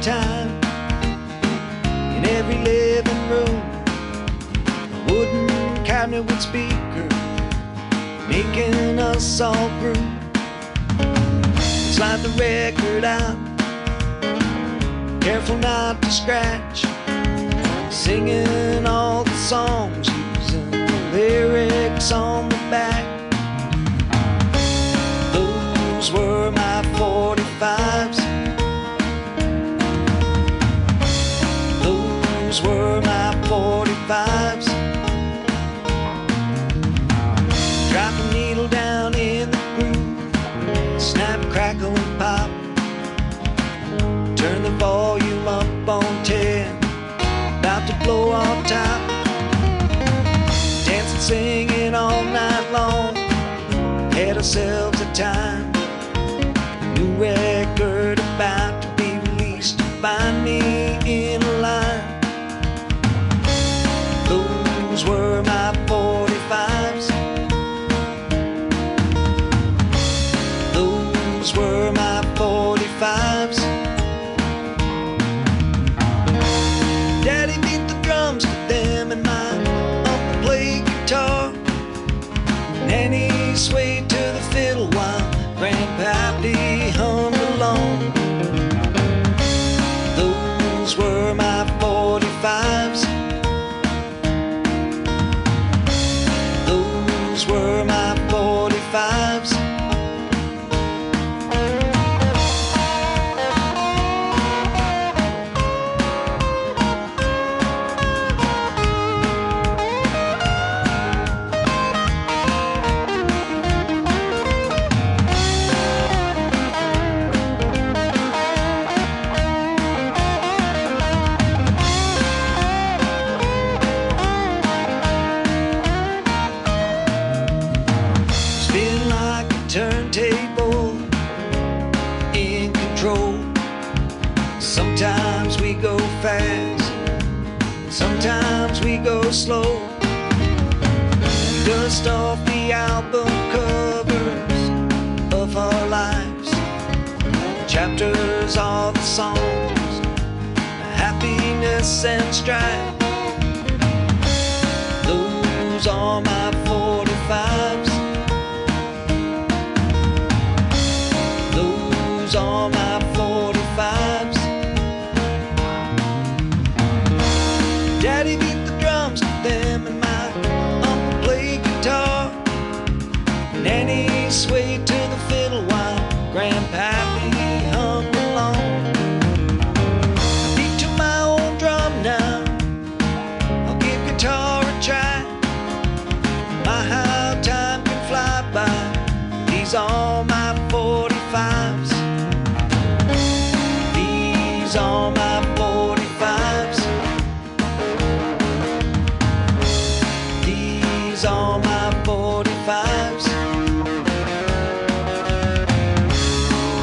time. In every living room, a wooden cabinet with speakers, making us all groove. Slide the record out, careful not to scratch, singing all the songs, using the lyrics on the back. Those were my 45s. Those were my 45s. Drop a needle down in the groove, snap, crackle, and pop. Turn the volume up on 10, about to blow off top. Dancing, singing all night long, had ourselves a time. New record about to be released, find me in a line. Those were my 45s. Those were my 45s. Daddy beat the drums to them and my uncle played guitar. Nanny swayed to the fiddle while Grandpappy hummed along. Those were my 45s. Those were my 45s. Turntable in control. Sometimes we go fast, sometimes we go slow. Dust off the album covers of our lives, chapters of the songs, happiness and strife. Those are my 45s. Those are my 45s. Daddy beat the drums to them and my uncle played guitar. Nanny swayed to the fiddle while Grandpappy hummed along. I beat to my old drum now, I'll give guitar a try. My how time can fly by. These are my 45s. These are my 45s. These are my 45s.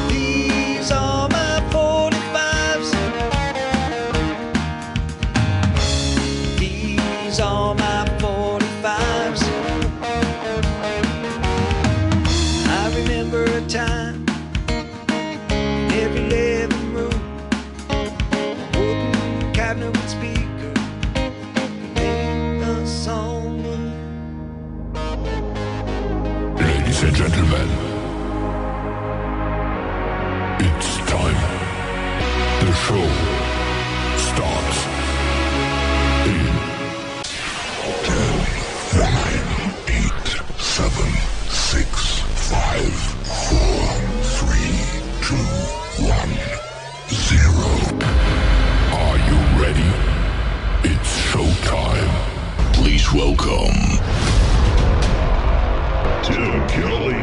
These are my 45s. These are my 45s. I remember a time in every living room, a wooden cabinet with speakers, make us all move. Ladies and gentlemen, it's time. The show starts in 10, 9, 8, 7, 6, 5, 4, 3, 2, 1, 0. Are you ready? It's showtime. Please welcome Tim Kelly.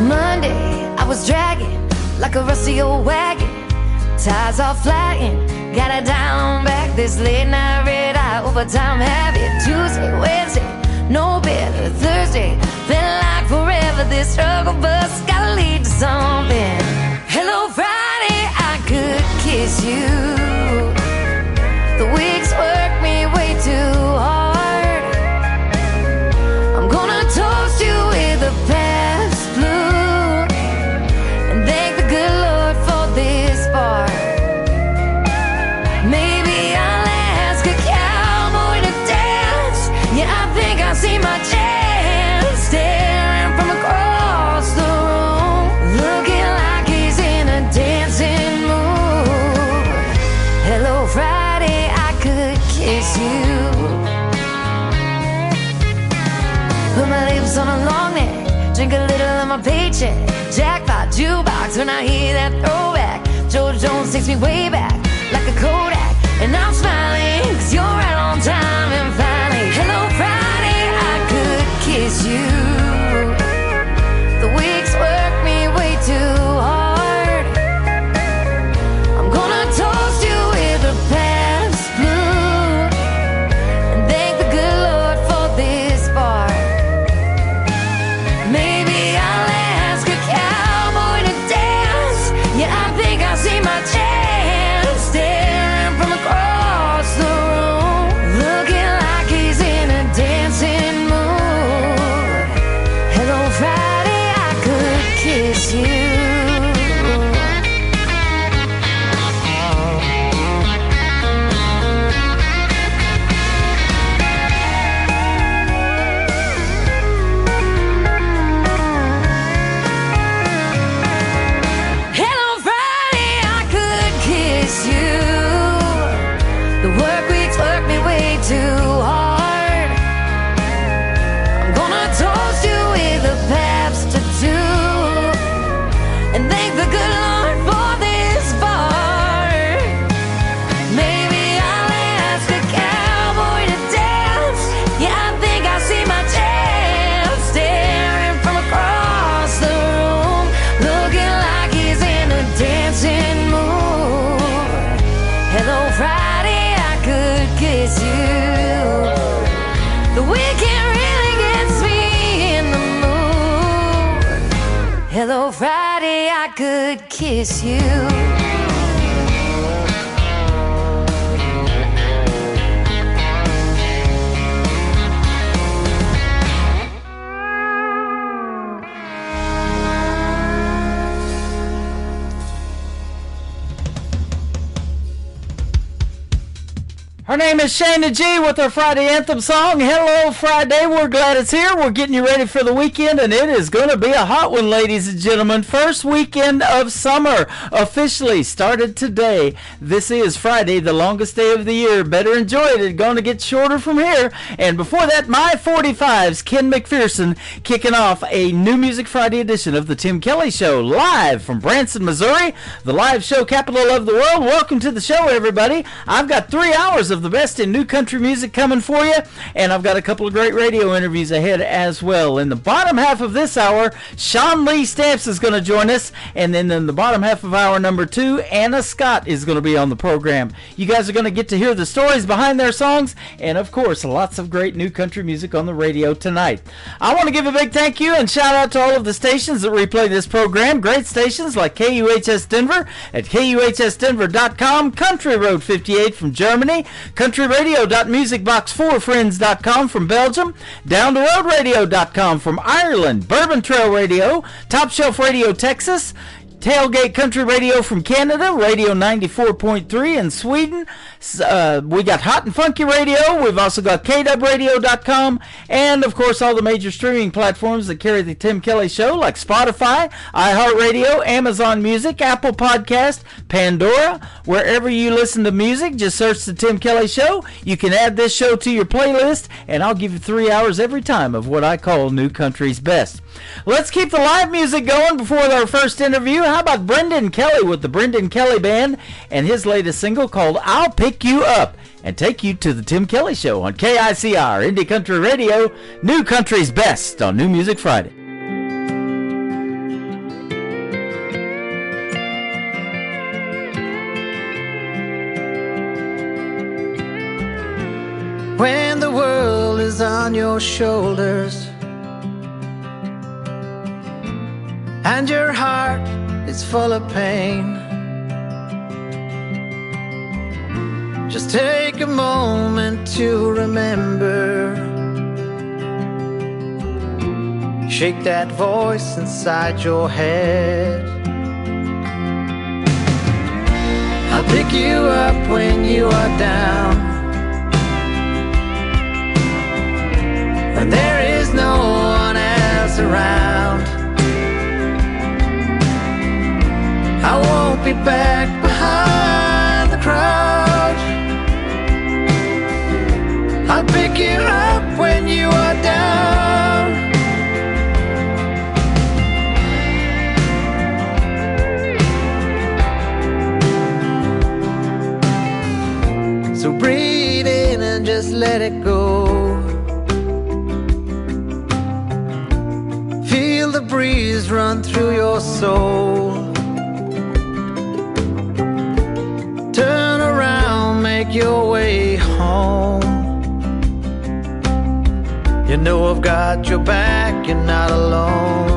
Monday, I was dragging like a rusty old wagon. Tires all flying, got it down back. This late night red eye overtime habit. Tuesday, Wednesday, no better. Thursday, felt like forever. This struggle bus gotta lead to something. Hello Friday, I could kiss you. The weeks work me way too hard. kiss you. Put my lips on a long neck, drink a little of my paycheck. Jackpot jukebox when I hear that throwback. George Jones takes me way back like a Kodak. And I'm smiling cause you're right on time. And finally, hello Friday, I could kiss you. The weeks work me way too hard. I'm gonna toast you with a past blue and thank the good Lord for this bar. Maybe I'll ask a cowboy to dance. Yeah, I think I see my chance staring from across the room, looking like he's in a dancing mood. Hello Friday, I could kiss you. Hello Friday, I could kiss you. The work weeks work me way too hard. I'm gonna toast you with a Pabst to do and thank the good Lord for this bar. Maybe I'll ask a cowboy to dance. Yeah, I think I see my chance staring from across the room, looking like he's in a dancing mood. Hello Friday, I could kiss you. The weekend really gets me in the mood. Hello Friday, I could kiss you. Her name is Shayna G with her Friday anthem song, Hello Friday. We're glad it's here. We're getting you ready for the weekend, and it is going to be a hot one, ladies and gentlemen. First weekend of summer officially started today. This is Friday, the longest day of the year. Better enjoy it. It's going to get shorter from here. And before that, My 45's Ken McPherson kicking off a New Music Friday edition of the Tim Kelly Show, live from Branson, Missouri, the live show capital of the world. Welcome to the show, everybody. I've got 3 hours of the best in new country music coming for you, and I've got a couple of great radio interviews ahead as well. In the bottom half of this hour, Sean Lee Stamps is going to join us, and then in the bottom half of hour number 2, Anna Scott is going to be on the program. You guys are going to get to hear the stories behind their songs, and of course, lots of great new country music on the radio tonight. I want to give a big thank you and shout out to all of the stations that replay this program. Great stations like KUHS Denver at KUHSdenver.com, Country Road 58 from Germany, countryradio.musicbox4friends.com from Belgium, downtheroadradio.com from Ireland, Bourbon Trail Radio, Top Shelf Radio Texas, Tailgate Country Radio from Canada, Radio 94.3 in Sweden. We got Hot and Funky Radio. We've also got KWradio.com, and of course all the major streaming platforms that carry the Tim Kelly Show, like Spotify, iHeartRadio, Amazon Music, Apple Podcast, Pandora. Wherever you listen to music, just search the Tim Kelly Show. You can add this show to your playlist, and I'll give you 3 hours every time of what I call New Country's Best. Let's keep the live music going before our first interview. How about Brendan Kelly with the Brendan Kelly Band and his latest single called I'll Pick You Up, and take you to the Tim Kelly Show on KICR, Indie Country Radio, New Country's Best on New Music Friday. When the world is on your shoulders and your heart is full of pain, just take a moment to remember. Shake that voice inside your head. I'll pick you up when you are down, when there is no one else around. I won't be back behind the crowd. I'll pick you up when you are down. So breathe in and just let it go. Feel the breeze run through your soul. Turn around, make your way home. You know I've got your back, you're not alone.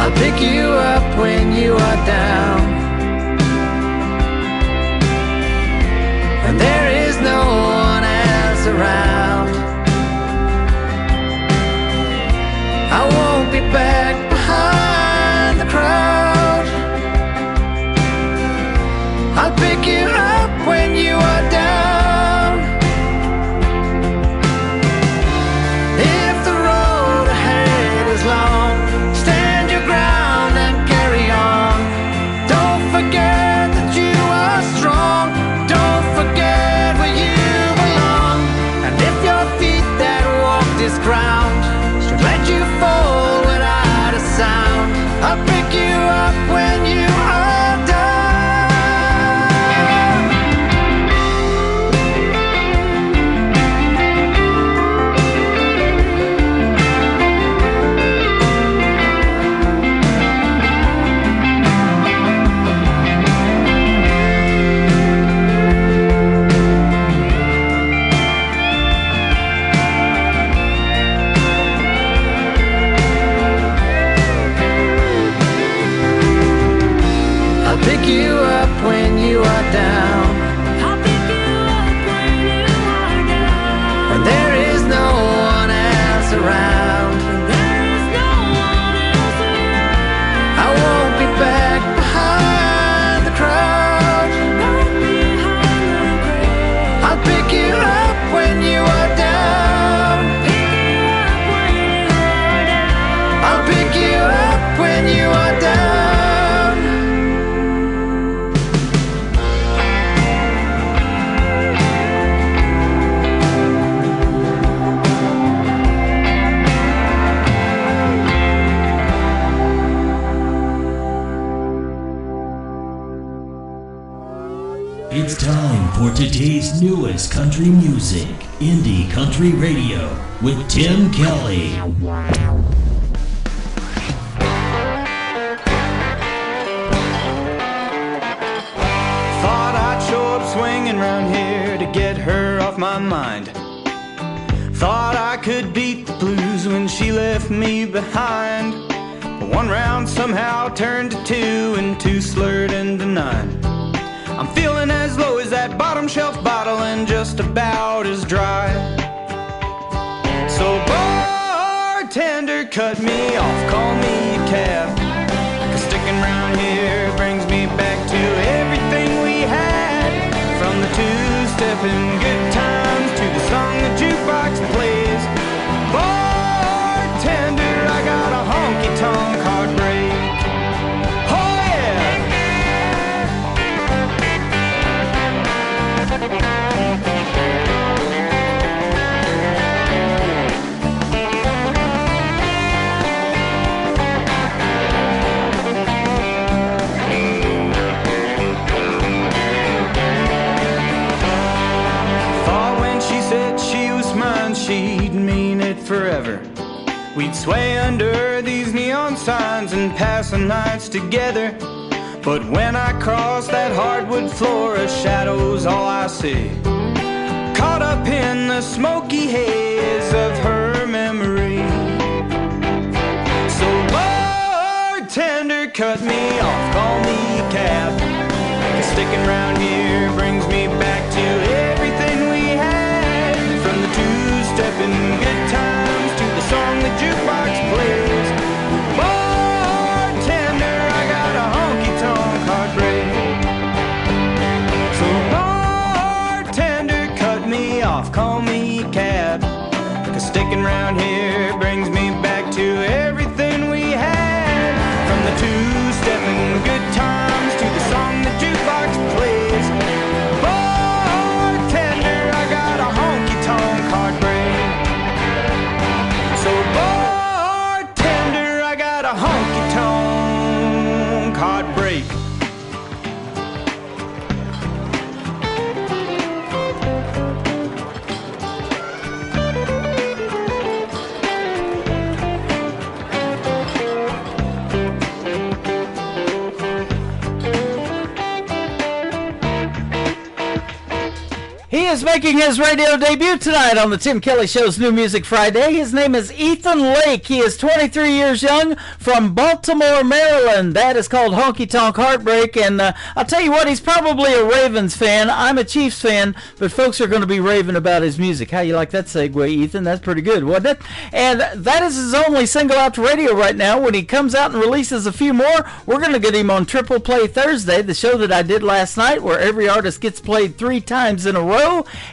I'll pick you up when you are down. And there is no one else around. I won't be back behind the crowd. I'll pick you up when you are down. If the road ahead is long, stand your ground and carry on. Don't forget that you are strong. Don't forget where you belong. And if your feet that walk this ground should let you fall without a sound, I'll pick you up when you are down. Pick you up when you are down. I'll pick you up when you are down. When there is no one else around. There is no one else around. I won't be back behind the crowd. Right behind the crowd. I'll pick you up when you are down. Pick you up when you are down. I'll pick you up when you are down. It's time for today's newest country music, Indie Country Radio, with Tim Kelly. Thought I'd show up swinging round here to get her off my mind. Thought I could beat the blues when she left me behind. But one round somehow turned to two, and two slurred into nine. I'm feeling as low as that bottom shelf bottle and just about as dry. So bartender, cut me off, call me a cab. 'Cause sticking around here brings me back to everything we had. From the two-stepping good times to the song the jukebox plays. Bartender, I got a honky-tonk heartbreak. Oh yeah! She'd mean it forever. We'd sway under these neon signs and pass the nights together. But when I cross that hardwood floor, a shadow's all I see. Caught up in the smoky haze of her memory. So bartender, cut me off, call me a cab. 'Cause sticking around here brings me back to everything we had. From the two-stepping good times to the song the jukebox plays. Bartender, I got a honky-tonk heartbreak. So bartender, cut me off, call me a cab. 'Cause sticking around here brings me back to everything we had. From the two-stepping good times to the song the jukebox plays. Bartender, He is making his radio debut tonight on the Tim Kelly Show's New Music Friday. His name is Ethan Lake. He is 23 years young from Baltimore, Maryland. That is called Honky Tonk Heartbreak. And I'll tell you what, he's probably a Ravens fan. I'm a Chiefs fan, but folks are going to be raving about his music. How you like that segue, Ethan? That's pretty good, wasn't it? And that is his only single out to radio right now. When he comes out and releases a few more, we're going to get him on Triple Play Thursday, the show that I did last night, where every artist gets played 3 times in a row.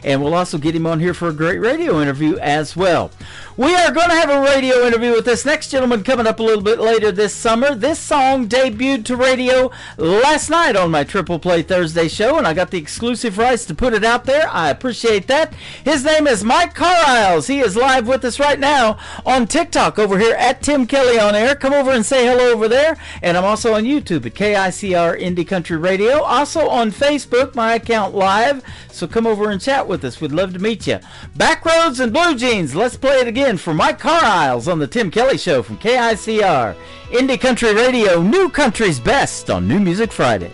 And we'll also get him on here for a great radio interview as well. We are going to have a radio interview with this next gentleman coming up a little bit later this summer. This song debuted to radio last night on my Triple Play Thursday show, and I got the exclusive rights to put it out there. I appreciate that. His name is Mike Carlisle. He is live with us right now on TikTok over here at Tim Kelly On Air. Come over and say hello over there. And I'm also on YouTube at KICR Indie Country Radio. Also on Facebook, my account live. So come over and chat with us. We'd love to meet you. Backroads and Blue Jeans. Let's play it again for Mike Carlisle on the Tim Kelly Show from KICR Indie Country Radio, New Country's Best on New Music Friday.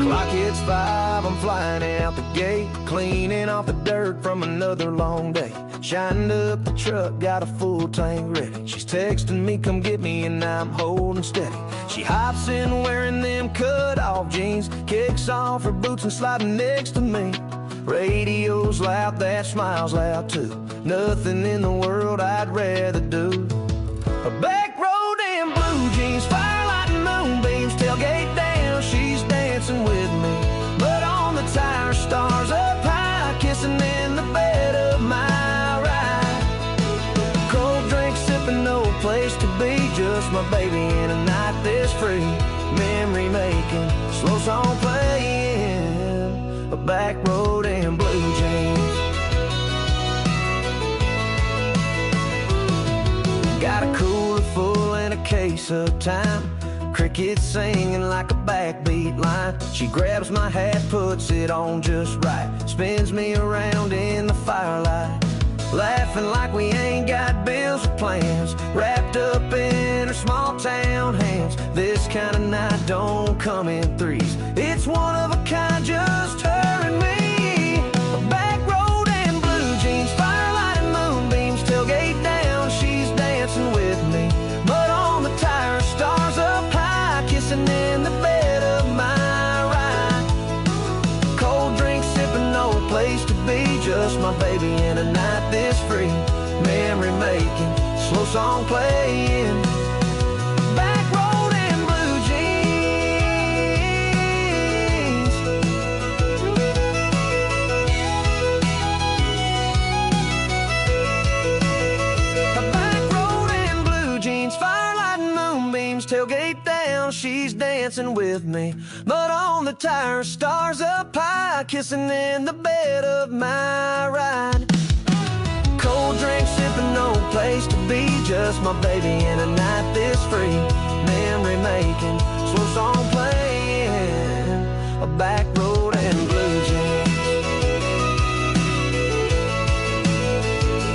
Clock hits 5, I'm flying out the gate, cleaning off the dirt from another long day. Shined up the truck, got a full tank ready. She's texting me, come get me, and I'm holding steady. She hops in wearing them cut-off jeans, kicks off her boots and sliding next to me. Radio's loud, that smile's loud too. Nothing in the world I'd rather do. A back road and blue jeans, firelight and moonbeams, tailgate down, she's dancing with me. But on the tire, stars up high, kissing in the bed of my ride. Cold drink sipping, no place to be, just my baby in a night that's free. Memory making, slow song playing, a back road and blue jeans. Got a cooler full and a case of time, crickets singing like a backbeat line. She grabs my hat, puts it on just right, spins me around in the firelight, laughing like we ain't got bills or plans, wrapped up in her small town hands. This kind of night don't come in threes, it's one of a kind, just her and me. A back road and blue jeans, firelight and moonbeams, tailgate down, she's dancing with me. But on the tire, stars up high, kissing in the bed of my ride. Cold drink sipping, no place to be, just my baby in a night this free. Memory making, slow song playing, back road and blue jeans. A back road and blue jeans, firelight and moonbeams, tailgate down, she's dancing with me. But on the tire, stars up high, kissing in the bed of my ride. Cold drink sipping, no place to be, just my baby in a night this free. Memory making, slow song playing, a back road and blue jeans.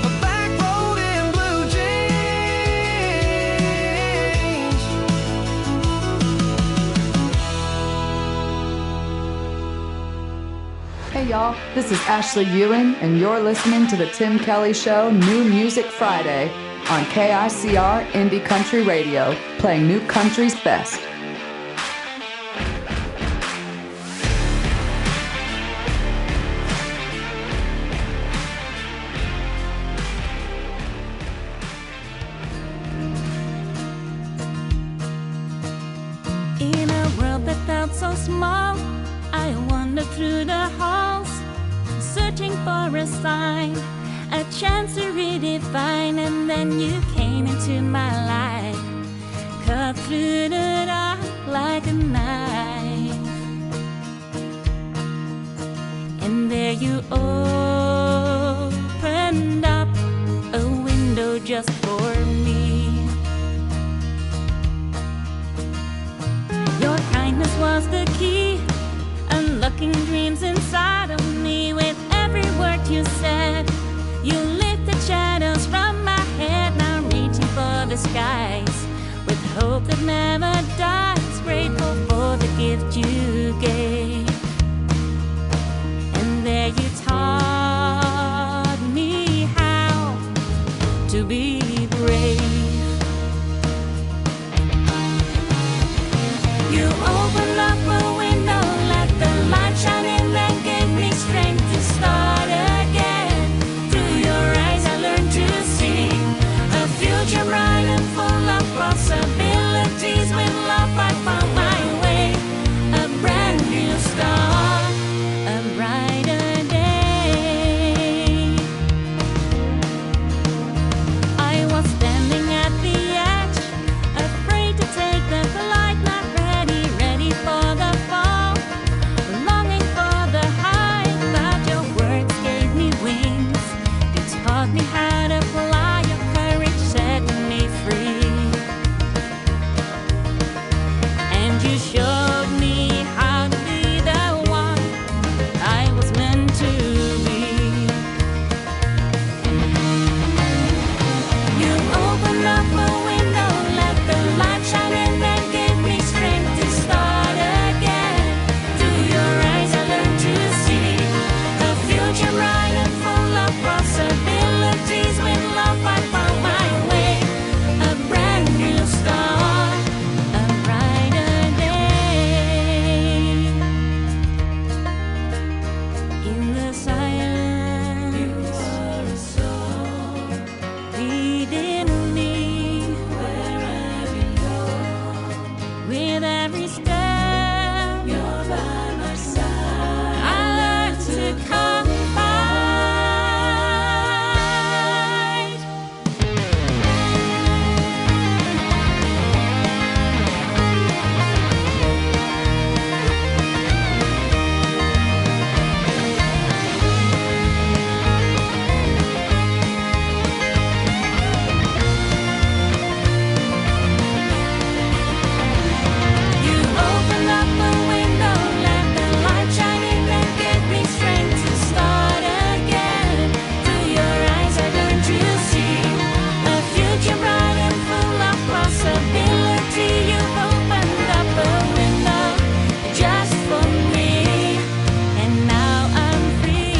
A back road and blue jeans. Hey y'all, this is Ashley Ewing, and you're listening to the Tim Kelly Show New Music Friday on KICR Indie Country Radio, playing New Country's best. In a world that felt so small, I wandered through the halls, searching for a sign, a chance to redefine. And then you came into my life, cut through the dark like a knife. And there you opened up a window just for me. Your kindness was the key, unlocking dreams inside of me. With every word you said, you lifted shadows from my head. Now reaching for the skies with hope that never dies, grateful for the gift you gave. And there you taught me how to be brave. You opened up a window, let the light shine in, then gave me strength to start again. Through your eyes I learned to see a future bright and full of possibilities. With love I found my way, a brand new start, a brighter day. I was standing at the edge, afraid to take the flight, not ready for the fall, longing for the high, but your words gave me wings. You taught me how to fly, your courage set me free. And you showed me how to be the one I was meant to be. You opened up a window, let the light shine in, then gave me strength to start again. Through your eyes I learned to see a future bright and full of possibilities. With love I found my way, a brand new start, a brighter day. In the silence, you are a soul leading me wherever you go. With every step, you're by my side. I learned to confide. You opened up a window, let the light shine in, and gave me strength to start again. Through your eyes I learned to see a future bright and full of possibility. You've opened up a window just for me, and now I'm free.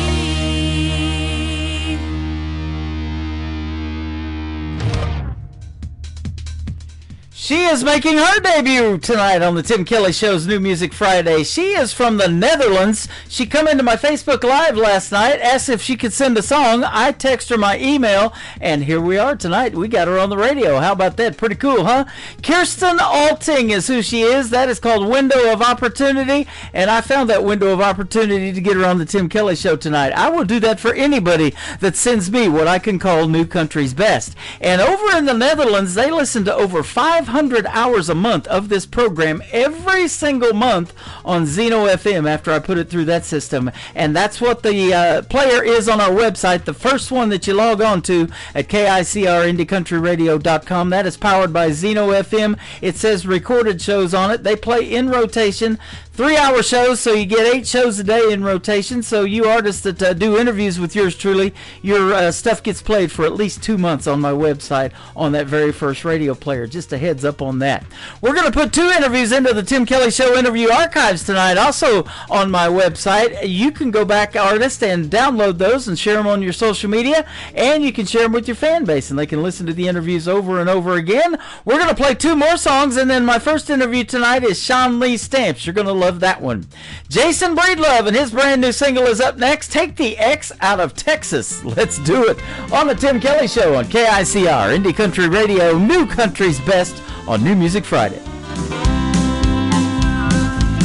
She is making her debut tonight on the Tim Kelly Show's New Music Friday. She is from the Netherlands. She come into my Facebook Live last night, asked if she could send a song. I text her my email, and here we are tonight. We got her on the radio. How about that? Pretty cool, huh? Kirsten Alting is who she is. That is called Window of Opportunity, and I found that window of opportunity to get her on the Tim Kelly Show tonight. I will do that for anybody that sends me what I can call New Country's Best. And over in the Netherlands, they listen to over 500 hours a month of this program every single month on Zeno FM after I put it through that system. And that's what the player is on our website, the first one that you log on to at KICRIndieCountryRadio.com. That is powered by Zeno FM. It says recorded shows on it. They play in rotation. 3-hour shows, so you get 8 shows a day in rotation. So you artists that do interviews with yours truly, your stuff gets played for at least 2 months on my website on that very first radio player. Just a heads up on that. We're going to put 2 interviews into the Tim Kelly Show interview archives tonight, also on my website. You can go back, artists, and download those and share them on your social media, and you can share them with your fan base, and they can listen to the interviews over and over again. We're going to play 2 more songs, and then my first interview tonight is Sean Lee Stamps. You're going to love that one. Jason Breedlove and his brand new single is up next. Take the X out of Texas. Let's do it on the Tim Kelly Show on KICR Indie Country Radio, New Country's Best on New Music Friday.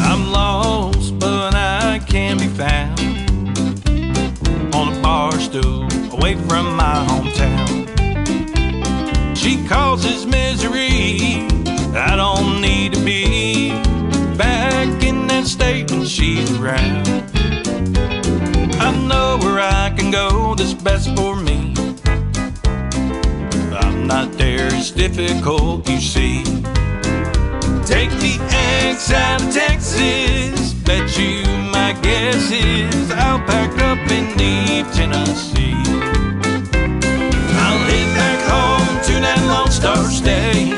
I'm lost, but I can be found on a bar stool away from my hometown. She causes misery, I don't need to be back in that state when she's around. I know where I can go that's best for me. I'm not there, it's difficult, you see. Take the X out of Texas, bet you my guess is I'll pack up and leave Tennessee. I'll head back home to that Lone Star State.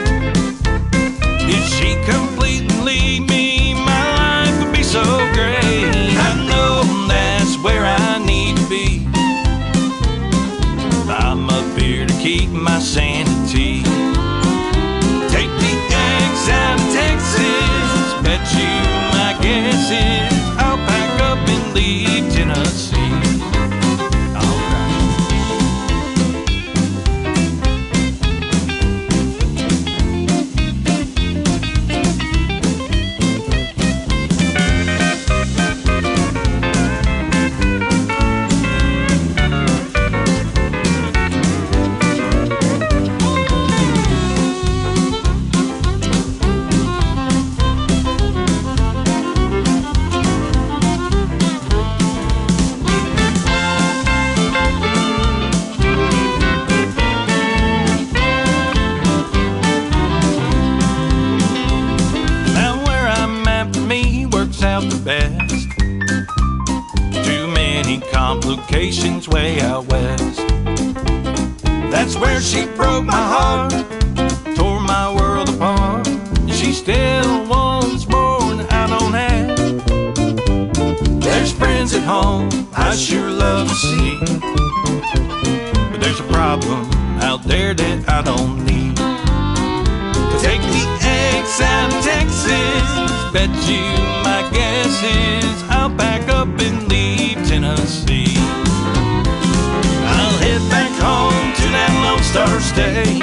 of the best. Too many complications way out west. That's where she broke my heart, tore my world apart. She still wants more than I don't have. There's friends at home I sure love to see, but there's a problem out there that I don't need. Take the eggs out of Texas, bet you my guess is I'll pack up and leave Tennessee. I'll head back home to that Lone Star State.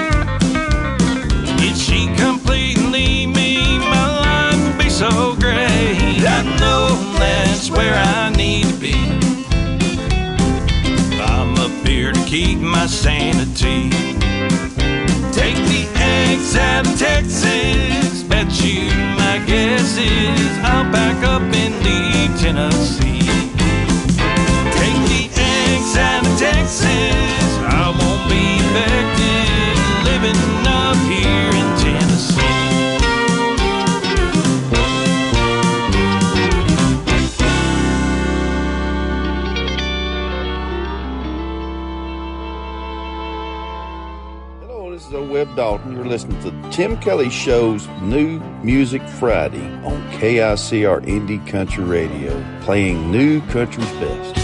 If she complete and leave me, my life will be so great. I know that's where I need to be. I'm up here to keep my sanity. Take the eggs out of Texas, bet you my guess is I'll pack up and leave Tennessee. Take the eggs out of Texas, I won't be affected living up here in Tennessee. This is Webb Dalton. You're listening to the Tim Kelly Show's New Music Friday on KICR Indie Country Radio, playing new country's best.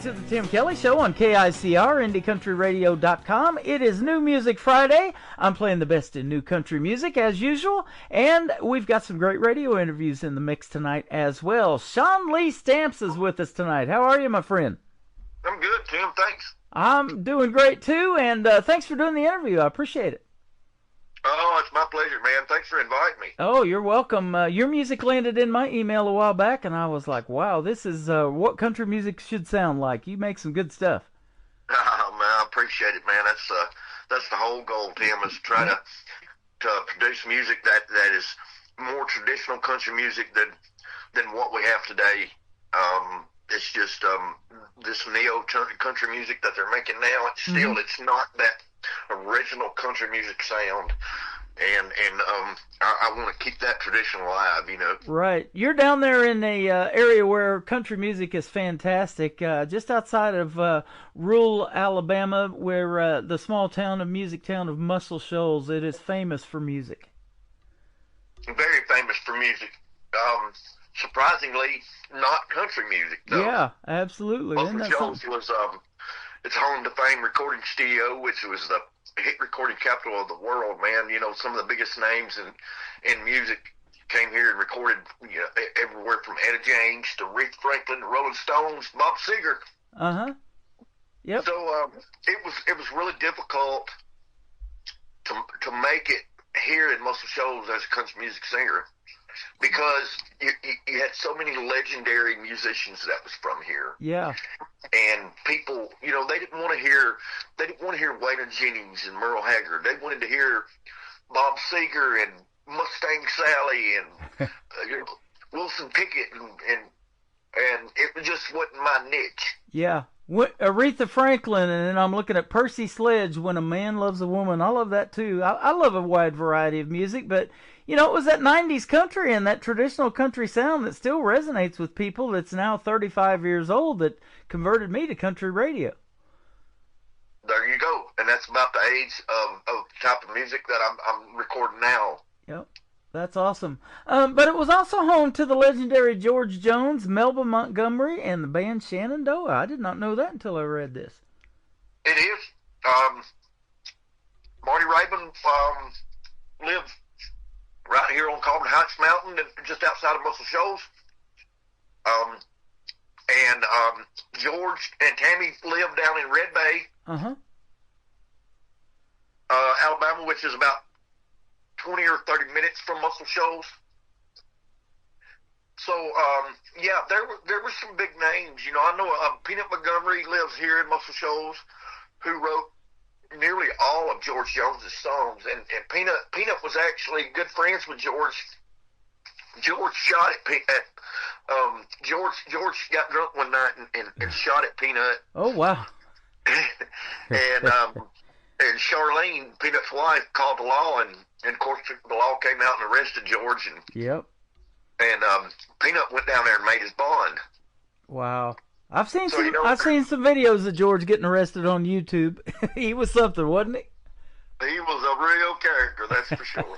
to the Tim Kelly Show on KICR, IndieCountryRadio.com. It is New Music Friday. I'm playing the best in new country music as usual, and we've got some great radio interviews in the mix tonight as well. Sean Lee Stamps is with us tonight. How are you, my friend? I'm good, Tim. Thanks. I'm doing great, too, and thanks for doing the interview. I appreciate it. Oh, it's my pleasure, man. Thanks for inviting me. Oh, you're welcome. Your music landed in my email a while back, and I was like, wow, this is what country music should sound like. You make some good stuff. Oh, man, I appreciate it, man. That's the whole goal, Tim, is to try to produce music that is more traditional country music than what we have today. It's just this neo country music that they're making now. It's not that original country music sound, and I want to keep that tradition alive, you know. Right. You're down there in a area where country music is fantastic, just outside of rural Alabama, where the small music town of Muscle Shoals. It is famous for music. Very famous for music. Surprisingly, not country music, though. Yeah, absolutely. Muscle Shoals was it's home to Fame Recording Studio, which was the hit recording capital of the world, man. You know, some of the biggest names in music came here and recorded, you know, everywhere from Etta James to Aretha Franklin to Rolling Stones, Bob Seger. Uh-huh. Yep. So it was really difficult to make it here in Muscle Shoals as a country music singer, because you had so many legendary musicians that was from here. Yeah. And people, you know, they didn't want to hear Waylon Jennings and Merle Haggard. They wanted to hear Bob Seger and Mustang Sally and Wilson Pickett, and it just wasn't my niche. Yeah. Aretha Franklin, and then I'm looking at Percy Sledge, When a Man Loves a Woman. I love that too. I love a wide variety of music, but you know, it was that 90s country and that traditional country sound that still resonates with people that's now 35 years old that converted me to country radio. There you go. And that's about the age of the type of music that I'm recording now. Yep. That's awesome. But it was also home to the legendary George Jones, Melba Montgomery, and the band Shenandoah. I did not know that until I read this. It is. Marty Raybon lived right here on Coleman Heights Mountain, just outside of Muscle Shoals. And George and Tammy lived down in Red Bay, Alabama, which is about 20 or 30 minutes from Muscle Shoals. So, yeah, there were some big names. You know, I know Peanut Montgomery lives here in Muscle Shoals, who wrote nearly all of George Jones's songs, and Peanut was actually good friends with George. George shot at George got drunk one night and shot at Peanut. Oh wow! and Charlene, Peanut's wife, called the law, and of course the law came out and arrested George, and Peanut went down there and made his bond. Wow. I've seen some videos of George getting arrested on YouTube. He was something, wasn't he? He was a real character, that's for sure.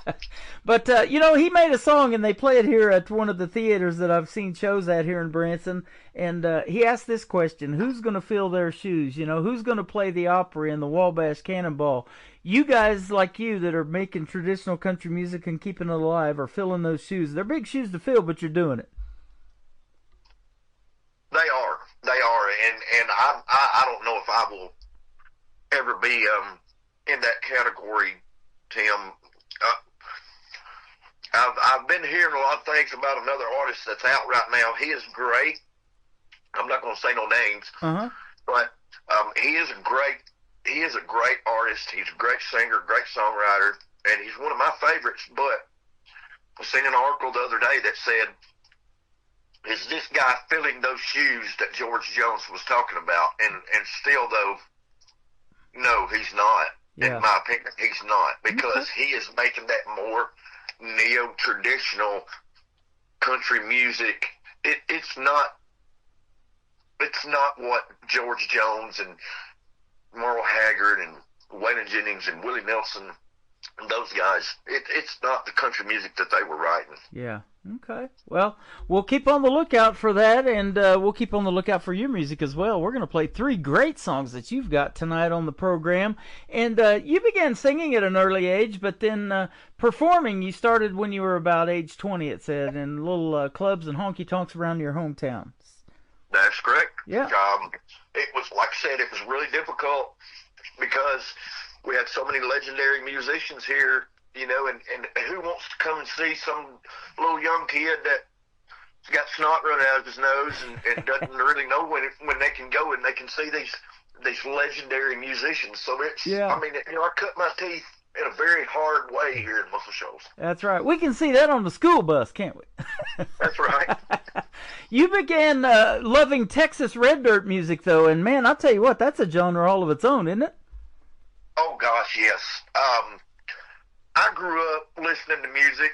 But, you know, he made a song, and they play it here at one of the theaters that I've seen shows at here in Branson. And he asked this question: who's going to fill their shoes? You know, who's going to play the Opry and the Wabash Cannonball? You guys like you that are making traditional country music and keeping it alive are filling those shoes. They're big shoes to fill, but you're doing it. They are, and I don't know if I will ever be in that category, Tim. I've been hearing a lot of things about another artist that's out right now. He is great. I'm not going to say no names, but he is a great artist. He's a great singer, great songwriter, and he's one of my favorites. But I seen an article the other day that said, is this guy filling those shoes that George Jones was talking about? And still, though, no, he's not. Yeah. In my opinion, he's not, because he is making that more neo-traditional country music. It's not what George Jones and Merle Haggard and Waylon Jennings and Willie Nelson those guys, it's not the country music that they were writing. Yeah. Okay. Well, we'll keep on the lookout for that, and we'll keep on the lookout for your music as well. We're going to play 3 great songs that you've got tonight on the program. And you began singing at an early age, but then performing, you started when you were about age 20, it said, in little clubs and honky-tonks around your hometown. That's correct. Yeah. It was, like I said, it was really difficult because we had so many legendary musicians here, you know, and who wants to come and see some little young kid that's got snot running out of his nose and doesn't really know when they can go and they can see these legendary musicians. So it's, I mean, you know, I cut my teeth in a very hard way here in Muscle Shoals. That's right. We can see that on the school bus, can't we? That's right. You began loving Texas red dirt music, though, and man, I'll tell you what, that's a genre all of its own, isn't it? Oh, gosh, yes. I grew up listening to music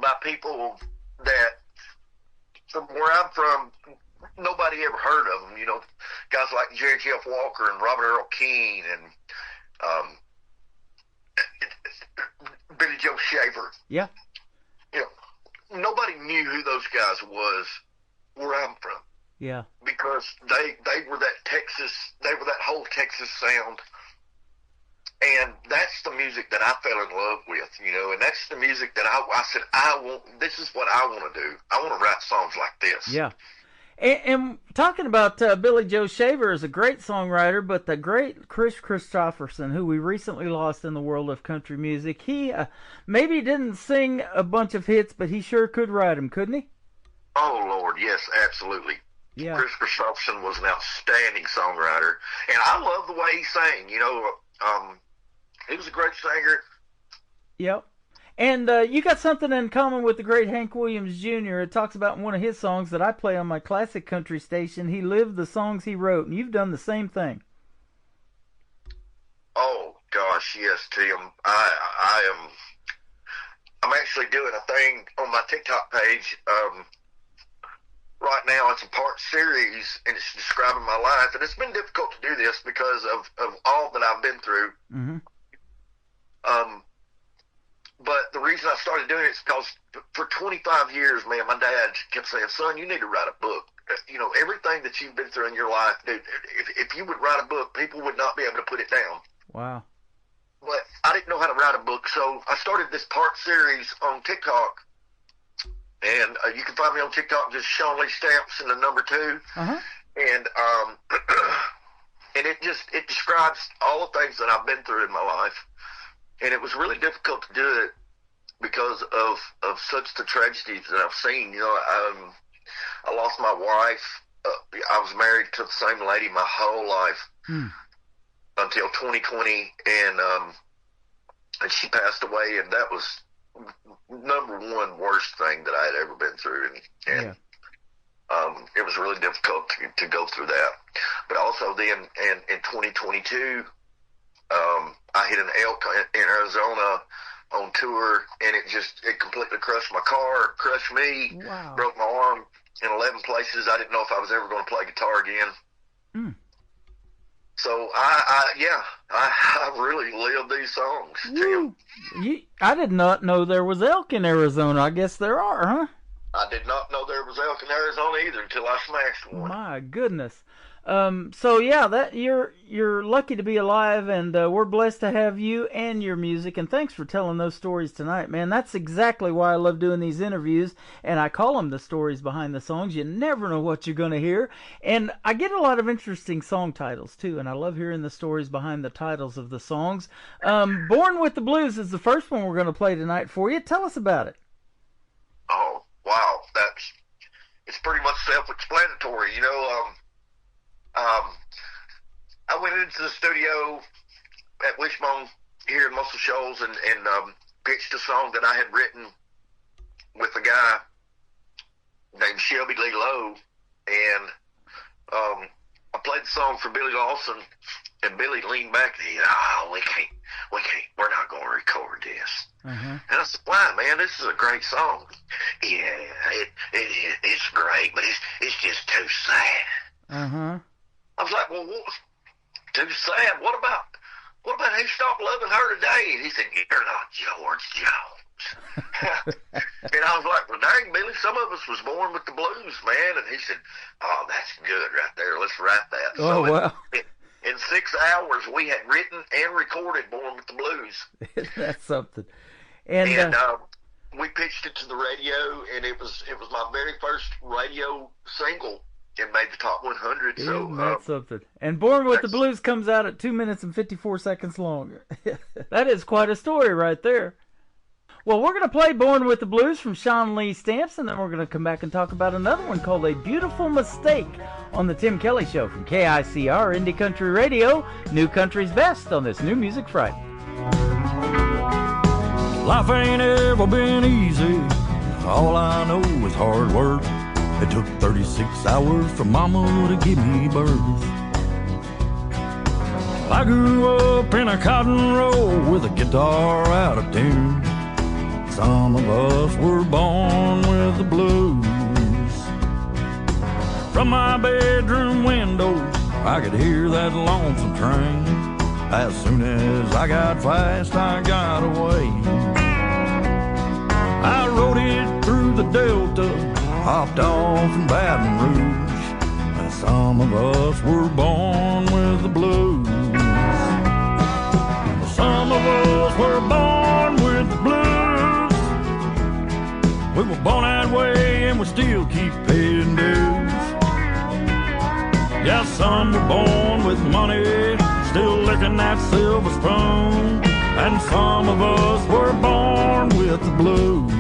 by people that, from where I'm from, nobody ever heard of them. You know, guys like Jerry Jeff Walker and Robert Earl Keen and Billy Joe Shaver. Yeah. You know, nobody knew who those guys was where I'm from. Yeah. Because they were that whole Texas sound. And that's the music that I fell in love with, you know, and that's the music that I said, this is what I want to do. I want to write songs like this. Yeah. And talking about Billy Joe Shaver is a great songwriter, but the great Chris Christopherson, who we recently lost in the world of country music, he maybe didn't sing a bunch of hits, but he sure could write them, couldn't he? Oh, Lord, yes, absolutely. Yeah. Chris Christopherson was an outstanding songwriter, and I love the way he sang, you know. He was a great singer. Yep. And you got something in common with the great Hank Williams Jr. It talks about in one of his songs that I play on my classic country station, he lived the songs he wrote, and you've done the same thing. Oh, gosh, yes, Tim. I'm actually doing a thing on my TikTok page. Right now, it's a part series, and it's describing my life. And it's been difficult to do this because of all that I've been through. Mm-hmm. But the reason I started doing it is because for 25 years, man, my dad kept saying, son, you need to write a book. You know, everything that you've been through in your life, dude, if you would write a book, people would not be able to put it down. Wow. But I didn't know how to write a book, so I started this part series on TikTok. And you can find me on TikTok, just Sean Lee Stamps and the number 2. Uh-huh. And and it describes all the things that I've been through in my life. And it was really difficult to do it because of such the tragedies that I've seen. You know, I lost my wife. I was married to the same lady my whole life until 2020, and she passed away, and that was number one worst thing that I had ever been through, and it was really difficult to go through that. But also then in 2022, I hit an elk in Arizona on tour, and it completely crushed my car, crushed me, broke my arm in 11 places. I didn't know if I was ever going to play guitar again. So I really lived these songs, Tim. I did not know there was elk in Arizona. I guess there are, huh? I did not know there was elk in Arizona either until I smashed one. My goodness. So yeah, that you're lucky to be alive, and we're blessed to have you and your music. And thanks for telling those stories tonight, man. That's exactly why I love doing these interviews, and I call them the stories behind the songs. You never know what you're going to hear, and I get a lot of interesting song titles too, and I love hearing the stories behind the titles of the songs. Born with the Blues is the first one we're going to play tonight for you. Tell us about it. Oh wow, it's pretty much self-explanatory, you know. I went into the studio at Wishbone here in Muscle Shoals and pitched a song that I had written with a guy named Shelby Lee Lowe, and I played the song for Billy Lawson, and Billy leaned back and he said, we're not going to record this. And I said, why, man? This is a great song. Yeah, it's great, but it's just too sad. I was like, well, too sad? What about what about Who Stopped Loving Her Today? And he said, you're not George Jones. And I was like, well, dang, Billy, some of us was born with the blues, man. And he said, oh, that's good right there. Let's write that. Oh, so wow. In 6 hours, we had written and recorded Born with the Blues. That's something. And we pitched it to the radio, and it was my very first radio single. It made the top 100. So that's something. And Born with the Blues comes out at 2 minutes and 54 seconds long. That is quite a story right there. Well, we're going to play Born with the Blues from Sean Lee Stamps, and then we're going to come back and talk about another one called A Beautiful Mistake on the Tim Kelly Show from KICR Indie Country Radio, New Country's Best on this New Music Friday. Life ain't ever been easy. All I know is hard work. It took 36 hours for mama to give me birth. I grew up in a cotton row with a guitar out of tune. Some of us were born with the blues. From my bedroom window, I could hear that lonesome train. As soon as I got fast, I got away. I rode it through the Delta, hopped off in Baton Rouge. And some of us were born with the blues. Some of us were born with the blues. We were born that way and we still keep paying dues. Yeah, some were born with money, still licking that silver spoon. And some of us were born with the blues.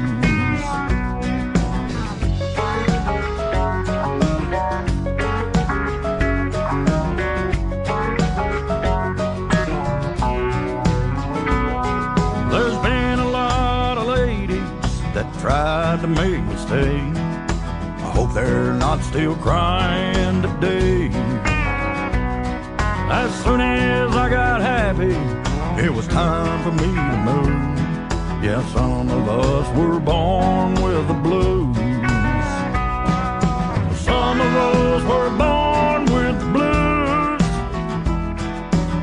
There's been a lot of ladies that tried to make me stay. I hope they're not still crying today. As soon as I got happy, it was time for me to move. Yeah, some of us were born with the blues. Some of us were born with the blues.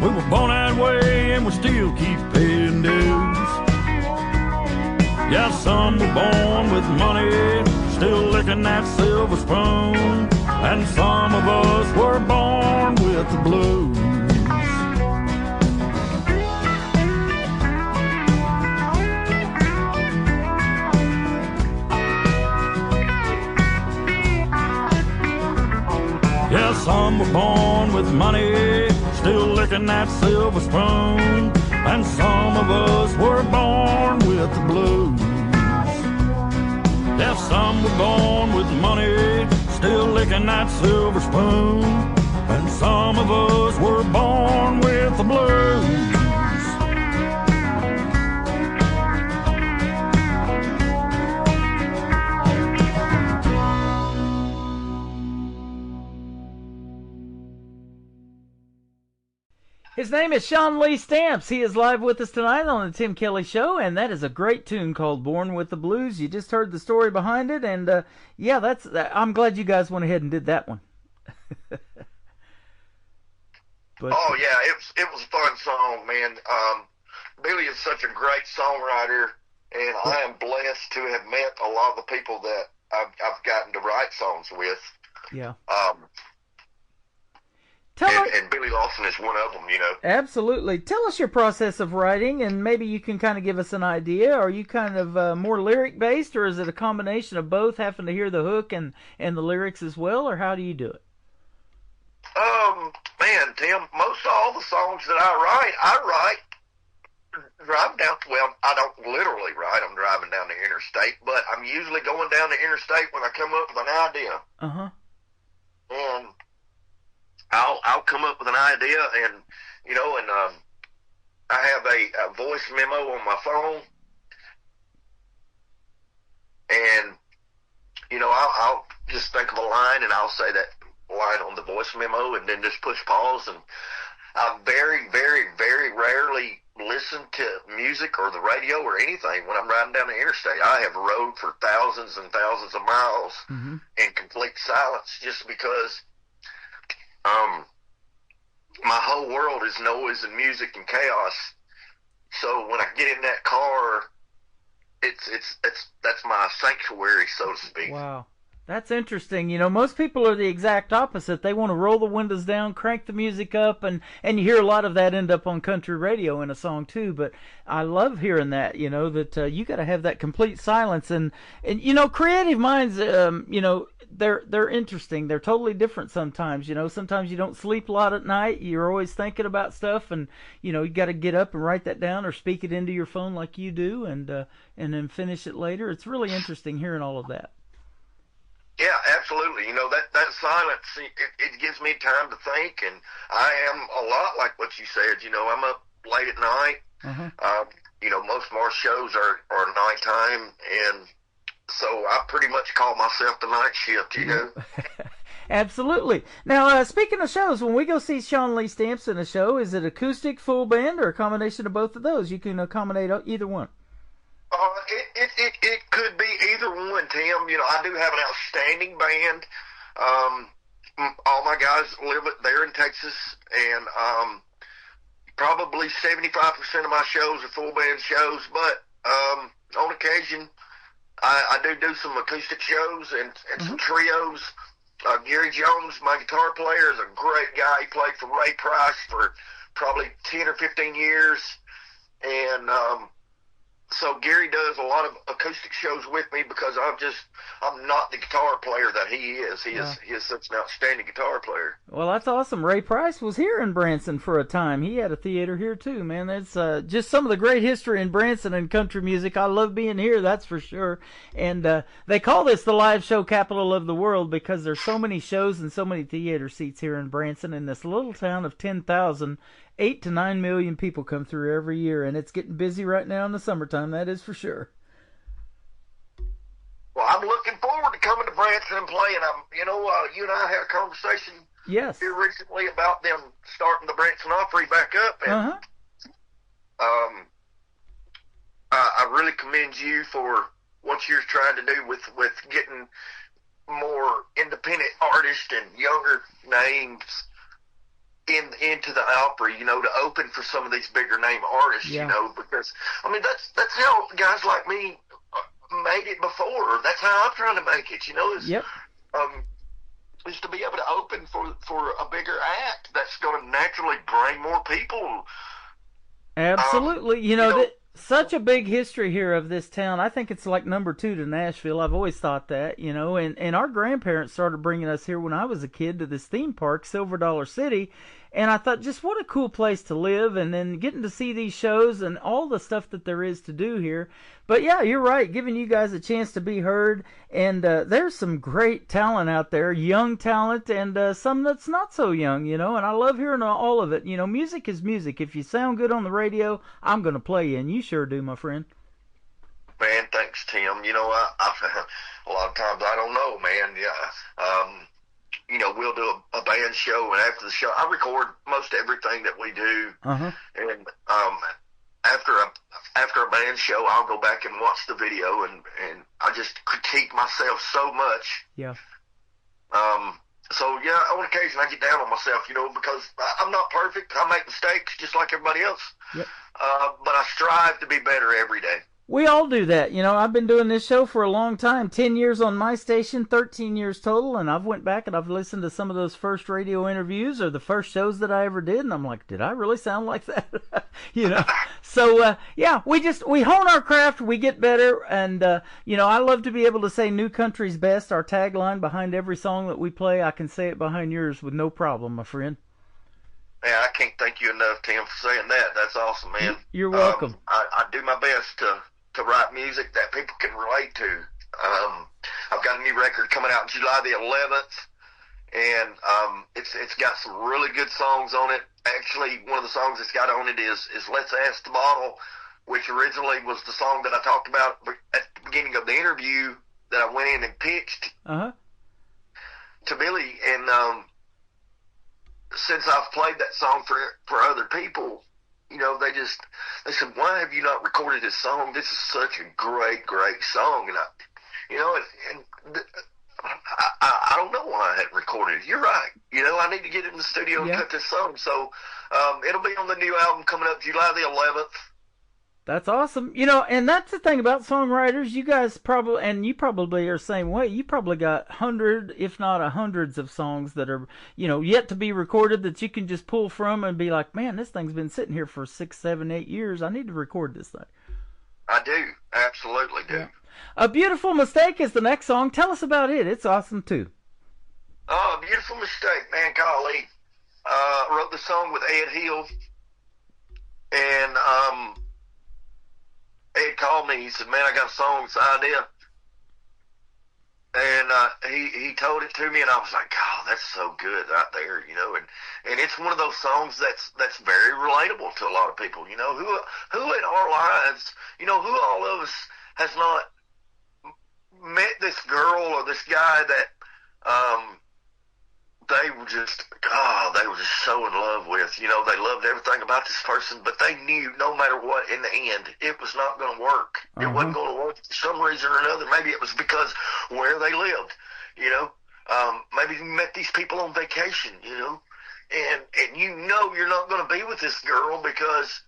We were born that way and we still keep paying dues. Yeah, some were born with money, still licking that silver spoon. And some of us were born with the blues. Yeah, some were born with money, still licking that silver spoon. And some of us were born with the blues. Yeah, some were born with money, still licking that silver spoon. And some of us were born with the blues. His name is Sean Lee Stamps. He is live with us tonight on the Tim Kelly Show, and that is a great tune called Born with the Blues. You just heard the story behind it, and yeah, I'm glad you guys went ahead and did that one. But, oh yeah, it was a fun song, man. Billy is such a great songwriter, and I am blessed to have met a lot of the people that I've gotten to write songs with. Yeah. And Billy Lawson is one of them, you know. Absolutely. Tell us your process of writing, and maybe you can kind of give us an idea. Are you kind of more lyric-based, or is it a combination of both, having to hear the hook and the lyrics as well, or how do you do it? Man, Tim, most all the songs that I write driving down, well, I don't literally write them driving down the interstate, but I'm usually going down the interstate when I come up with an idea. Uh-huh. And I'll come up with an idea, and you know, and I have a voice memo on my phone, and you know, I'll just think of a line, and I'll say that line on the voice memo, and then just push pause. And I very, very, very rarely listen to music or the radio or anything when I'm riding down the interstate. I have rode for thousands and thousands of miles in complete silence, just because my whole world is noise and music and chaos. So when I get in that car, that's my sanctuary, so to speak. Wow. That's interesting. You know, most people are the exact opposite. They want to roll the windows down, crank the music up, and you hear a lot of that end up on country radio in a song too. But I love hearing that, you know, that you got to have that complete silence. And you know, creative minds, you know, they're interesting. They're totally different sometimes. You know, sometimes you don't sleep a lot at night. You're always thinking about stuff, and you know, you got to get up and write that down or speak it into your phone like you do, and then finish it later. It's really interesting hearing all of that. Yeah, absolutely. You know, that silence, it gives me time to think, and I am a lot like what you said. You know, I'm up late at night. You know, most of our shows are nighttime, and so I pretty much call myself the night shift, you know. Absolutely. Now, speaking of shows, when we go see Sean Lee Stamps in a show, is it acoustic, full band, or a combination of both of those? You can accommodate either one. It could be either one, Tim. You know, I do have an outstanding band. All my guys live there in Texas, and probably 75% of my shows are full band shows. But on occasion, I do some acoustic shows and some trios. Gary Jones, my guitar player, is a great guy. He played for Ray Price for probably 10 or 15 years, and so Gary does a lot of acoustic shows with me because I'm not the guitar player that he is. He is such an outstanding guitar player. Well, that's awesome. Ray Price was here in Branson for a time. He had a theater here too, man. That's just some of the great history in Branson and country music. I love being here, that's for sure. And they call this the live show capital of the world because there's so many shows and so many theater seats here in Branson, in this little town of 10,000. 8 to 9 million people come through every year, and it's getting busy right now in the summertime, that is for sure. Well, I'm looking forward to coming to Branson and playing. You and I had a conversation here recently about them starting the Branson Opry back up, and I really commend you for what you're trying to do with getting more independent artists and younger names into the Opry, you know, to open for some of these bigger name artists, you know, because I mean that's how guys like me made it before. That's how I'm trying to make it, you know, is to be able to open for a bigger act that's going to naturally bring more people. Absolutely, you know such a big history here of this town. I think it's like number 2 to Nashville. I've always thought that, you know, and our grandparents started bringing us here when I was a kid to this theme park, Silver Dollar City, and I thought, just what a cool place to live, and then getting to see these shows and all the stuff that there is to do here. But yeah, you're right, giving you guys a chance to be heard, and there's some great talent out there, young talent, and some that's not so young, you know, and I love hearing all of it. You know, music is music. If you sound good on the radio, I'm going to play you, and you sure do, my friend. Man, thanks, Tim. You know, I a lot of times I don't know, man. Yeah. You know, we'll do a band show, and after the show, I record most everything that we do. And after a band show, I'll go back and watch the video, and I just critique myself so much. Yeah. So yeah, on occasion I get down on myself, you know, because I'm not perfect. I make mistakes just like everybody else. Yep. But I strive to be better every day. We all do that. You know, I've been doing this show for a long time, 10 years on my station, 13 years total, and I've went back and I've listened to some of those first radio interviews or the first shows that I ever did, and I'm like, did I really sound like that? You know, so, yeah, we hone our craft, we get better, and, you know, I love to be able to say New Country's Best, our tagline behind every song that we play. I can say it behind yours with no problem, my friend. Yeah, I can't thank you enough, Tim, for saying that. That's awesome, man. You're welcome. I do my best to write music that people can relate to. I've got a new record coming out July the 11th, and it's got some really good songs on it. Actually, one of the songs it's got on it is Let's Ask the Bottle, which originally was the song that I talked about at the beginning of the interview that I went in and pitched to Billy. And since I've played that song for other people, you know, they said, why have you not recorded this song? This is such a great, great song. And I don't know. why I hadn't recorded it. You're right. You know, I need to get in the studio and cut this song. So it'll be on the new album coming up July the 11th. That's awesome. You know, and that's the thing about songwriters. You guys probably, and you probably are the same way, you probably got hundreds, if not hundreds of songs that are, you know, yet to be recorded that you can just pull from and be like, man, this thing's been sitting here for 6, 7, 8 years. I need to record this thing. I do. Absolutely do. Yeah. A Beautiful Mistake is the next song. Tell us about it. It's awesome, too. Oh, A Beautiful Mistake, man, golly. Wrote the song with Ed Hill, and Ed called me. He said, man, I got a song, it's an idea. And he told it to me, and I was like, God, that's so good right there, you know. And it's one of those songs that's very relatable to a lot of people, you know. Who in our lives, you know, who all of us has not met this girl or this guy that they were just so in love with. You know, they loved everything about this person, but they knew no matter what, in the end, it was not going to work. It wasn't going to work for some reason or another. Maybe it was because where they lived, you know. Maybe you met these people on vacation, you know, and you know you're not going to be with this girl because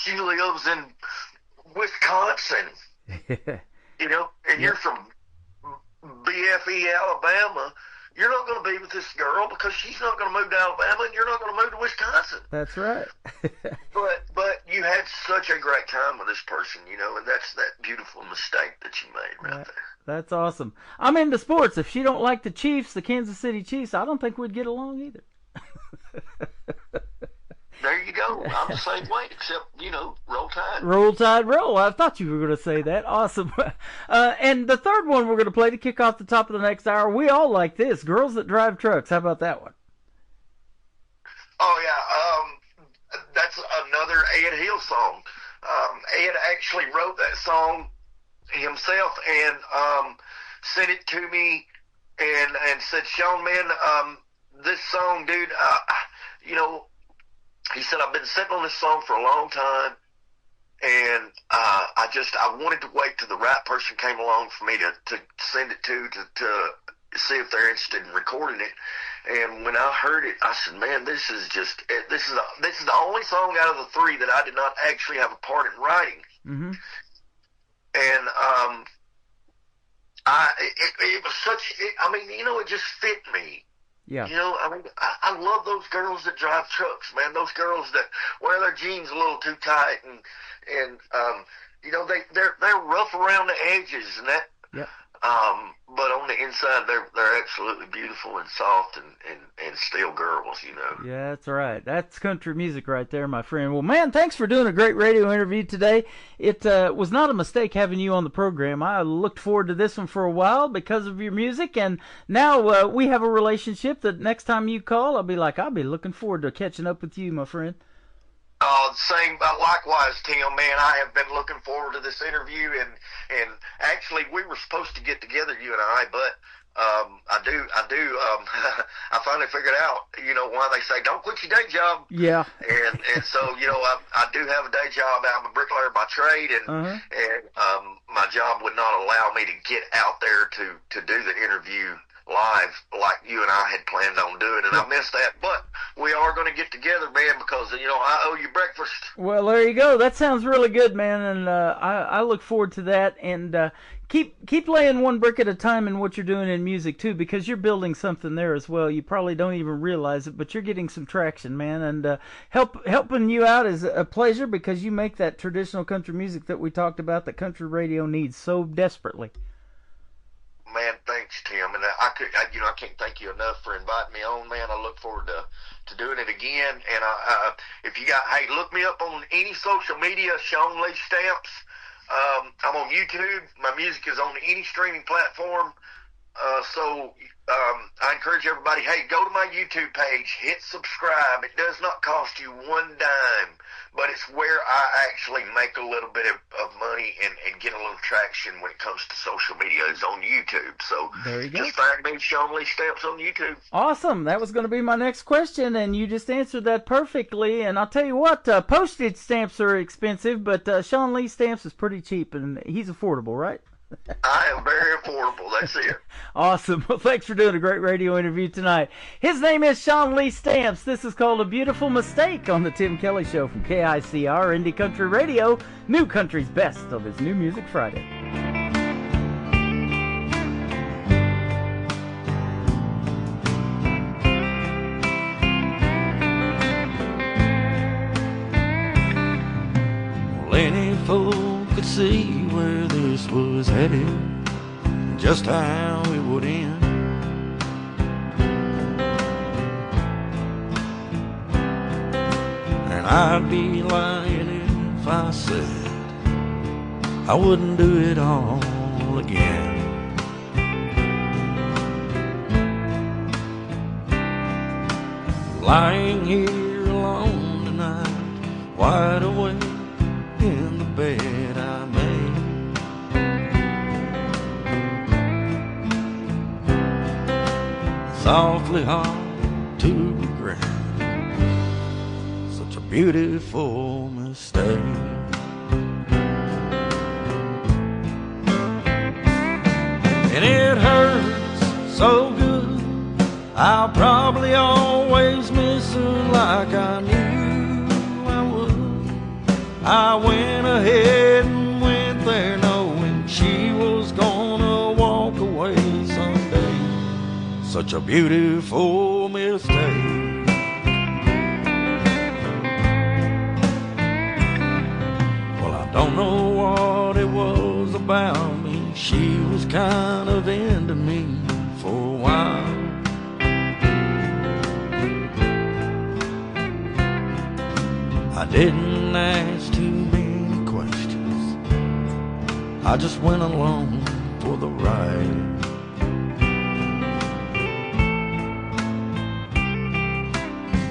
she lives in Wisconsin, you know, and you're from BFE, Alabama. You're not going to be with this girl because she's not going to move to Alabama, and you're not going to move to Wisconsin. That's right. but you had such a great time with this person, you know, and that's that beautiful mistake that you made right there. That's awesome. I'm into sports. If she don't like the Chiefs, the Kansas City Chiefs, I don't think we'd get along either. There you go. I'm the same way, except, you know, roll tide. Roll tide, roll. I thought you were going to say that. Awesome. And the third one we're going to play to kick off the top of the next hour, we all like this, Girls That Drive Trucks. How about that one? Oh, yeah. That's another Ed Hill song. Ed actually wrote that song himself and sent it to me and said, Sean, man, this song, dude, you know, he said, I've been sitting on this song for a long time, and I wanted to wait till the right person came along for me to send it to see if they're interested in recording it. And when I heard it, I said, man, this is the only song out of the three that I did not actually have a part in writing. Mm-hmm. And it was I mean, you know, it just fit me. Yeah. You know, I mean, I love those girls that drive trucks, man. Those girls that wear their jeans a little too tight, and you know, they're rough around the edges, and that. Yeah. But on the inside, they're absolutely beautiful and soft and still girls, you know. Yeah, that's right. That's country music right there, my friend. Well, man, thanks for doing a great radio interview today. It was not a mistake having you on the program. I looked forward to this one for a while because of your music, and now we have a relationship that next time you call, I'll be looking forward to catching up with you, my friend. Likewise, Tim, man, I have been looking forward to this interview, and actually we were supposed to get together, you and I, but I finally figured out, you know, why they say don't quit your day job. Yeah. And so, you know, I do have a day job. I'm a bricklayer by trade, and my job would not allow me to get out there to do the interview live like you and I had planned on doing, and I missed that, but we are going to get together, man, because, you know, I owe you breakfast. Well, there you go. That sounds really good, man, and I look forward to that, and keep laying one brick at a time in what you're doing in music, too, because you're building something there as well. You probably don't even realize it, but you're getting some traction, man, and helping you out is a pleasure because you make that traditional country music that we talked about that country radio needs so desperately. Man, thanks, Tim, and I can't thank you enough for inviting me on, man. I look forward to doing it again, and if you look me up on any social media, Sean Lee Stamps. I'm on YouTube. My music is on any streaming platform, so I encourage everybody, go to my YouTube page, hit subscribe. It does not cost you one dime, but it's where I actually make a little bit of money and get a little traction when it comes to social media. It's on YouTube. So there you go. Just find me, Sean Lee Stamps, on YouTube. Awesome. That was going to be my next question, and you just answered that perfectly. And I'll tell you what, postage stamps are expensive, but Sean Lee Stamps is pretty cheap, and he's affordable, right? I am very affordable. That's it. Awesome. Well, thanks for doing a great radio interview tonight. His name is Sean Lee Stamps. This is called A Beautiful Mistake on the Tim Kelly Show from KICR Indie Country Radio, New Country's best of his New Music Friday. Well, any fool could see where this was headed, just how it would end. And I'd be lying if I said I wouldn't do it all again. Lying here alone tonight, wide awake in the bed I made. It's awfully hard to regret such a beautiful mistake. And it hurts so good, I'll probably always miss her like I knew I would. I went ahead and went there knowing she was gonna walk away someday. Such a beautiful mistake. Well, I don't know what it was about me. She was kind of into me for a while. I didn't ask too many questions, I just went along for the ride.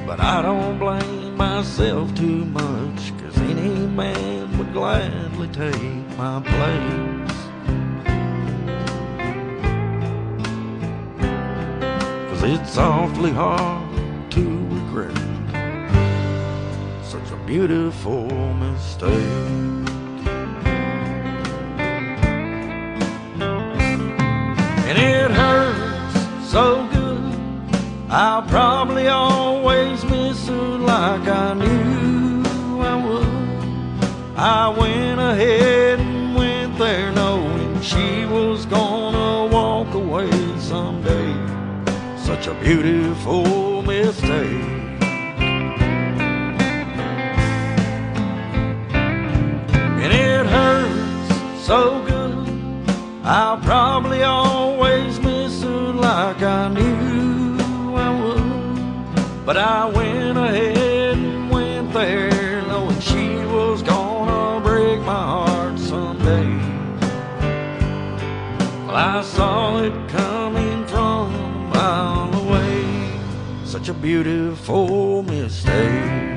But I don't blame myself too much, 'cause any man would gladly take my place. 'Cause it's awfully hard to regret such a beautiful mistake. And it hurts so good, I'll probably always miss her like I knew I would. I went ahead and went there knowing she was gonna walk away someday. Such a beautiful mistake. And it hurts so good, I'll probably always miss her like I knew I would. But I went ahead and went there knowing she was gonna break my heart someday. Well, I saw it coming from a mile away. Such a beautiful mistake.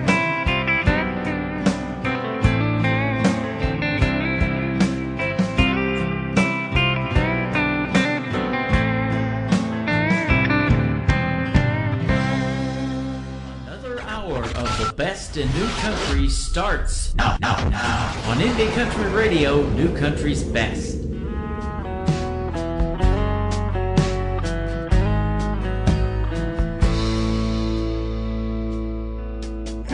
Best in New Country starts now on Indie Country Radio, New Country's best.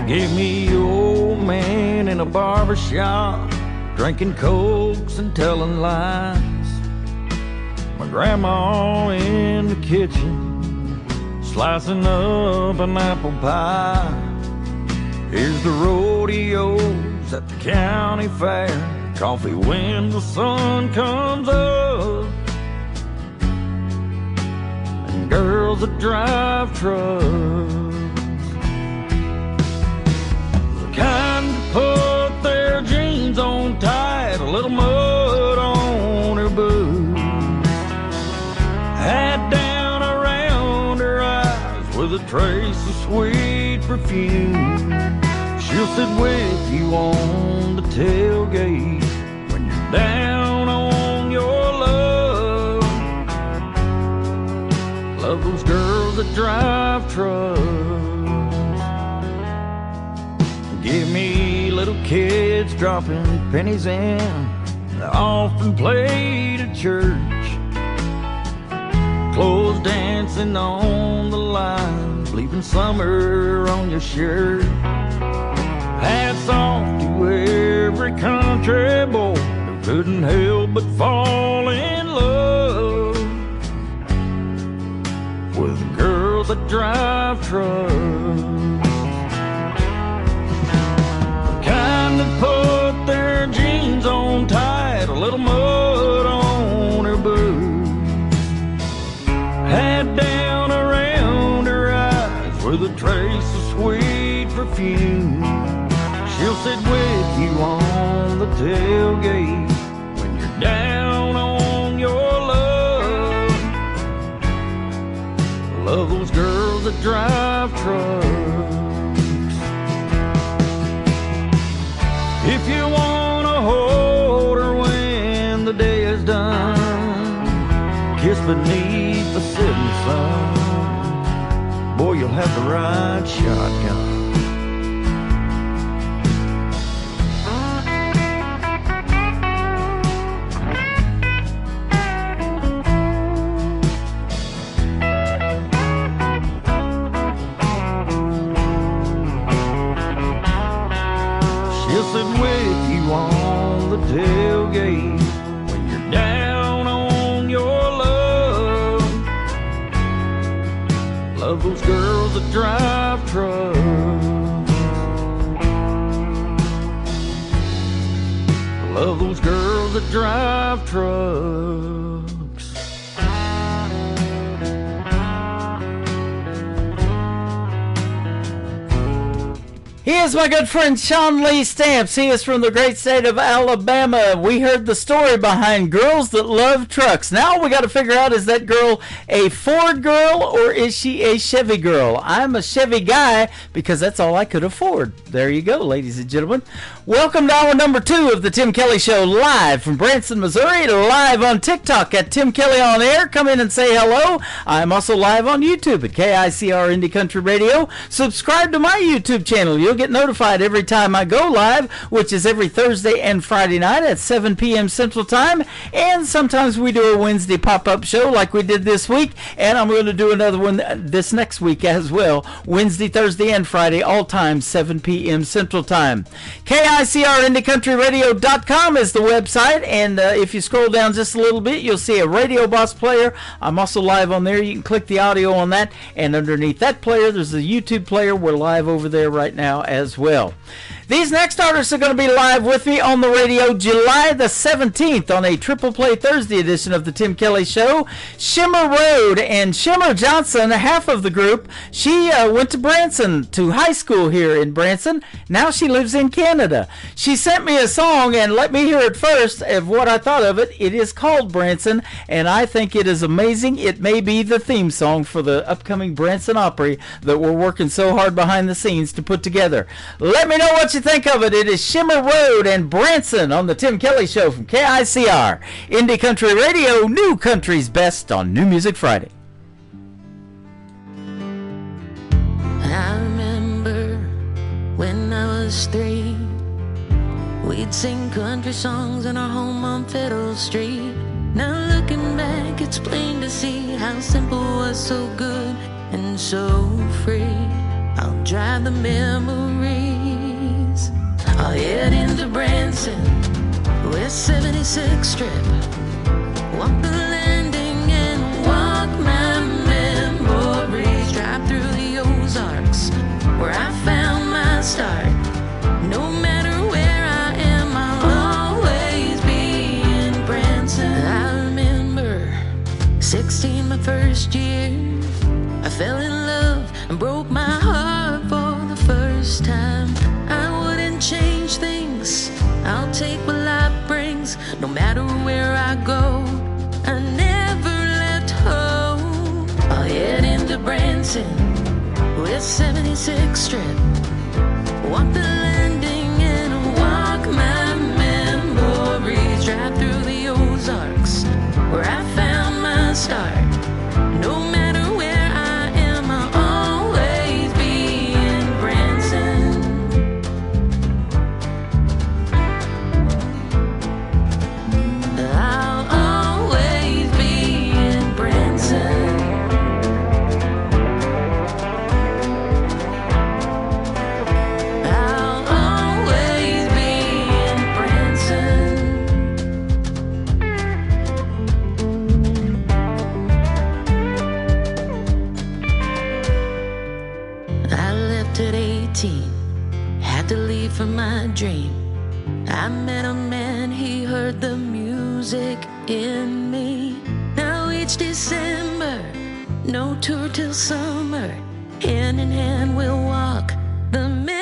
Give me your old man in a barber shop, drinking cokes and telling lies. My grandma in the kitchen, slicing up an apple pie. Here's the rodeos at the county fair, coffee when the sun comes up, and girls that drive trucks, the kind that put their jeans on tight, a little mud on her boots, hat down around her eyes with a trace of sweet perfume. She'll sit with you on the tailgate when you're down on your luck. Love those girls that drive trucks. Give me little kids dropping pennies in the often played at church. Clothes dancing on the line, leaving summer on your shirt. Hats off to every country boy who couldn't help but fall in love with girls that drive trucks. Kind that put their jeans on tight, a little mud on her boots, hat down around her eyes with a trace of sweet perfume. She'll sit with you on the tailgate when you're down on your luck. Love those girls that drive trucks. If you wanna hold her when the day is done, kiss beneath the setting sun, boy, you'll have the right shotgun. She'll sit with you on the tailgate when you're down on your luck. Love those girls that drive trucks. Love those girls that drive trucks. He is my good friend Sean Lee Stamps. He is from the great state of Alabama. We heard the story behind Girls That Love Trucks. Now we got to figure out, is that girl a Ford girl or is she a Chevy girl? I'm a Chevy guy because that's all I could afford. There you go, ladies and gentlemen. Welcome to hour number 2 of the Tim Kelly Show, live from Branson, Missouri, live on TikTok at Tim Kelly On Air. Come in and say hello. I'm also live on YouTube at KICR Indie Country Radio. Subscribe to my YouTube channel. You'll get notified every time I go live, which is every Thursday and Friday night at 7 p.m. Central Time. And sometimes we do a Wednesday pop-up show like we did this week. And I'm going to do another one this next week as well. Wednesday, Thursday, and Friday, all times 7 p.m. Central Time. KICRIndieCountryRadio.com is the website. And if you scroll down just a little bit, you'll see a Radio Boss player. I'm also live on there. You can click the audio on that. And underneath that player, there's a YouTube player. We're live over there right now as well. These next artists are going to be live with me on the radio July the 17th on a Triple Play Thursday edition of the Tim Kelly Show. Shimmer Road, and Shimmer Johnson, half of the group, she went to Branson, to high school here in Branson. Now she lives in Canada. She sent me a song, and let me hear it first of what I thought of it. It is called Branson, and I think it is amazing. It may be the theme song for the upcoming Branson Opry that we're working so hard behind the scenes to put together. Let me know what you think of it. It is Shimmer Road and Branson on the Tim Kelly Show from KICR Indie Country Radio, New Country's Best on New Music Friday. I remember when I was 3, we'd sing country songs in our home on Fiddle Street. Now looking back, it's plain to see how simple was so good and so free. I'll drive the memories. I'll head into Branson, West 76th Strip. Walk the landing and walk my memories. Drive through the Ozarks, where I found my start. No matter where I am, I'll always be in Branson. I remember 16, my first year. I fell in love and broke my heart for the first time. I wouldn't change things, I'll take what life brings. No matter where I go, I never left home. I'll head into Branson, West 76th Strip. Walk the landing and walk my memories. Drive through the Ozarks, where I found my start. No matter where I am, I'll always be in Branson. 19, had to leave for my dream. I met a man, he heard the music in me. Now each December, no tour till summer, hand in hand we'll walk the memories.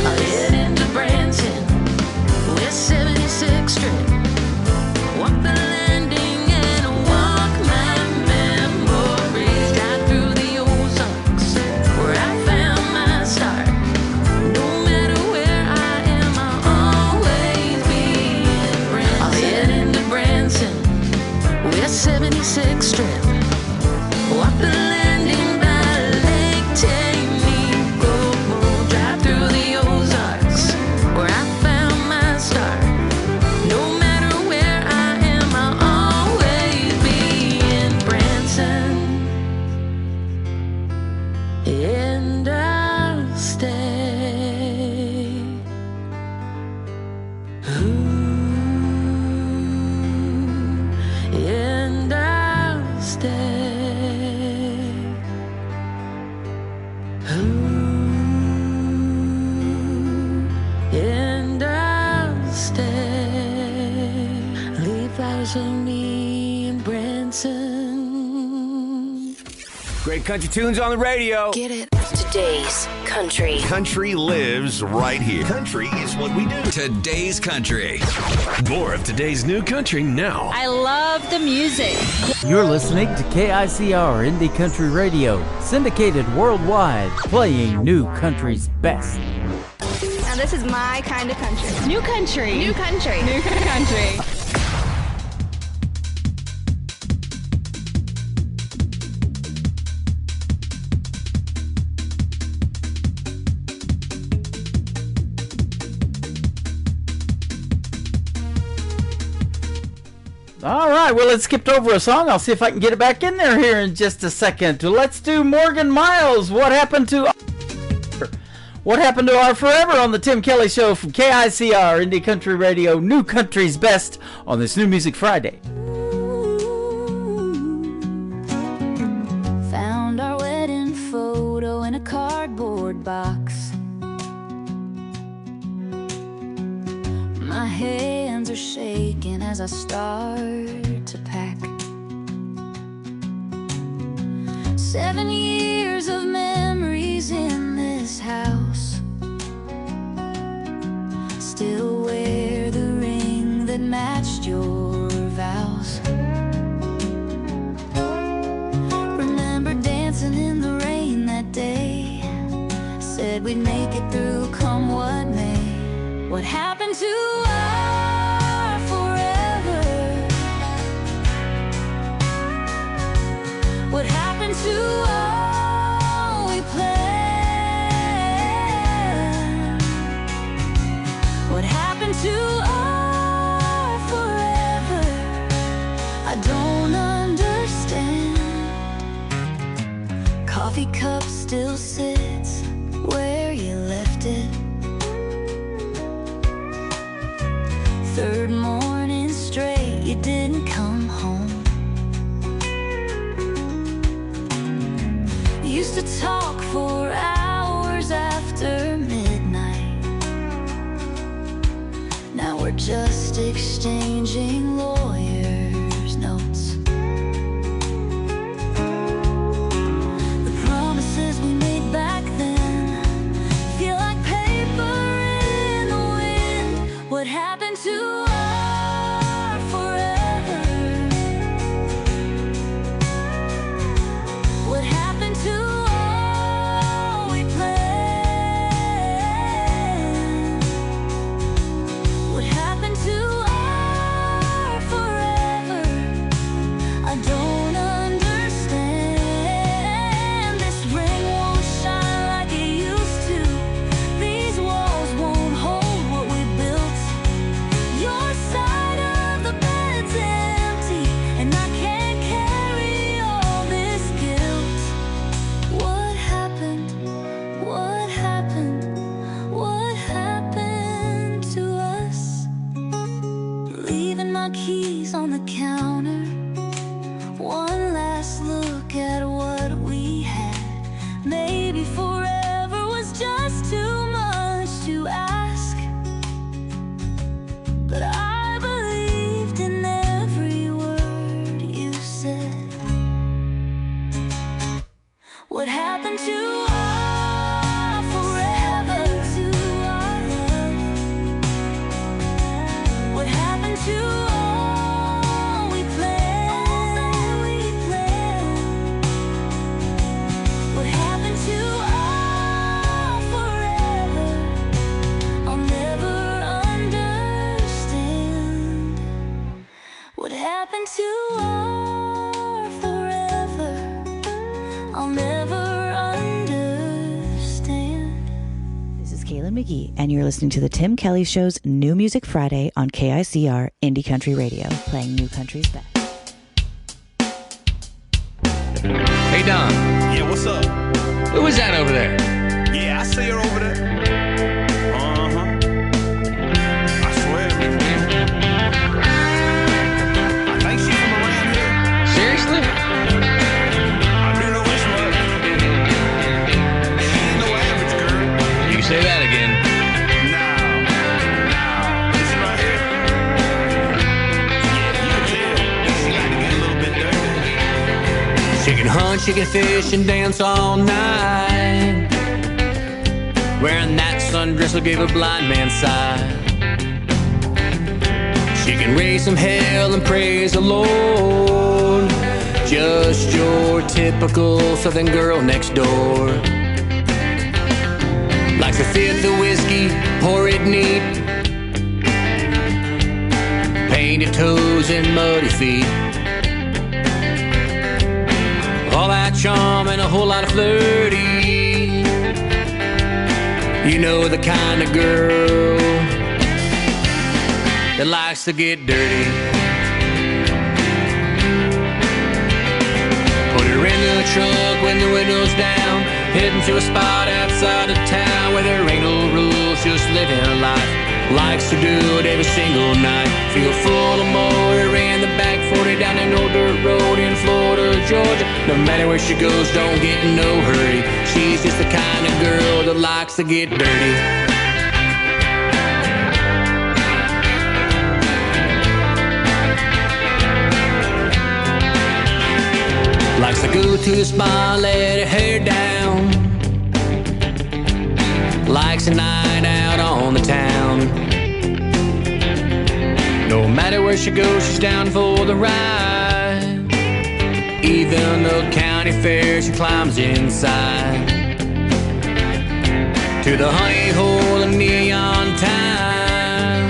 I'll head into Branson, West 76th Street, walk the landing and walk my memories. Drive through the Ozarks, where I found my start. No matter where I am, I'll always be in Branson. I'll head into Branson, West 76th Street, walk the landing by Lake Tahoe. Drive through the Ozarks, where I found my start. No matter where I am, I'll always be in Branson, and I'll stay. Ooh, and I'll stay. Ooh, and I'll stay. Leave flowers for me in Branson. Great country tunes on the radio. Get it? Today's country. Country lives right here. Country is what we do. Today's country. More of today's new country now. I love the music. You're listening to KICR Indie Country Radio, syndicated worldwide, playing new country's best. Now this is my kind of country. New country. New country. New country. All right, well, it skipped over a song. I'll see if I can get it back in there here in just a second. Let's do Morgan Miles. What happened to our forever on the Tim Kelly Show from KICR Indie Country Radio, new country's best on this New Music Friday. Found our wedding photo in a cardboard box. My hands are shaking as I start to pack. 7 years of memories in this house. Still wear the ring that matched your vows. Remember dancing in the rain that day. Said we'd make it through come what may. What happened to our forever? What happened to all we planned? What happened to our forever? I don't understand. Coffee cup still sits where you left it. Third morning straight, you didn't come home. Used to talk for hours after midnight. Now we're just exchanging lawyers' notes. The promises we made back then feel like paper in the wind. What happened to our forever? What happened to all we planned? What happened to our forever? I don't understand. This ring won't shine like it used to. These walls won't hold what we built. Your side of the bed's empty, and I can't carry all this guilt. What happened? What happened? What happened to us? Leaving my keys on the counter. One last look at what we had. Maybe for happened to our forever? I'll never understand. This is Kayla McGee, and you're listening to the Tim Kelly Show's New Music Friday on KICR Indie Country Radio, playing new country's best. Hey, Don. Yeah, what's up? Who is that over there? Yeah, I see her over there. I swear. I think she's from around here. Seriously? I do know this much. She ain't no average girl. You say that again. No. This right here. Yeah, you can tell. She like to get a little bit dirty. She can hunt, she can fish, and dance all night. Wearing that sundress will give a blind man sight. She can raise some hell and praise the Lord. Just your typical southern girl next door. Likes to fit the whiskey, pour it neat. Painted toes and muddy feet. All that charm and a whole lot of flirty. You know the kind of girl that likes to get dirty. Put her in the truck when the window's down, heading to a spot outside of town where there ain't no rules, just living life. Likes to do it every single night. Feel full of motor in the back 40 down an old dirt road in Florida, Georgia. No matter where she goes, don't get in no hurry. She's just the kind of girl that likes to get dirty. Likes to go to the spa, let her hair down. Likes a night out on the town. No matter where she goes, she's down for the ride. Even the county fair, she climbs inside. To the honey hole in neon time.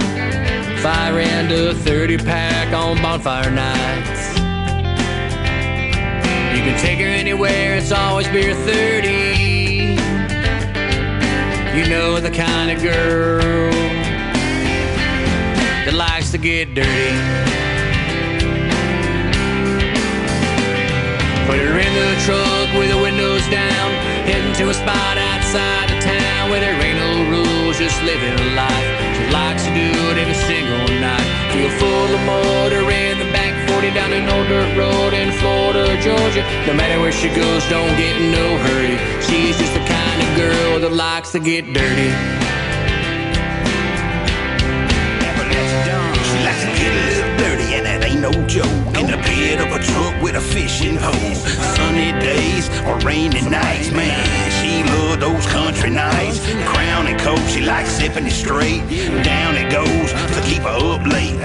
Fire into a 30-pack on bonfire nights. You can take her anywhere, it's always beer 30. You know the kind of girl that likes to get dirty. Put her in the truck with the windows down, heading to a spot outside of town where there ain't no rules, just living life. She likes to do it every single night. Feel full of motor in the back 40 down an old dirt road in Florida, Georgia. No matter where she goes, don't get in no hurry. She's just the kind of girl that likes to get dirty. She likes to get a little dirty, and that ain't no joke. In the bed of a truck with a fishing pole. Sunny days or rainy nights, man. She loves those country nights. Crown and Coke, she likes sipping it straight. Down it goes to keep her up late.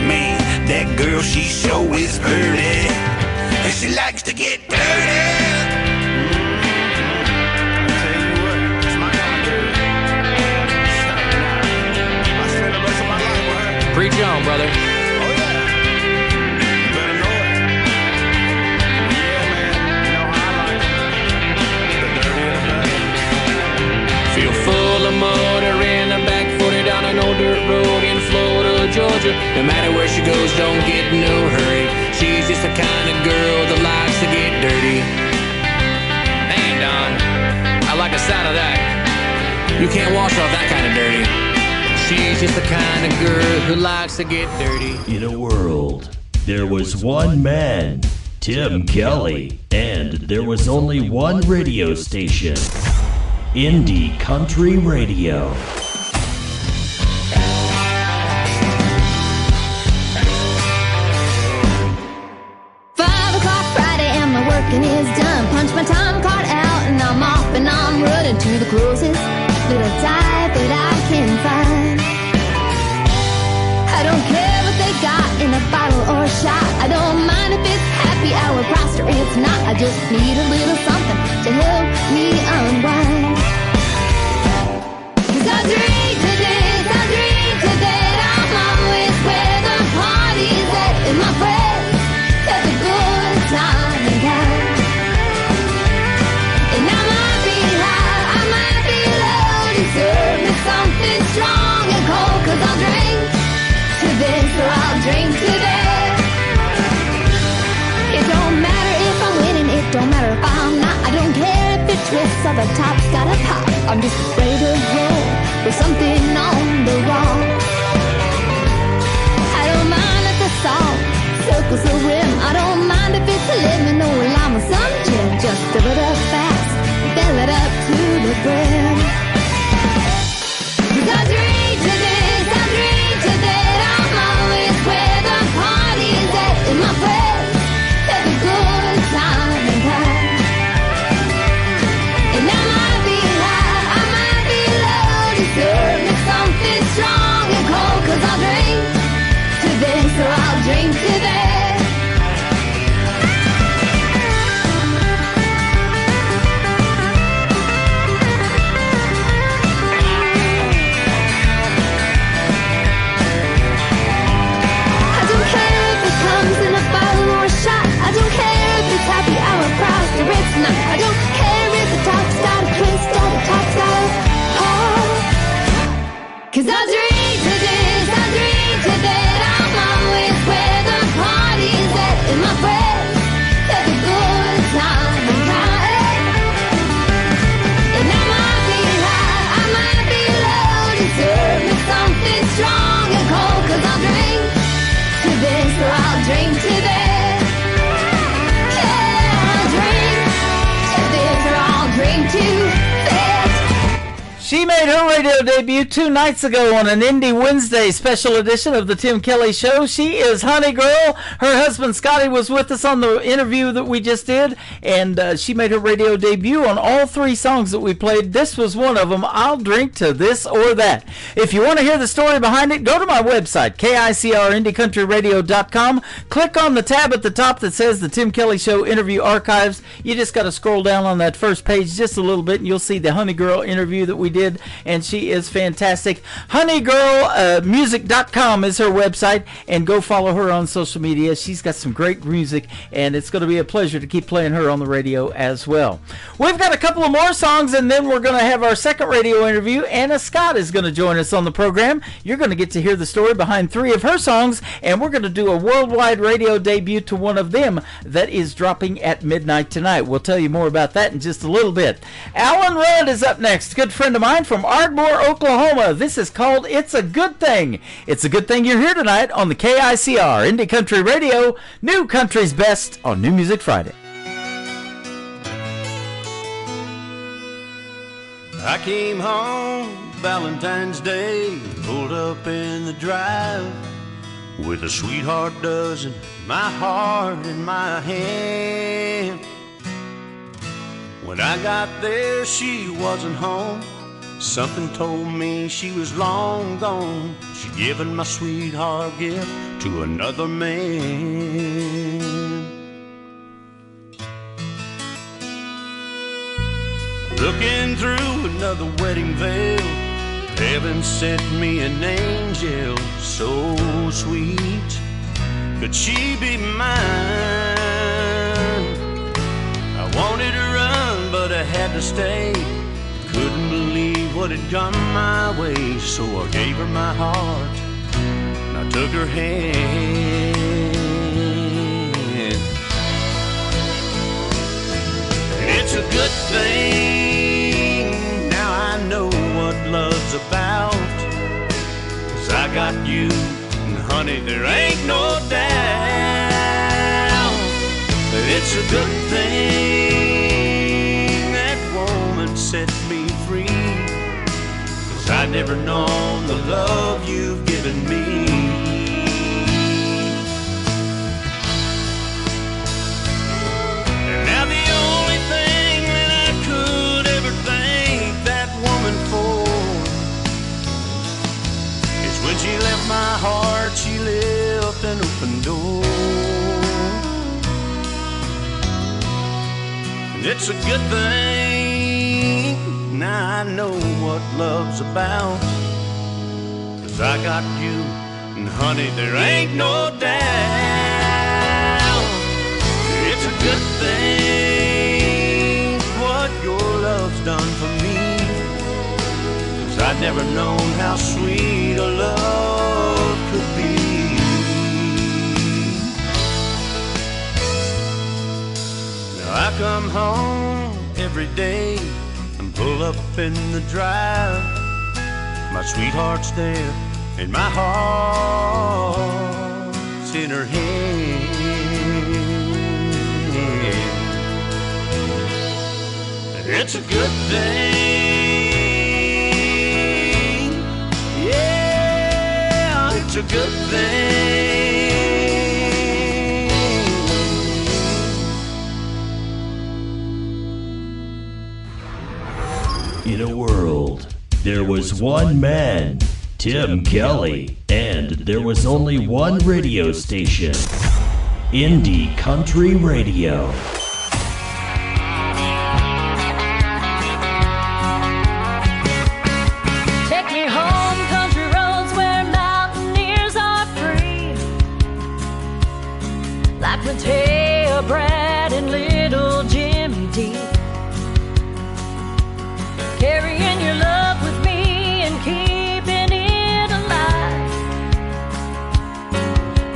Man, that girl, she sure is pretty, and she likes to get dirty. Preach on, brother. Oh, yeah. You better know it. Yeah, man. You know how I like it. The dirtier the better. Feel full of motor in the back 40 down an old dirt road in Florida, Georgia. No matter where she goes, don't get in no hurry. She's just the kind of girl that likes to get dirty. Man, Don, I like the sound of that. You can't wash off that kind of dirty. She's just the kind of girl who likes to get dirty. In a world, there was one man, Tim Kelly, and there was only one radio station, Indie Country Radio. 5 o'clock Friday and my working is done. Punch my time card out and I'm off and I'm running to the closest little dive that I can find. I don't care what they got in a bottle or a shot. I don't mind if it's happy hour priced or it's not. I just need a little something to help me unwind. 'Cause I drink to this, I'm always where the party's at. And my the top's gotta pop. I'm just afraid of roll with something on the wall. I don't mind if the salt circles the rim. I don't mind if it's a lemon or a lime or some gin. Just fill it up fast, fill it up to the brim. 'Cause I drink to this, I drink to that. I'm always where the party is at. In my place, every good time and kind. And I might be high, I might be low. Just serve me something strong and cold. 'Cause I'll drink to this, so I'll drink to that. I don't care if it's happy hour price or it's not. I don't care if the top's got a twist or the top's got a hole. 'Cause I drink to this, I drink to that. I'm always where the party's at. In my breath, every good time and kind. And I might be high, I might be low. Just serve me something strong and cold. 'Cause I'll drink to this, or I'll drink to that. She made her radio debut 2 nights ago on an Indie Wednesday special edition of the Tim Kelly Show. She is Honey Girl. Her husband Scotty was with us on the interview that we just did, and she made her radio debut on all 3 songs that we played. This was one of them, I'll Drink to This or That. If you want to hear the story behind it, go to my website, KICRIndieCountryRadio.com. Click on the tab at the top that says the Tim Kelly Show Interview Archives. You just got to scroll down on that first page just a little bit, and you'll see the Honey Girl interview that we did, and she is fantastic. Honeygirlmusic.com is her website, and go follow her on social media. She's got some great music, and it's going to be a pleasure to keep playing her on the radio as well. We've got a couple of more songs, and then we're going to have our second radio interview. Anna Scott is going to join us on the program. You're going to get to hear the story behind 3 of her songs, and we're going to do a worldwide radio debut to one of them that is dropping at midnight tonight. We'll tell you more about that in just a little bit. Alan Rudd is up next, good friend of mine from Ardmore, Oklahoma. This is called It's a Good Thing. It's a good thing you're here tonight on the KICR Indie Country Radio, New Country's Best on New Music Friday. I came home Valentine's Day, pulled up in the drive with a sweetheart dozen, my heart in my hand. When I got there, she wasn't home. Something told me she was long gone. She'd given my sweetheart gift to another man. Looking through another wedding veil, heaven sent me an angel so sweet. Could she be mine? I wanted to run, but I had to stay. Couldn't believe what had come my way, so I gave her my heart and I took her hand. And it's a good thing, now I know what love's about. 'Cause I got you, and honey, there ain't no doubt that it's a good thing that woman set me free. 'Cause I'd never known the love you've given me. And now the only thing that I could ever thank that woman for is when she left my heart, she left an open door. And it's a good thing, now I know what love's about. 'Cause I got you, and honey, there ain't no doubt. It's a good thing what your love's done for me. 'Cause I'd never known how sweet a love could be. Now I come home every day pull up in the drive. My sweetheart's there, and my heart's in her hand. It's a good thing. Yeah, it's a good thing. In a world, there was one man, Tim Kelly, and there was only one radio station, Indie Country Radio. Take me home, country roads where mountaineers are free. Like Mateo, Brad, and little Jimmy D. Carrying your love with me and keeping it alive.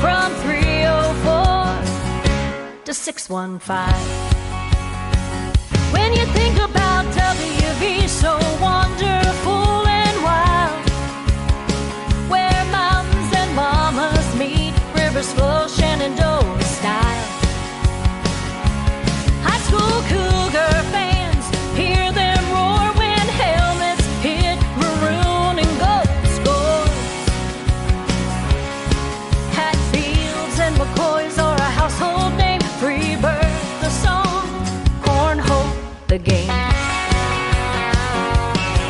From 304 to 615. When you think about WV, so wonderful and wild, where mountains and mamas meet, rivers flow Shenandoah style. High school Cougar fans hear them roar when helmets hit maroon and gold scores. Hatfields and McCoys are a household name. Freebird, the song, Cornhole, the game.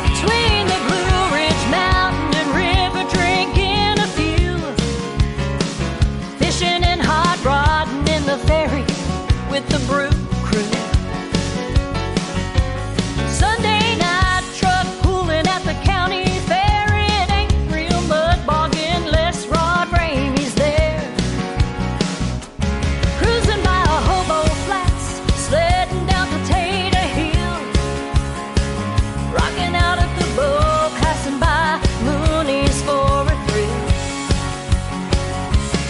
Between the Blue Ridge Mountain and river, drinking a few, fishing and hot rodding in the ferry with the brew crew. Sunday night truck pulling at the county fair. It ain't real mud bogging unless Rod Ramey's there. Cruising by Hobo Flats, sledding down Potato Hill, rocking out at the bow, passing by Mooney's for a thrill.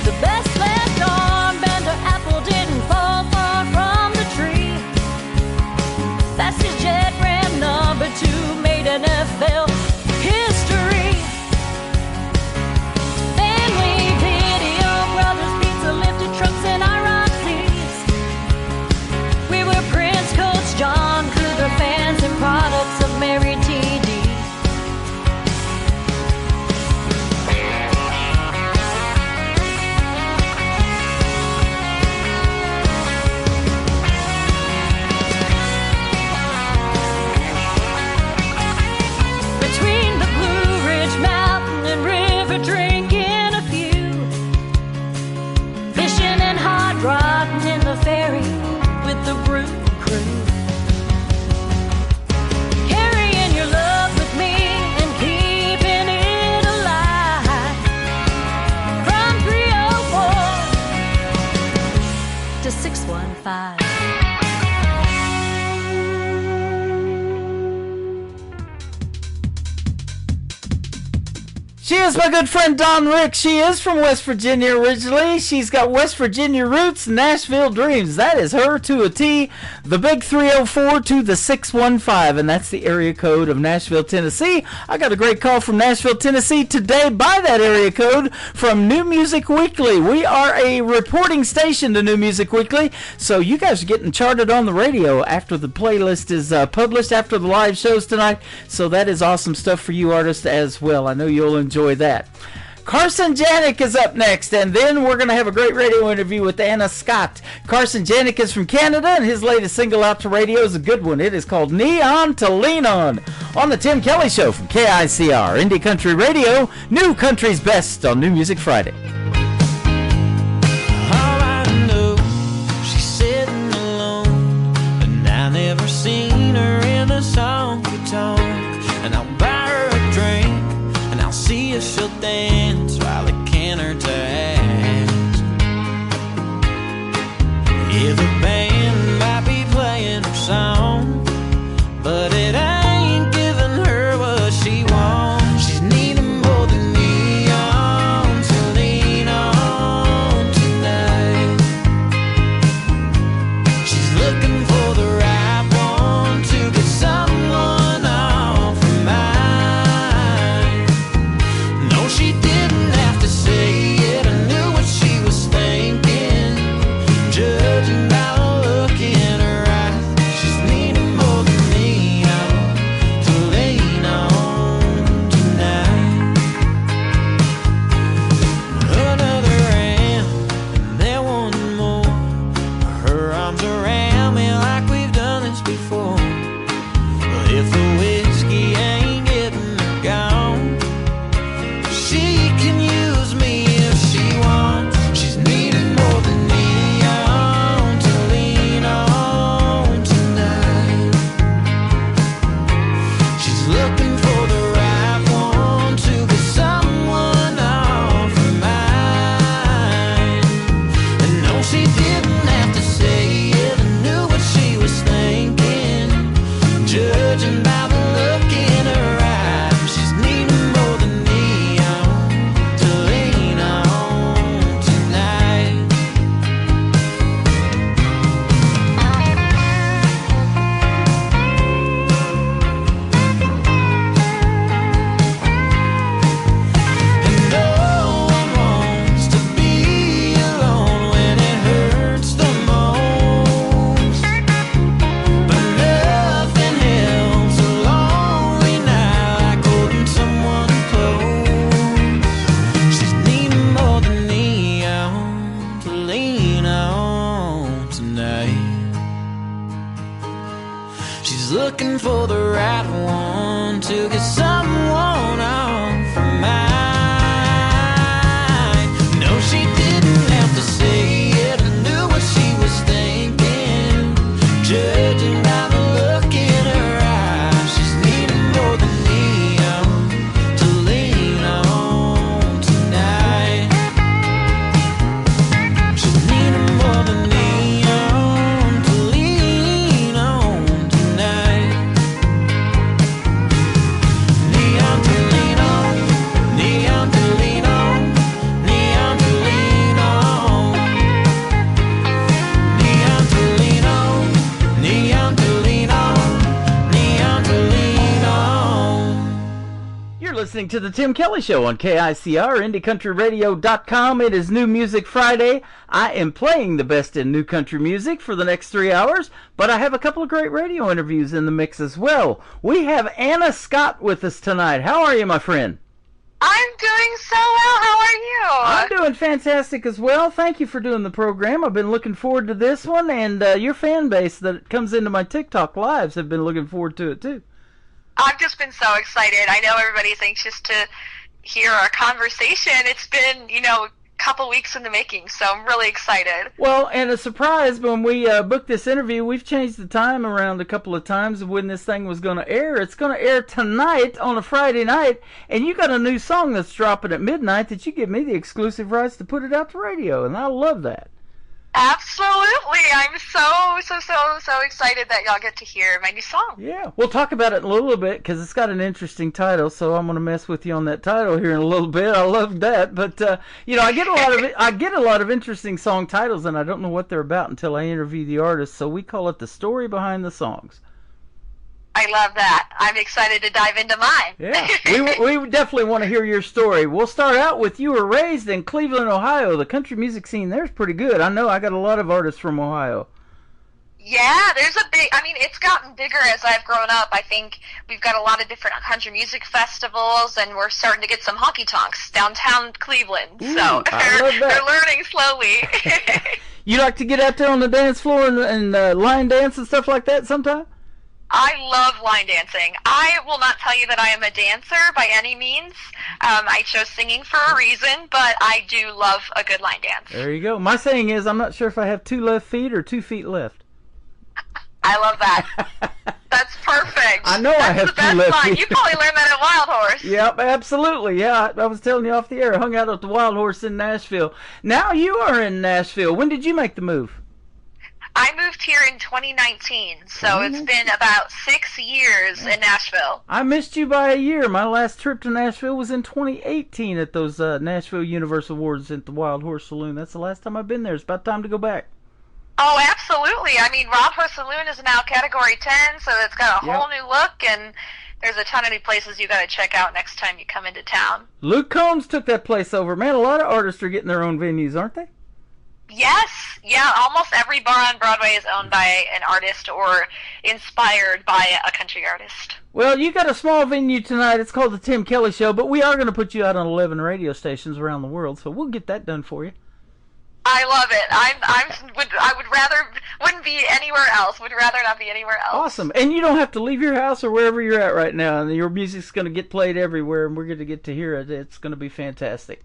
The best left arm bender apple didn't fall far from the tree. That's his Jet Ram number 2, made NFL history. Family video, brothers, pizza, lifted trucks, and ROCs. We were Prince, Coach John, Cougar fans, and products of Mary T.D. Between the Blue Ridge Mountain and river, drinking a few, fishing and hot rodding in the ferry with the brew crew. Carrying your love with me and keeping it alive. From 304 to 615. She is my good friend Dawn Rick. She is from West Virginia originally. She's got West Virginia roots, Nashville dreams. That is her to a T. The big 304 to the 615, and that's the area code of Nashville, Tennessee. I got a great call from Nashville, Tennessee today by that area code from New Music Weekly. We are a reporting station to New Music Weekly, so you guys are getting charted on the radio after the playlist is published after the live shows tonight. So that is awesome stuff for you artists as well. I know you'll enjoy that. Carson Janik is up next, and then we're going to have a great radio interview with Anna Scott. Carson Janik is from Canada, and his latest single out to radio is a good one. It is called Neon to Lean On the Tim Kelly Show from KICR, Indie Country Radio, New Country's Best on New Music Friday. All I know, she's sitting alone, and I never seen her in a honky tonk. And I'll buy her a drink, and I'll see if she'll dance while I can her to ask. Yeah, the band might be playing her song, but it ain't giving her what she wants. She's needing more than neon to lean on tonight. She's looking for the right one to get someone looking for the right one to get someone off her mind. No, she didn't have to say it. I knew what she was thinking. Judging by the look in her eyes, she's needing more than neon to lean on tonight. She's needing more than neon to lean on tonight. Neon to lean on, neon to lean on, neon to lean on, neon to lean on, neon to lean on, neon to lean on. You're listening to the Tim Kelly Show on KICR, IndieCountryRadio.com. It is New Music Friday. I am playing the best in new country music for the next 3 hours, but I have a couple of great radio interviews in the mix as well. We have Anna Scott with us tonight. How are you, my friend? I'm doing so well. How are you? I'm doing fantastic as well. Thank you for doing the program. I've been looking forward to this one, and your fan base that comes into my TikTok lives have been looking forward to it too. I've just been so excited. I know everybody's anxious to hear our conversation. It's been, a couple weeks in the making, so I'm really excited. Well, and a surprise, when we booked this interview, we've changed the time around a couple of times of when this thing was going to air. It's going to air tonight on a Friday night, and you got a new song that's dropping at midnight that you give me the exclusive rights to put it out to radio, and I love that. Absolutely. I'm so excited that y'all get to hear my new song. Yeah, we'll talk about it in a little bit because it's got an interesting title, so I'm going to mess with you on that title here in a little bit. I love that, but I get a lot of interesting song titles, and I don't know what they're about until I interview the artist. So we call it the story behind the songs. I love that. I'm excited to dive into mine. Yeah, we definitely want to hear your story. We'll start out with you were raised in Cleveland, Ohio. The country music scene there's pretty good. I know I got a lot of artists from Ohio. Yeah, it's gotten bigger as I've grown up. I think we've got a lot of different country music festivals, and we're starting to get some honky tonks downtown Cleveland. Ooh, so they're learning slowly. You like to get out there on the dance floor and line dance and stuff like that sometime? I love line dancing. I will not tell you that I am a dancer by any means. I chose singing for a reason, but I do love a good line dance. There you go. My saying is, I'm not sure if I have 2 left feet or 2 feet left. I love that. That's perfect. I know I have 2 left feet. You probably learned that at Wild Horse. Yep, absolutely. Yeah, I was telling you off the air. I hung out at the Wild Horse in Nashville. Now you are in Nashville. When did you make the move? I moved here in 2019, so it's been about 6 years in Nashville. I missed you by a year. My last trip to Nashville was in 2018 at those Nashville Universal Awards at the Wild Horse Saloon. That's the last time I've been there. It's about time to go back. Oh, absolutely. Wild Horse Saloon is now Category 10, so it's got a whole new look, and there's a ton of new places you got to check out next time you come into town. Luke Combs took that place over. Man, a lot of artists are getting their own venues, aren't they? Yes, yeah, almost every bar on Broadway is owned by an artist or inspired by a country artist. Well, you got a small venue tonight. It's called the Tim Kelly Show, but we are going to put you out on 11 radio stations around the world, so we'll get that done for you. I love it. Wouldn't be anywhere else. Would rather not be anywhere else. Awesome. And you don't have to leave your house or wherever you're at right now, and your music's going to get played everywhere, and we're going to get to hear it. It's going to be fantastic.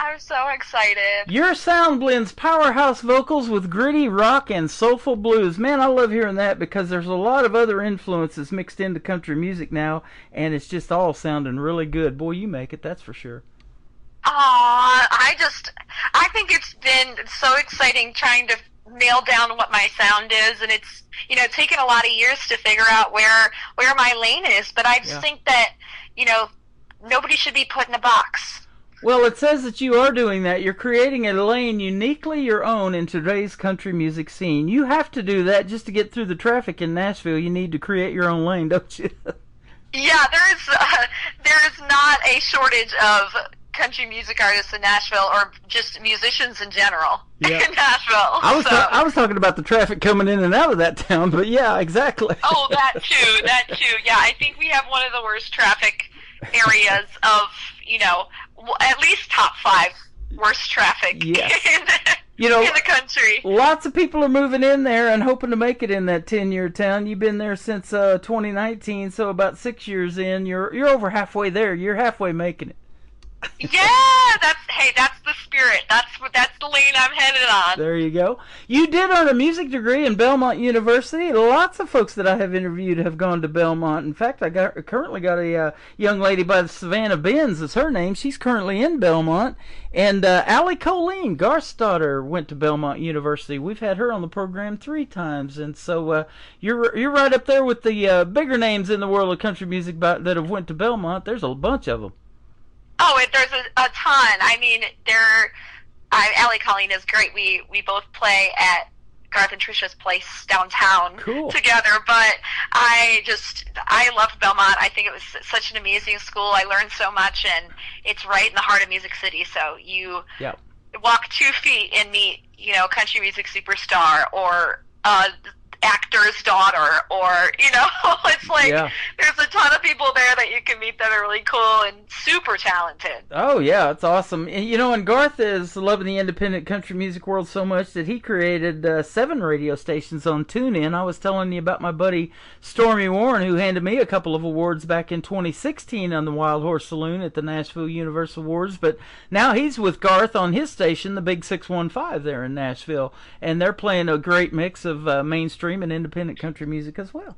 I'm so excited. Your sound blends powerhouse vocals with gritty rock and soulful blues. Man, I love hearing that because there's a lot of other influences mixed into country music now, and it's just all sounding really good. Boy, you make it, that's for sure. I think it's been so exciting trying to nail down what my sound is, and it's taken a lot of years to figure out where my lane is, but I just think that nobody should be put in a box. Well, it says that you are doing that. You're creating a lane uniquely your own in today's country music scene. You have to do that just to get through the traffic in Nashville. You need to create your own lane, don't you? Yeah, there is not a shortage of country music artists in Nashville, or just musicians in general in Nashville. I was talking about the traffic coming in and out of that town, but yeah, exactly. Oh, that too. Yeah, I think we have one of the worst traffic areas of, at least top 5 worst traffic. Yes. You know, in the country. Lots of people are moving in there and hoping to make it in that 10-year town. You've been there since 2019, so about 6 years in, you're over halfway there. You're halfway making it. Yeah, that's the spirit. That's the lane I'm headed on. There you go. You did earn a music degree in Belmont University. Lots of folks that I have interviewed have gone to Belmont. In fact, I currently got a young lady by the Savannah Benz is her name. She's currently in Belmont. And Allie Colleen, Garth's daughter, went to Belmont University. We've had her on the program 3 times, and so you're right up there with the bigger names in the world of country music that have went to Belmont. There's a bunch of them. Oh, there's a ton. I mean, Allie Colleen is great. We both play at Garth and Trisha's place downtown together. But I loved Belmont. I think it was such an amazing school. I learned so much, and it's right in the heart of Music City. So you walk 2 feet and meet, country music superstar or actor's daughter, or it's like there's a ton of people there that you can meet that are really cool and super talented. Oh yeah, it's awesome. And Garth is loving the independent country music world so much that he created 7 radio stations on TuneIn. I was telling you about my buddy Stormy Warren, who handed me a couple of awards back in 2016 on the Wild Horse Saloon at the Nashville Universal Awards, but now he's with Garth on his station, the Big 615 there in Nashville, and they're playing a great mix of mainstream and independent country music as well.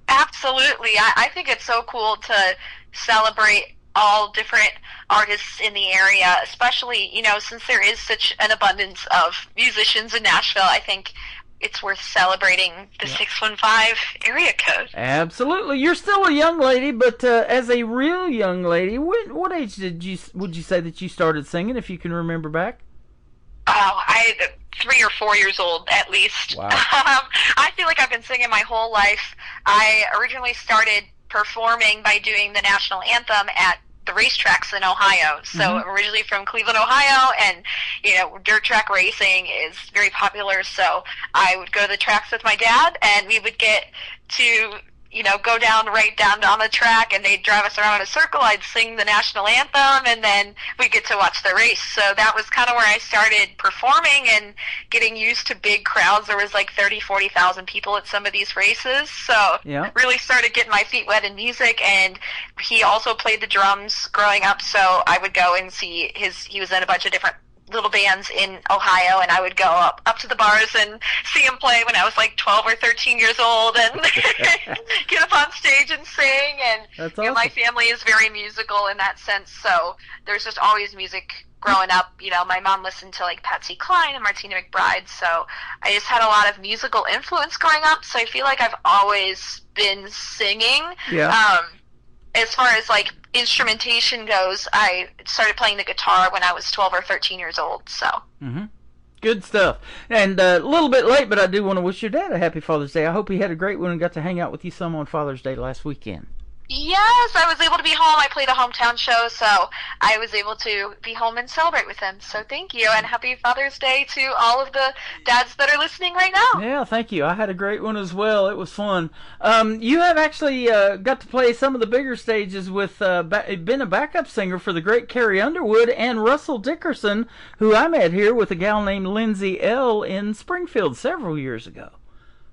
Absolutely. I think it's so cool to celebrate all different artists in the area, especially, since there is such an abundance of musicians in Nashville. I think it's worth celebrating the 615 area code. Absolutely. You're still a young lady, but as a real young lady, what age would you say that you started singing, if you can remember back? Oh, 3 or 4 years old, at least. Wow. I feel like I've been singing my whole life. I originally started performing by doing the national anthem at the racetracks in Ohio. So I'm originally from Cleveland, Ohio, and, dirt track racing is very popular. So I would go to the tracks with my dad, and we would get to go right down on the track, and they'd drive us around in a circle. I'd sing the national anthem, and then we'd get to watch the race. So that was kind of where I started performing and getting used to big crowds. There was like 30,000, 40,000 people at some of these races. So really started getting my feet wet in music, and he also played the drums growing up. So I would go and see he was in a bunch of different little bands in Ohio, and I would go up to the bars and see him play when I was like 12 or 13 years old, and get up on stage and sing. And That's awesome. My family is very musical in that sense, so there's just always music growing up. My mom listened to like Patsy Cline and Martina McBride, so I just had a lot of musical influence growing up. So I feel like I've always been singing. As far as like instrumentation goes, I started playing the guitar when I was 12 or 13 years old. So good stuff. And a little bit late, but I do want to wish your dad a happy Father's Day. I hope he had a great one and got to hang out with you some on Father's Day last weekend. Yes, I was able to be home. I played a hometown show, so I was able to be home and celebrate with him. So thank you, and happy Father's Day to all of the dads that are listening right now. Yeah, thank you. I had a great one as well. It was fun. You have actually got to play some of the bigger stages with been a backup singer for the great Carrie Underwood and Russell Dickerson, who I met here with a gal named Lindsay L. in Springfield several years ago.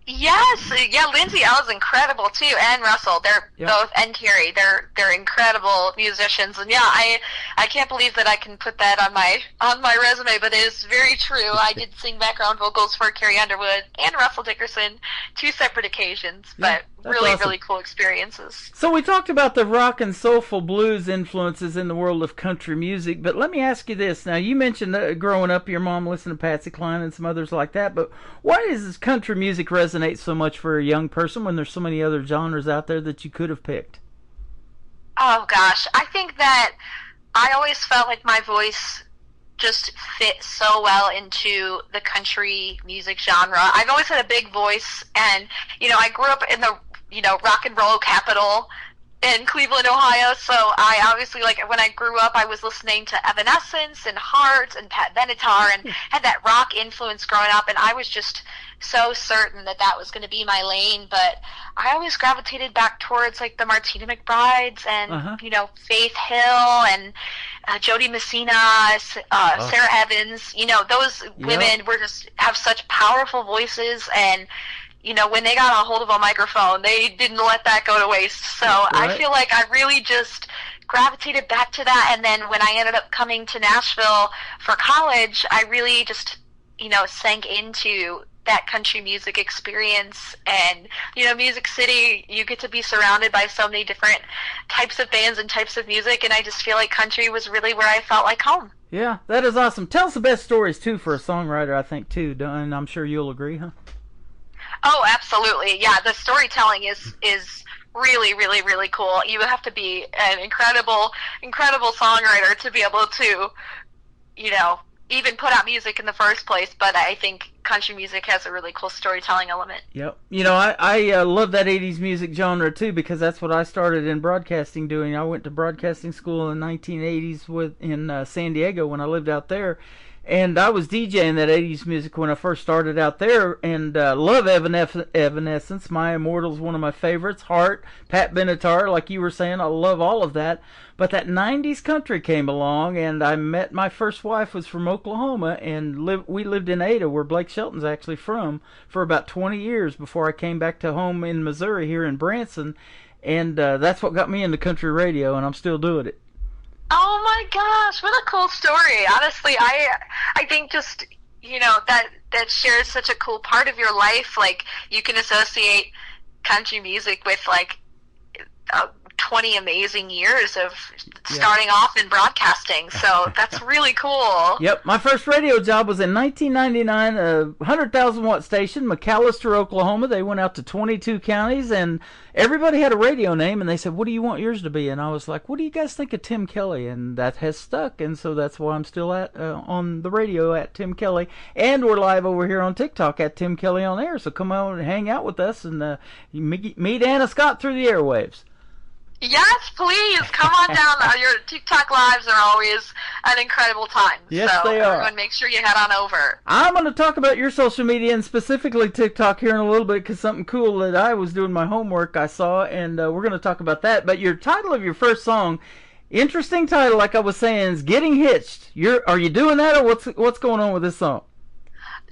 Yes, Lindsay L is incredible too, and Russell. They're both, and Carrie. They're incredible musicians, and I can't believe that I can put that on my resume, but it is very true. I did sing background vocals for Carrie Underwood and Russell Dickerson, 2 separate occasions, but really, awesome. Really cool experiences. So we talked about the rock and soulful blues influences in the world of country music, but let me ask you this. Now, you mentioned growing up, your mom listened to Patsy Cline and some others like that, but why does country music resonate so much for a young person when there's so many other genres out there that you could have picked? Oh, gosh. I think that I always felt like my voice just fit so well into the country music genre. I've always had a big voice, and, I grew up in the, rock and roll capital in Cleveland, Ohio. So I obviously, like, when I grew up, I was listening to Evanescence and Heart and Pat Benatar and had that rock influence growing up, and I was just so certain that that was going to be my lane. But I always gravitated back towards, like, the Martina McBrides and, you know, Faith Hill and Jody Messina, Sarah Evans. You know, those women were just have such powerful voices, and you know, when they got a hold of a microphone, they didn't let that go to waste. So I feel like I really just gravitated back to that. And then when I ended up coming to Nashville for college, I really just, you know, sank into that country music experience. And, you know, Music City, you get to be surrounded by so many different types of bands and types of music. And I just feel like country was really where I felt like home. Yeah, that is awesome. Tell us the best stories, too, for a songwriter, I think, too. And I'm sure you'll agree, huh? Oh, absolutely. Yeah, the storytelling is really, really, really cool. You have to be an incredible songwriter to be able to, you know, even put out music in the first place. But I think country music has a really cool storytelling element. Yep. You know, I love that 80s music genre, too, because that's what I started in broadcasting doing. I went to broadcasting school in the 1980s in San Diego when I lived out there. And I was DJing that 80s music when I first started out there, and love Evanescence. My Immortal's one of my favorites. Heart, Pat Benatar, like you were saying, I love all of that. But that 90s country came along, and I met my first wife was from Oklahoma, and we lived in Ada, where Blake Shelton's actually from, for about 20 years before I came back to home in Missouri here in Branson. And that's what got me into country radio, and I'm still doing it. Oh my gosh, what a cool story. Honestly, I think just, you know, that shares such a cool part of your life. Like, you can associate country music with, like, 20 amazing years of starting off in broadcasting. So that's really cool. Yep, my first radio job was in 1999, a 100,000-watt station, McAllister, Oklahoma. They went out to 22 counties, and everybody had a radio name, and they said, what do you want yours to be? And I was like, what do you guys think of Tim Kelly? And that has stuck, and so that's why I'm still at on the radio at Tim Kelly. And we're live over here on TikTok at Tim Kelly on Air, so come on and hang out with us and meet Anna Scott through the airwaves. Yes, please. Come on down. Your TikTok lives are always an incredible time. Yes, so they are. Everyone, make sure you head on over. I'm going to talk about your social media and specifically TikTok here in a little bit because something cool that I was doing my homework I saw, and we're going to talk about that. But your title of your first song, interesting title, like I was saying, is Getting Hitched. Are you doing that, or what's going on with this song?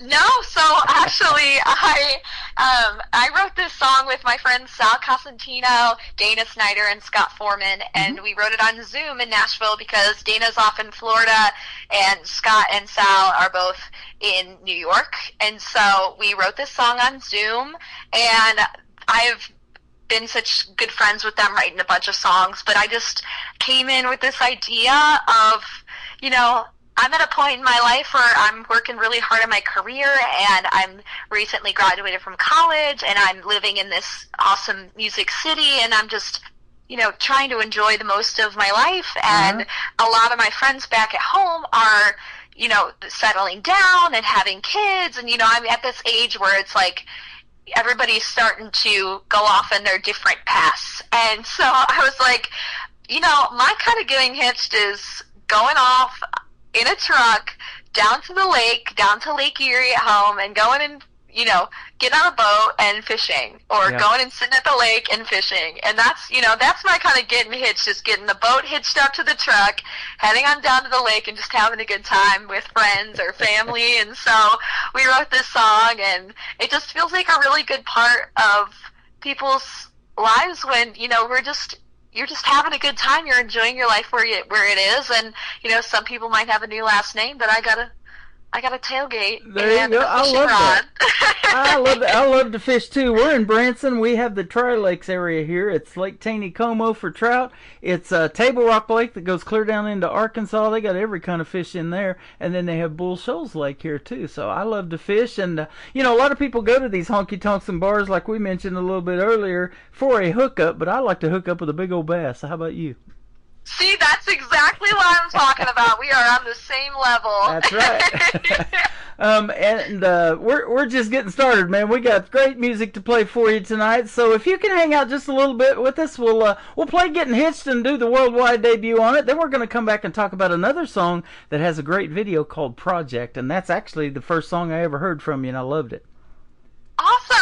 No, so actually, I wrote this song with my friends Sal Cosentino, Dana Snyder, and Scott Foreman, and we wrote it on Zoom in Nashville because Dana's off in Florida, and Scott and Sal are both in New York, and so we wrote this song on Zoom, and I've been such good friends with them writing a bunch of songs, but I just came in with this idea of, you know, I'm at a point in my life where I'm working really hard on my career, and I'm recently graduated from college, and I'm living in this awesome music city, and I'm just, you know, trying to enjoy the most of my life. And a lot of my friends back at home are, you know, settling down and having kids, and, you know, I'm at this age where it's like everybody's starting to go off in their different paths. And so I was like, you know, my kind of getting hitched is going off in a truck down to the lake, down to Lake Erie at home, and going and, you know, getting on a boat and fishing, or going and sitting at the lake and fishing. And that's, you know, that's my kind of getting hitched, just getting the boat hitched up to the truck, heading on down to the lake and just having a good time with friends or family. And so we wrote this song, and it just feels like a really good part of people's lives when, you know, you're just having a good time. You're enjoying your life where it is, and, you know, some people might have a new last name, but I got a tailgate. There you go. I love that. I love that. I love to fish too. We're in Branson. We have the Tri-Lakes area here. It's Lake Taneycomo for trout. It's Table Rock Lake that goes clear down into Arkansas. They got every kind of fish in there, and then they have Bull Shoals Lake here too. So I love to fish, and you know, a lot of people go to these honky tonks and bars, like we mentioned a little bit earlier, for a hookup. But I like to hook up with a big old bass. How about you? See, that's exactly what I'm talking about. We are on the same level. That's right. We're just getting started, man. We got great music to play for you tonight. So if you can hang out just a little bit with us, we'll play Getting Hitched and do the worldwide debut on it. Then we're going to come back and talk about another song that has a great video called Project, and that's actually the first song I ever heard from you, and I loved it. Awesome!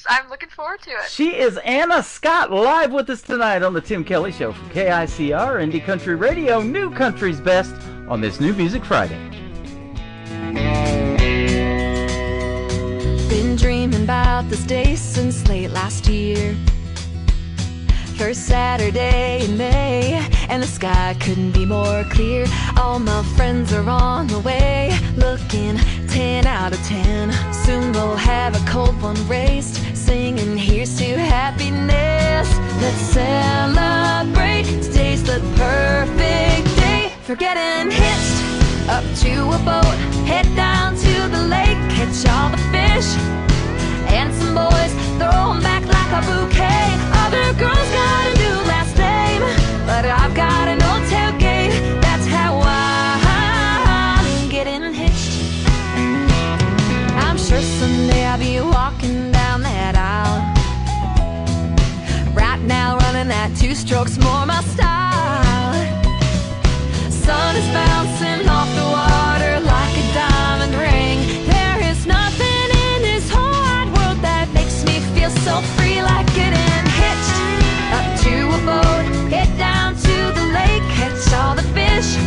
I'm looking forward to it. She is Anna Scott, live with us tonight on the Tim Kelly Show from KICR Indie Country Radio, New Country's Best, on this New Music Friday. Been dreaming about this day since late last year. First Saturday in May, and the sky couldn't be more clear. All my friends are on the way, looking 10 out of 10. Soon we'll have a cold one raised, singing here's to happiness. Let's celebrate, today's the perfect day for getting hitched up to a boat, head down to the lake, catch all the fish and some boys, throw 'em back like a bouquet. Other girls got a new last name, but I've got an old tailgate. That's how I'm getting hitched. I'm sure someday I'll be walking down that aisle. Right now running that 2 strokes more my style. Sun is bouncing off the water like a diamond ring. There is nothing in this whole wide world that makes me feel so free, like getting hitched up to a boat, head down to the lake, catch all the fish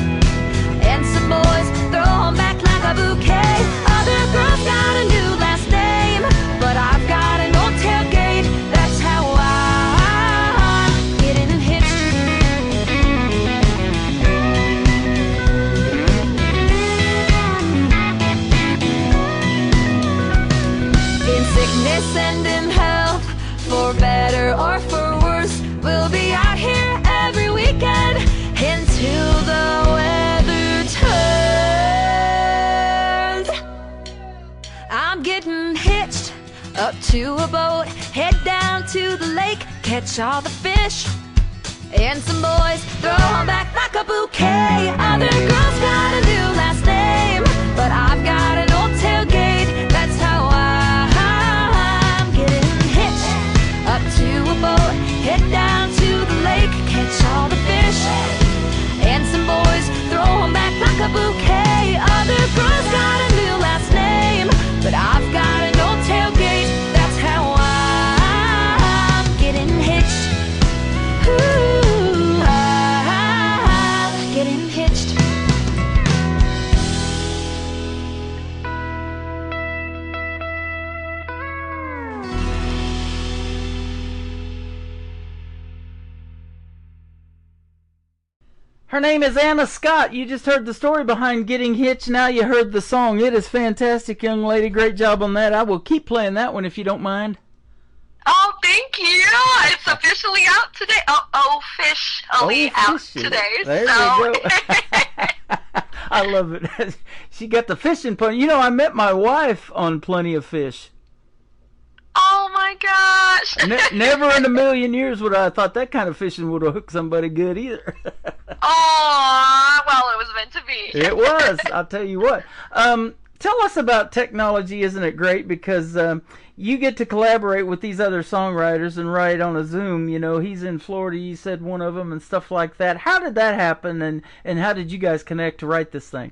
and some boys, throw 'em back like a bouquet. Other girls got a new last name, but I've got an old tailgate. That's how I'm getting hitched. In sickness and in health, for better or for worse, we'll be out here every weekend until the weather turns. I'm getting hitched up to a boat, head down to the lake, catch all the fish and some boys, throw 'em back like a bouquet. Other girls got a new last name, but I've got an old tailgate. That's how I'm getting hitched up to a boat, head down to the lake, catch all the fish and some boys, throw 'em back like a bouquet. Other girls got a new last name, but I've got an old tailgate. That's how I'm getting hitched. Ooh, I'm getting hitched. Her name is Anna Scott. You just heard the story behind Getting Hitched. Now you heard the song. It is fantastic, young lady. Great job on that. I will keep playing that one if you don't mind. Oh, thank you. It's officially out today. Officially out today. There so. you go. I love it. She got the fishing pun. You know, I met my wife on Plenty of Fish. Oh my gosh. Never in a million years would I have thought that kind of fishing would have hooked somebody good either. Oh, well, it was meant to be. It was. I'll tell you what. Tell us about technology. Isn't it great? Because you get to collaborate with these other songwriters and write on a Zoom. You know, he's in Florida. You said one of them and stuff like that. How did that happen, and how did you guys connect to write this thing?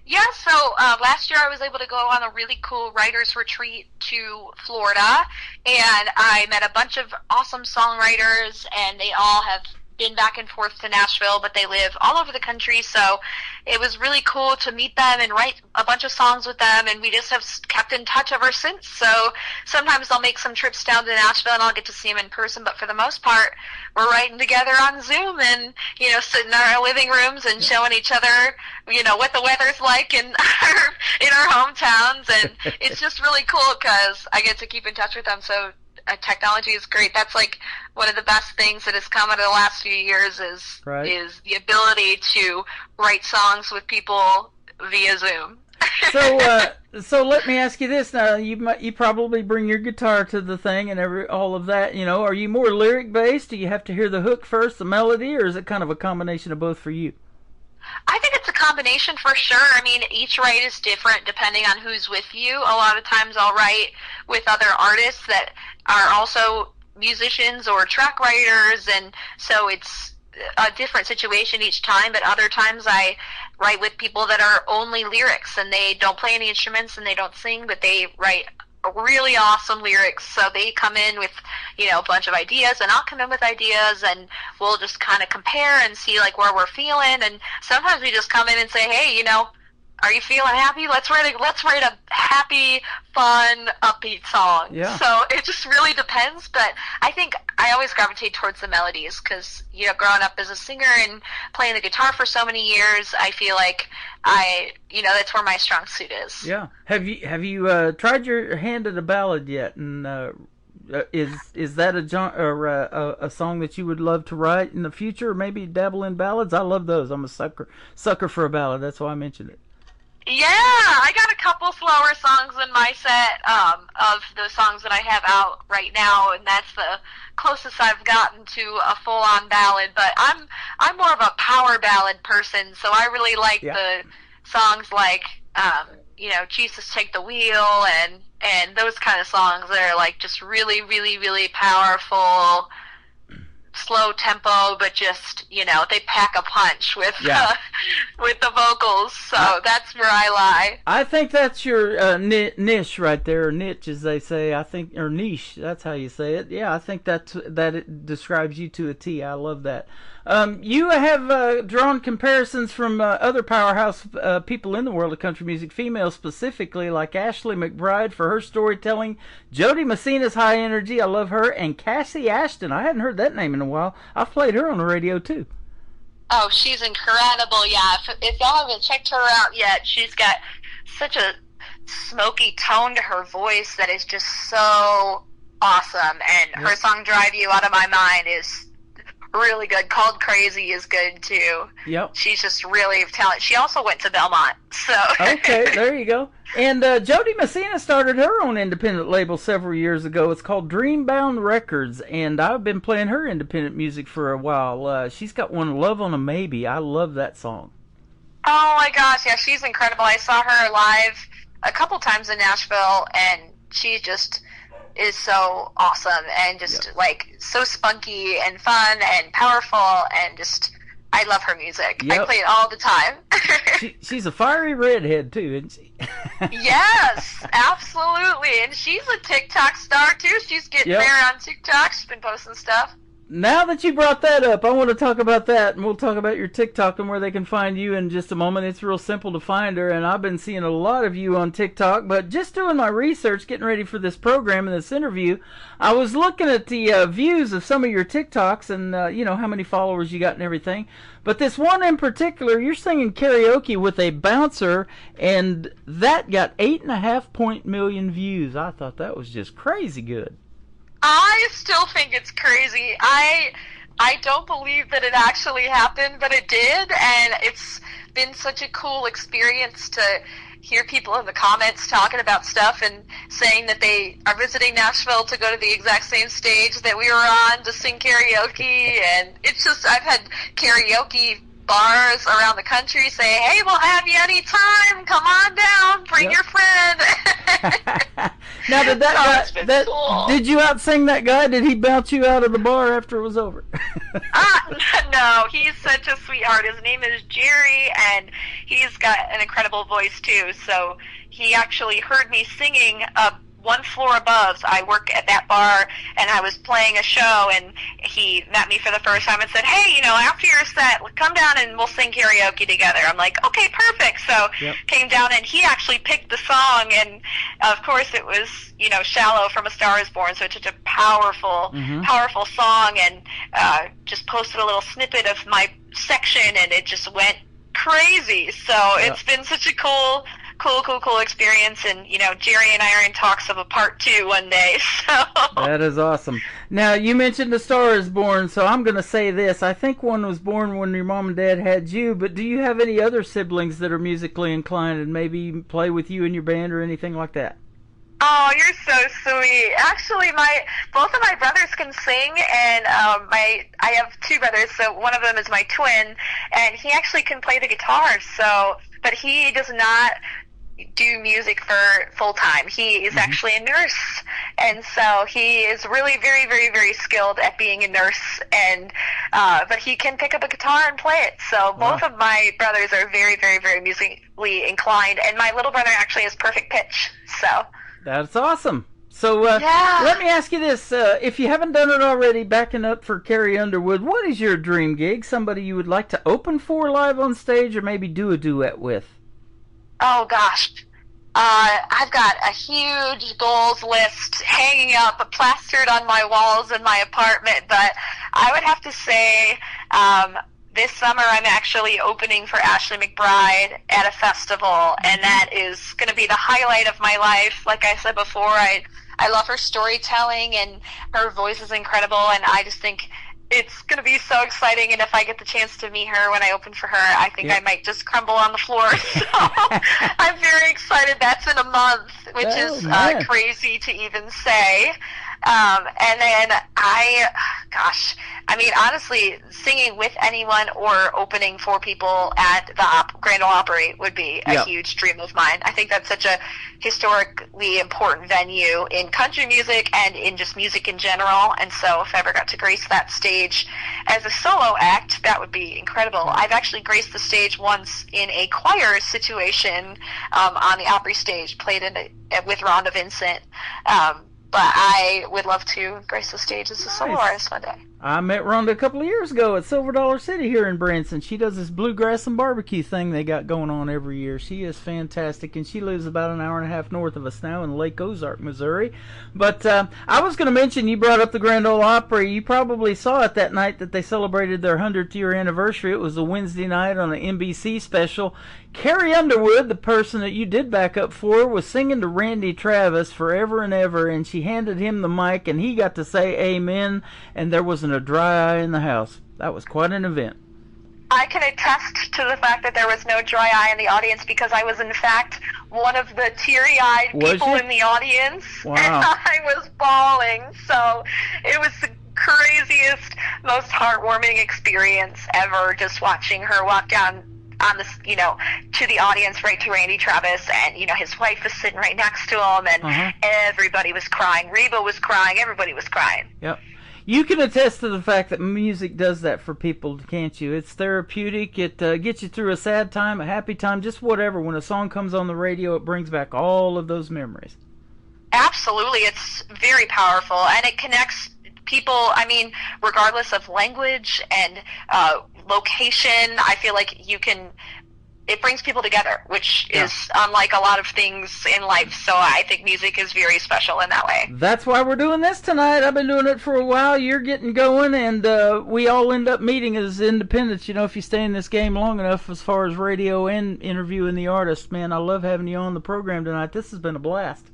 Yeah, so last year I was able to go on a really cool writers retreat to Florida, and I met a bunch of awesome songwriters, and they all have been back and forth to Nashville, but they live all over the country, so it was really cool to meet them and write a bunch of songs with them, and we just have kept in touch ever since. So sometimes I'll make some trips down to Nashville and I'll get to see them in person, but for the most part, we're writing together on Zoom and, you know, sitting in our living rooms and showing each other, you know, what the weather's like in our hometowns, and it's just really cool because I get to keep in touch with them. So technology is great. That's like one of the best things that has come out of the last few years is the ability to write songs with people via Zoom. So let me ask you this. Now you probably bring your guitar to the thing and all of that. You know, are you more lyric based? Do you have to hear the hook first, the melody, or is it kind of a combination of both for you? I think it's a combination for sure. I mean, each write is different depending on who's with you. A lot of times I'll write with other artists that are also musicians or track writers, and so it's a different situation each time. But other times I write with people that are only lyrics, and they don't play any instruments and they don't sing, but they write really awesome lyrics. So they come in with, you know, a bunch of ideas, and I'll come in with ideas, and we'll just kind of compare and see like where we're feeling. And sometimes we just come in and say, hey, you know, are you feeling happy? Let's write a happy, fun, upbeat song. Yeah. So it just really depends, but I think I always gravitate towards the melodies because, you know, growing up as a singer and playing the guitar for so many years, I feel like that's where my strong suit is. Yeah. Have you tried your hand at a ballad yet? And is that a song that you would love to write in the future, or maybe dabble in ballads? I love those. I'm a sucker for a ballad. That's why I mentioned it. Yeah, I got a couple slower songs in my set of the songs that I have out right now, and that's the closest I've gotten to a full-on ballad. But I'm more of a power ballad person, so I really like the songs like Jesus Take the Wheel and those kind of songs that are like just really, really, really powerful, slow tempo, but just, you know, they pack a punch with the vocals. So that's where I lie. I think that's your niche right there, or niche as they say. I think, or niche. That's how you say it. Yeah, I think that it describes you to a T. I love that. You have drawn comparisons from other powerhouse people in the world of country music, females specifically, like Ashley McBryde for her storytelling, Jody Messina's high energy, I love her, and Cassie Ashton. I hadn't heard that name in a while. I've played her on the radio too. Oh, she's incredible, yeah. If y'all haven't checked her out yet, she's got such a smoky tone to her voice that is just so awesome. And her song Drive You Out of My Mind is really good. Called Crazy is good too. Yep. She's just really talented. She also went to Belmont, so. Okay, there you go. And Jody Messina started her own independent label several years ago. It's called Dreambound Records, and I've been playing her independent music for a while. She's got one, Love on a Maybe. I love that song. Oh my gosh, yeah, she's incredible. I saw her live a couple times in Nashville, and she just is so awesome and just like so spunky and fun and powerful, and just I love her music. I play it all the time. She's a fiery redhead too, isn't she? Yes, absolutely. And she's a TikTok star too. She's getting there on TikTok. She's been posting stuff. Now that you brought that up, I want to talk about that, and we'll talk about your TikTok and where they can find you in just a moment. It's real simple to find her, and I've been seeing a lot of you on TikTok, but just doing my research, getting ready for this program and this interview, I was looking at the views of some of your TikToks and, how many followers you got and everything. But this one in particular, you're singing karaoke with a bouncer, and that got 8.5 million views. I thought that was just crazy good. I still think it's crazy. I don't believe that it actually happened, but it did, and it's been such a cool experience to hear people in the comments talking about stuff and saying that they are visiting Nashville to go to the exact same stage that we were on to sing karaoke. And it's just, I've had karaoke bars around the country say, hey, we'll have you anytime, come on down, bring your friend. Now, did you out-sing that guy? Did he bounce you out of the bar after it was over? No, he's such a sweetheart. His name is Jerry, and he's got an incredible voice too. So he actually heard me singing one floor above. I work at that bar, and I was playing a show, and he met me for the first time and said, hey, after your set, come down and we'll sing karaoke together. I'm like, okay, perfect. So came down, and he actually picked the song, and of course it was, Shallow from A Star Is Born, so it's such a powerful, powerful song, and just posted a little snippet of my section, and it just went crazy. So it's been such a cool experience, and Jerry and I are in talks of a part 2 one day. So that is awesome. Now, you mentioned A Star Is Born, so I'm going to say this. I think one was born when your mom and dad had you, but do you have any other siblings that are musically inclined and maybe play with you in your band or anything like that? Oh, you're so sweet. Actually, both of my brothers can sing, and I have two brothers, so one of them is my twin, and he actually can play the guitar. But he does not do music for full time. He is actually a nurse, and so he is really very, very, very skilled at being a nurse. And but he can pick up a guitar and play it. So both of my brothers are very, very, very musically inclined, and my little brother actually has perfect pitch. So. That's awesome. So let me ask you this. If you haven't done it already, backing up for Carrie Underwood, what is your dream gig? Somebody you would like to open for live on stage or maybe do a duet with? Oh, gosh. I've got a huge goals list hanging up, plastered on my walls in my apartment, but I would have to say this summer I'm actually opening for Ashley McBryde at a festival, and that is going to be the highlight of my life. Like I said before, I love her storytelling, and her voice is incredible, and I just think it's going to be so exciting. And if I get the chance to meet her when I open for her, I think I might just crumble on the floor. So I'm very excited. That's in a month, which is crazy to even say. And then honestly, singing with anyone or opening for people at the Grand Ole Opry would be a huge dream of mine. I think that's such a historically important venue in country music and in just music in general. And so if I ever got to grace that stage as a solo act, that would be incredible. I've actually graced the stage once in a choir situation on the Opry stage, played with Rhonda Vincent. But I would love to grace the stage as a solo artist one day. I met Rhonda a couple of years ago at Silver Dollar City here in Branson. She does this bluegrass and barbecue thing they got going on every year. She is fantastic, and she lives about an hour and a half north of us now in Lake Ozark, Missouri. But I was going to mention, you brought up the Grand Ole Opry. You probably saw it that night that they celebrated their 100th year anniversary. It was a Wednesday night on an NBC special. Carrie Underwood, the person that you did back up for, was singing to Randy Travis Forever and Ever, and she handed him the mic, and he got to say amen, and there wasn't a dry eye in the house. That was quite an event. I can attest to the fact that there was no dry eye in the audience, because I was, in fact, one of the teary-eyed people in the audience. Wow. And I was bawling. So it was the craziest, most heartwarming experience ever, just watching her walk down on this, to the audience, right to Randy Travis, and his wife was sitting right next to him, and everybody was crying. Reba was crying. Everybody was crying. Yep. You can attest to the fact that music does that for people, can't you? It's therapeutic. It gets you through a sad time, a happy time, just whatever. When a song comes on the radio, it brings back all of those memories. Absolutely. It's very powerful, and it connects people, regardless of language and location. I feel like it brings people together, which is unlike a lot of things in life. So I think music is very special in that way. That's why we're doing this tonight. I've been doing it for a while. You're getting going, and we all end up meeting as independents. If you stay in this game long enough, as far as radio and interviewing the artist, man, I love having you on the program tonight. This has been a blast.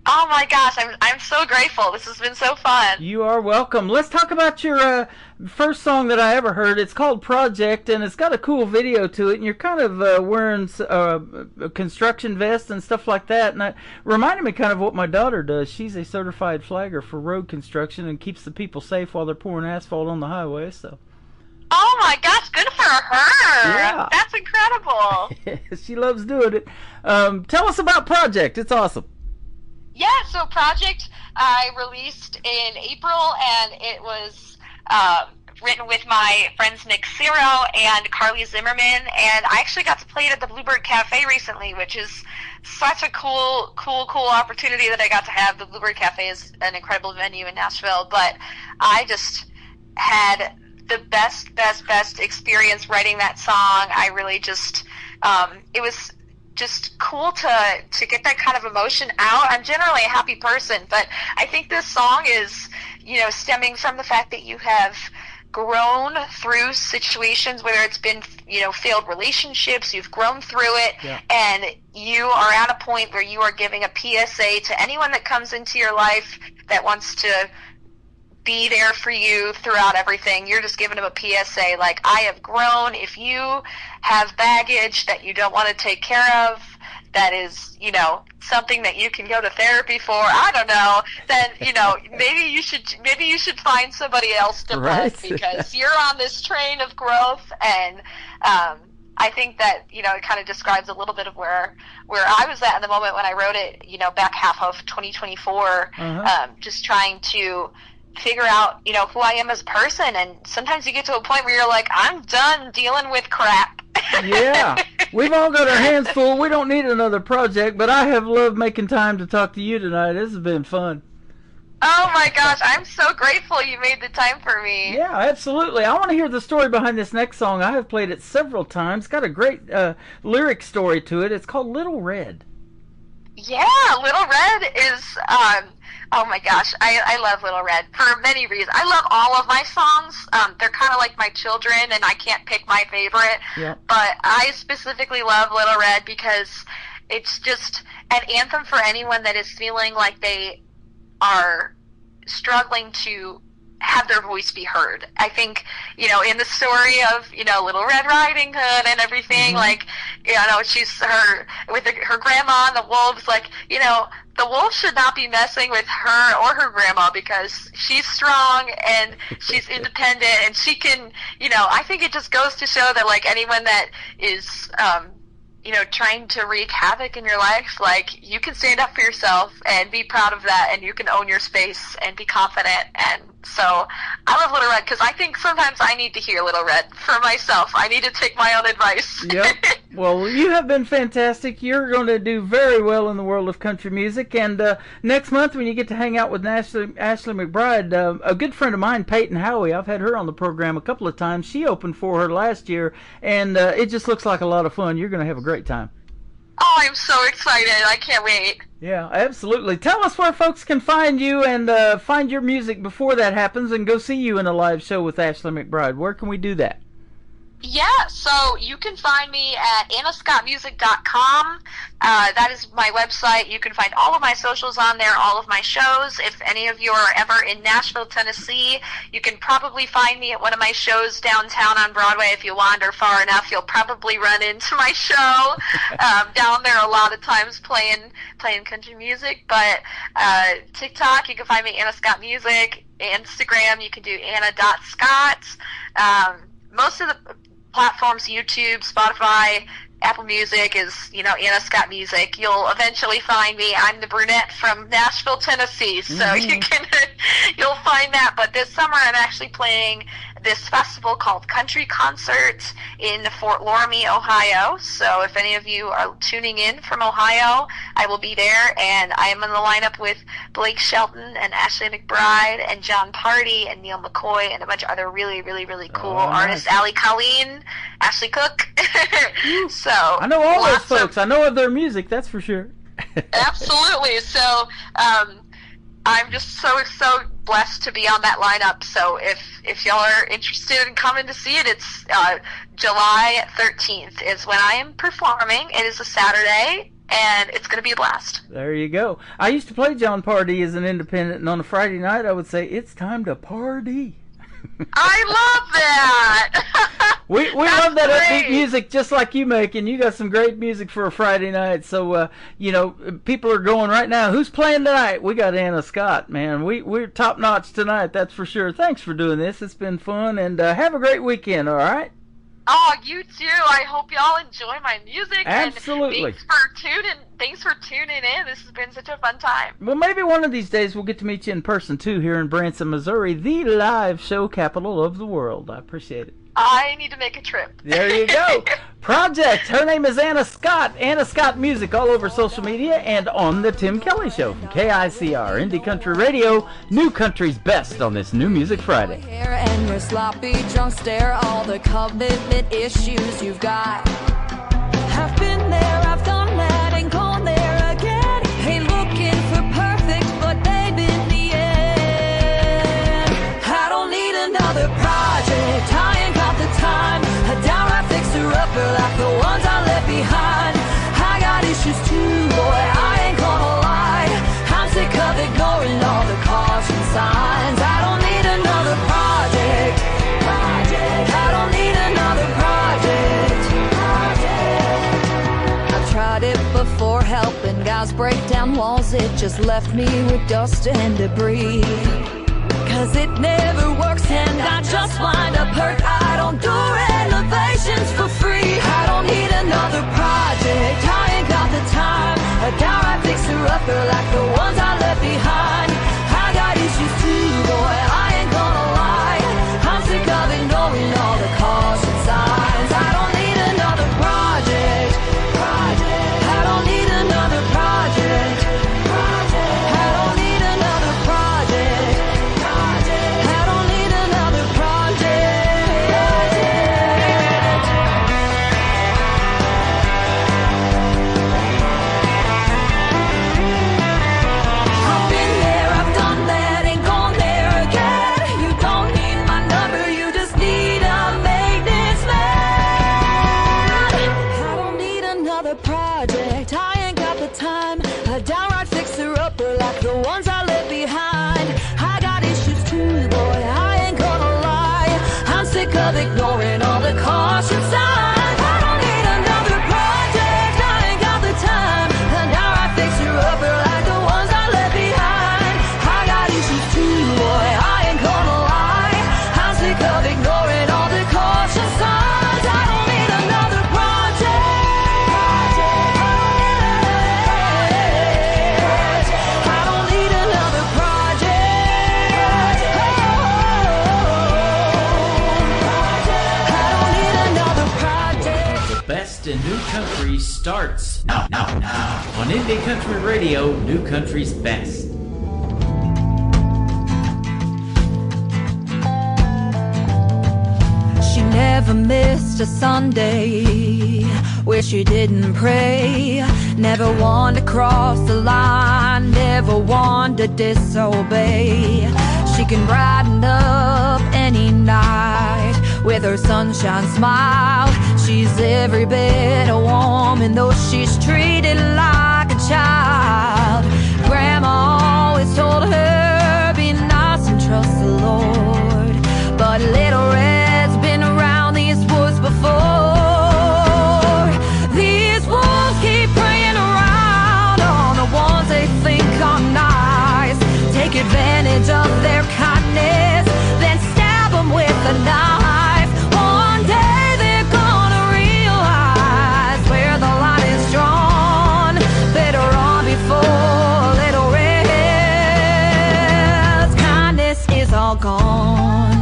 Oh my gosh, I'm so grateful. This has been so fun. You are welcome. Let's talk about your first song that I ever heard. It's called Project, and it's got a cool video to it, and you're kind of wearing a construction vest and stuff like that, and it reminded me kind of what my daughter does. She's a certified flagger for road construction and keeps the people safe while they're pouring asphalt on the highway, so. Oh my gosh, good for her. Yeah. That's incredible. She loves doing it. Tell us about Project. It's awesome. Yeah, so Project I released in April, and it was written with my friends Nick Ciro and Carly Zimmerman, and I actually got to play it at the Bluebird Cafe recently, which is such a cool opportunity that I got to have. The Bluebird Cafe is an incredible venue in Nashville, but I just had the best experience writing that song. I really just, it was just cool to get that kind of emotion out. I'm generally a happy person, but I think this song is, stemming from the fact that you have grown through situations, whether it's been, failed relationships, you've grown through it, and you are at a point where you are giving a PSA to anyone that comes into your life that wants to be there for you throughout everything. You're just giving them a PSA, like, I have grown. If you have baggage that you don't want to take care of, that is, you know, something that you can go to therapy for, I don't know, then, you know, maybe you should find somebody else to bless, because you're on this train of growth. And I think that, you know, it kind of describes a little bit of where I was at in the moment when I wrote it, you know, back half of 2024, just trying to figure out, you know, who I am as a person. And sometimes you get to a point where you're like, I'm done dealing with crap. Yeah, we've all got our hands full. We don't need another project, but I have loved making time to talk to you tonight. This has been fun. Oh my gosh, I'm so grateful you made the time for me. Yeah, absolutely. I want to hear the story behind this next song. I have played it several times. It's got a great lyric story to it. It's called Little Red. Yeah, Little Red is, oh my gosh, I love Little Red for many reasons. I love all of my songs. They're kind of like my children, and I can't pick my favorite. Yeah. But I specifically love Little Red because it's just an anthem for anyone that is feeling like they are struggling to have their voice be heard. I think, you know, in the story of, you know, Little Red Riding Hood and everything, like, you know, she's her grandma and the wolves, like, you know, the wolf should not be messing with her or her grandma because she's strong and she's independent and she can, you know, I think it just goes to show that, like, anyone that is, you know, trying to wreak havoc in your life, like, you can stand up for yourself and be proud of that, and you can own your space and be confident. And so I love Little Red because I think sometimes I need to hear Little Red for myself. I need to take my own advice. Yep. Well, you have been fantastic. You're going to do very well in the world of country music. And next month, when you get to hang out with Ashley McBryde, a good friend of mine, Peyton Howie, I've had her on the program a couple of times. She opened for her last year, and it just looks like a lot of fun. You're going to have a great time. Oh, I'm so excited. I can't wait. Yeah, absolutely. Tell us where folks can find you and find your music before that happens and go see you in a live show with Ashley McBryde. Where can we do that? Yeah, so you can find me at AnnaScottMusic.com. That is my website. You can find all of my socials on there, all of my shows. If any of you are ever in Nashville, Tennessee, you can probably find me at one of my shows downtown on Broadway. If you wander far enough, you'll probably run into my show down there a lot of times playing country music. But TikTok, you can find me Anna Scott Music. Instagram, you can do Anna.Scott. Most of the platforms, YouTube, Spotify, Apple Music is, you know, Anna Scott Music. You'll eventually find me. I'm the brunette from Nashville, Tennessee, so you'll find that. But this summer I'm actually playing this festival called Country Concert in Fort Loramie, Ohio. So if any of you are tuning in from Ohio, I will be there, and I am in the lineup with Blake Shelton and Ashley McBryde and John Party and Neil McCoy and a bunch of other really, really, really cool artists. Ali Colleen, Ashley Cook. So I know all those folks. I know of their music, that's for sure. Absolutely. So I'm just so blessed to be on that lineup. So if y'all are interested in coming to see it, it's July 13th is when I am performing. It is a Saturday, and it's going to be a blast. There you go. I used to play John Party as an independent, and on a Friday night I would say, it's time to party. I love that. We love that upbeat music just like you make, and you got some great music for a Friday night. So, you know, people are going right now, who's playing tonight? We got Anna Scott, man. We're top-notch tonight, that's for sure. Thanks for doing this. It's been fun, and have a great weekend, all right? Oh, you too. I hope y'all enjoy my music. Absolutely. And thanks for tuning in. This has been such a fun time. Well, maybe one of these days we'll get to meet you in person, too, here in Branson, Missouri, the live show capital of the world. I appreciate it. I need to make a trip. There you go. Project. Her name is Anna Scott. Anna Scott Music all over social media and on the Tim Kelly Show from KICR Indie Country Radio. New country's best on this New Music Friday. And your sloppy drunk stare, all the commitment issues you've got. I've been there, I've done that, and gone there again. Ain't looking for perfect, but baby, in the end, I don't need another project. I ain't got the time. A downright fixer-upper like the ones I left behind. I got issues too, boy, I ain't gonna lie. I'm sick of ignoring all the caution signs. I don't need another project. I don't need another project. I've tried it before. eyes break down walls, it just left me with dust and debris. Cause it never works and I just wind up hurt. I don't do renovations for free. I don't need another project, I ain't got the time. A downright fixer-upper like the ones I left behind. I got issues too, boy, I ain't gonna lie. I'm sick of ignoring all the caution signs. I don't need another project. I don't need another project. I don't need another project. I don't need another project. I've been there, I've done that, ain't gone there again. You don't need my number, you just need a maintenance man. I don't need another project, I ain't got the time. A downright fixer-upper like the ones I left behind. I got issues too, boy, I ain't gonna lie. I'm sick of ignoring all the caution signs. I don't need another project, I ain't got the time. A downright fixer-upper like the ones I left behind. I got issues too, boy, I ain't gonna lie. I'm sick of ignoring all the caution signs. I don't need another project. I don't need another project. I don't need another project. The best in new country starts now. On Indie Country Radio, New Country's Best. She never missed a Sunday where she didn't pray. Never wanted to cross the line, never wanted to disobey. She can brighten up any night with her sunshine smile. She's every bit a woman, though she's treated like a child. Grandma always told her, be nice and trust the Lord. But little Red's been around these woods before. These wolves keep preying around on the ones they think are nice. Take advantage of their kindness, then stab them with a knife. One day they're gonna realize where the line is drawn. Better run before little Red's kindness is all gone.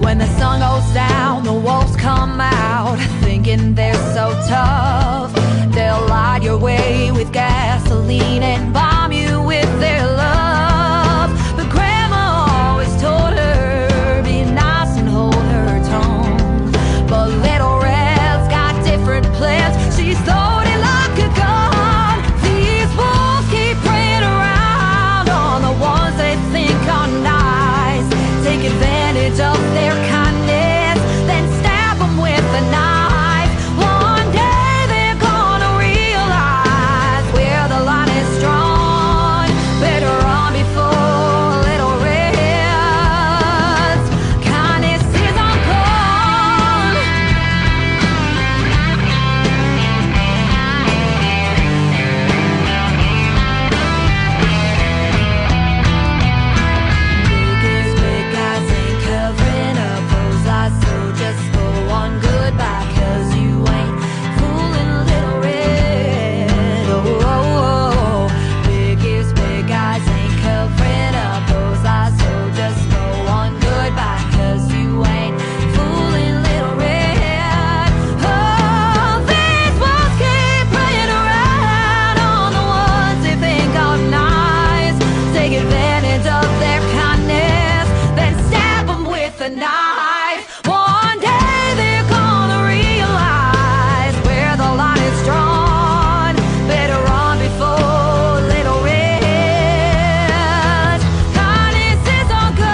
When the sun goes down, the wolves come out, thinking they're so tough. They'll light your way with gasoline and bomb you with their love. But Grandma always told her, be nice and hold her tongue. But little Red's got different plans, she's loaded like a gun. These wolves keep preying around on the ones they think are nice. Take advantage of their kindness, then stab them with a knife. One day they're gonna realize where the line is drawn. Better run before little Red's kindness is all gone. Biggest big guys ain't covering up those eyes, so just go on goodbye, 'cause you ain't fooling little Red. Oh, oh, oh. Biggest big guys ain't covering up those eyes, so just go on goodbye, 'cause you ain't fooling little Red. Oh, these wolves keep preying around on the ones they think are nice. Take advantage of their kindness, then stab them with a knife. One day they're gonna realize where the line is drawn. Better run before little Red. Kindness is all good.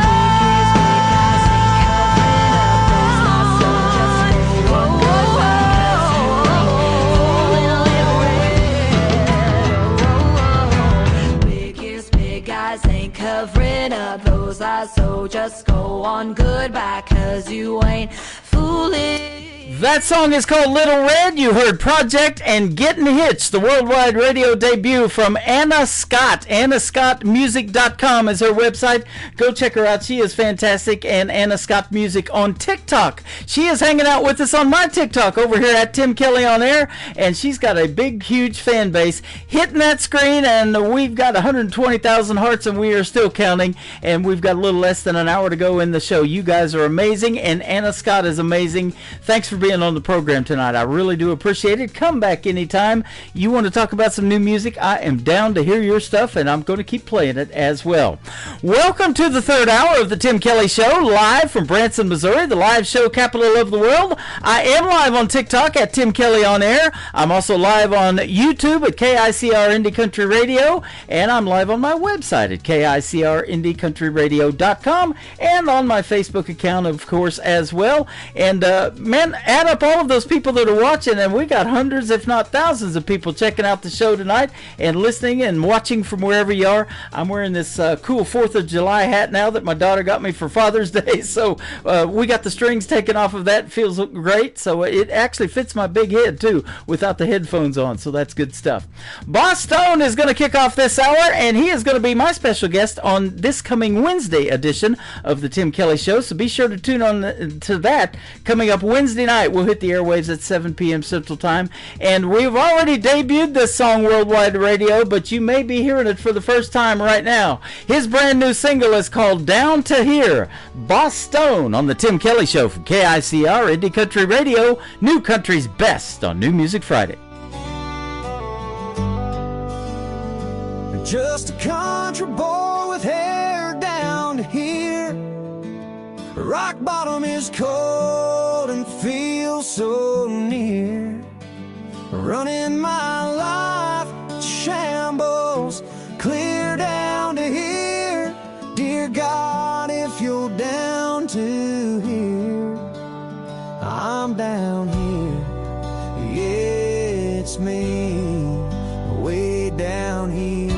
Biggest big guys ain't covering up those eyes, so just go on goodbye, 'cause you ain't fooling That song is called Little Red. You heard Project and Getting Hitched, the worldwide radio debut from Anna Scott. AnnaScottMusic.com is her website. Go check her out. She is fantastic. And Anna Scott Music on TikTok. She is hanging out with us on my TikTok over here at Tim Kelly on Air. And she's got a big, huge fan base hitting that screen. And we've got 120,000 hearts and we are still counting. And we've got a little less than an hour to go in the show. You guys are amazing. And Anna Scott is amazing. Thanks for being on the program tonight. I really do appreciate it. Come back anytime you want to talk about some new music. I am down to hear your stuff, and I'm going to keep playing it as well. Welcome to the third hour of the Tim Kelly Show, live from Branson, Missouri, the live show capital of the world. I am live on TikTok at Tim Kelly on Air. I'm also live on YouTube at KICR Indie Country Radio, and I'm live on my website at KICRIndieCountryRadio.com, and on my Facebook account, of course, as well. And man, add up all of those people that are watching, and we got hundreds, if not thousands, of people checking out the show tonight and listening and watching from wherever you are. I'm wearing this cool 4th of July hat now that my daughter got me for Father's Day, so we got the strings taken off of that. It feels great, so it actually fits my big head too without the headphones on, so that's good stuff. Boss Stone is going to kick off this hour, and he is going to be my special guest on this coming Wednesday edition of the Tim Kelly Show, so be sure to tune on to that coming up Wednesday night. We'll hit the airwaves at 7 p.m. Central Time, and we've already debuted this song worldwide radio, but you may be hearing it for the first time right now. His brand new single is called Down to Here. Boss Stone on the Tim Kelly Show from KICR Indie Country Radio, New Country's best on New Music Friday. Just a country boy with hair down to here. Rock bottom is cold and feels so near. Running my life to shambles, clear down to here. Dear God, if you're down to here, I'm down here. Yeah, it's me, way down here.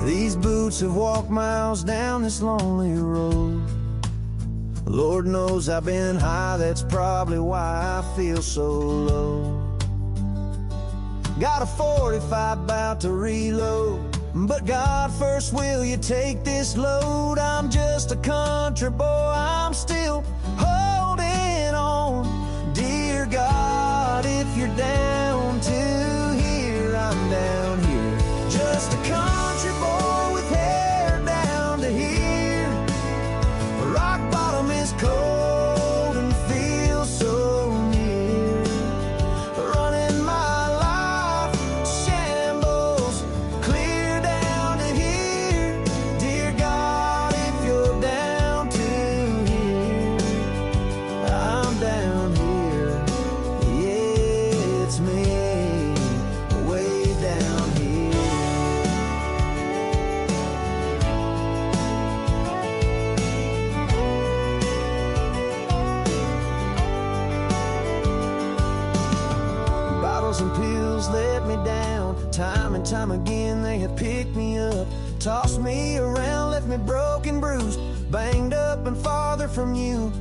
These boots have walked miles down this lonely road. Lord knows I've been high, that's probably why I feel so low. Got a 45 about to reload, but God first, will you take this load? I'm just a country boy, I'm still holding on. Dear God, if you're down to here, I'm down here. Just a country boy with hair down to here. Rock bottom is cold and feels so near. Running my life shambles, clear down to here. Dear God, if you're down to here, I'm down here. Yeah, it's me, way down here. Bottles and pills let me down. Time and time again they have picked me up, tossed me around, left me broken, bruised, banged up and farther from you.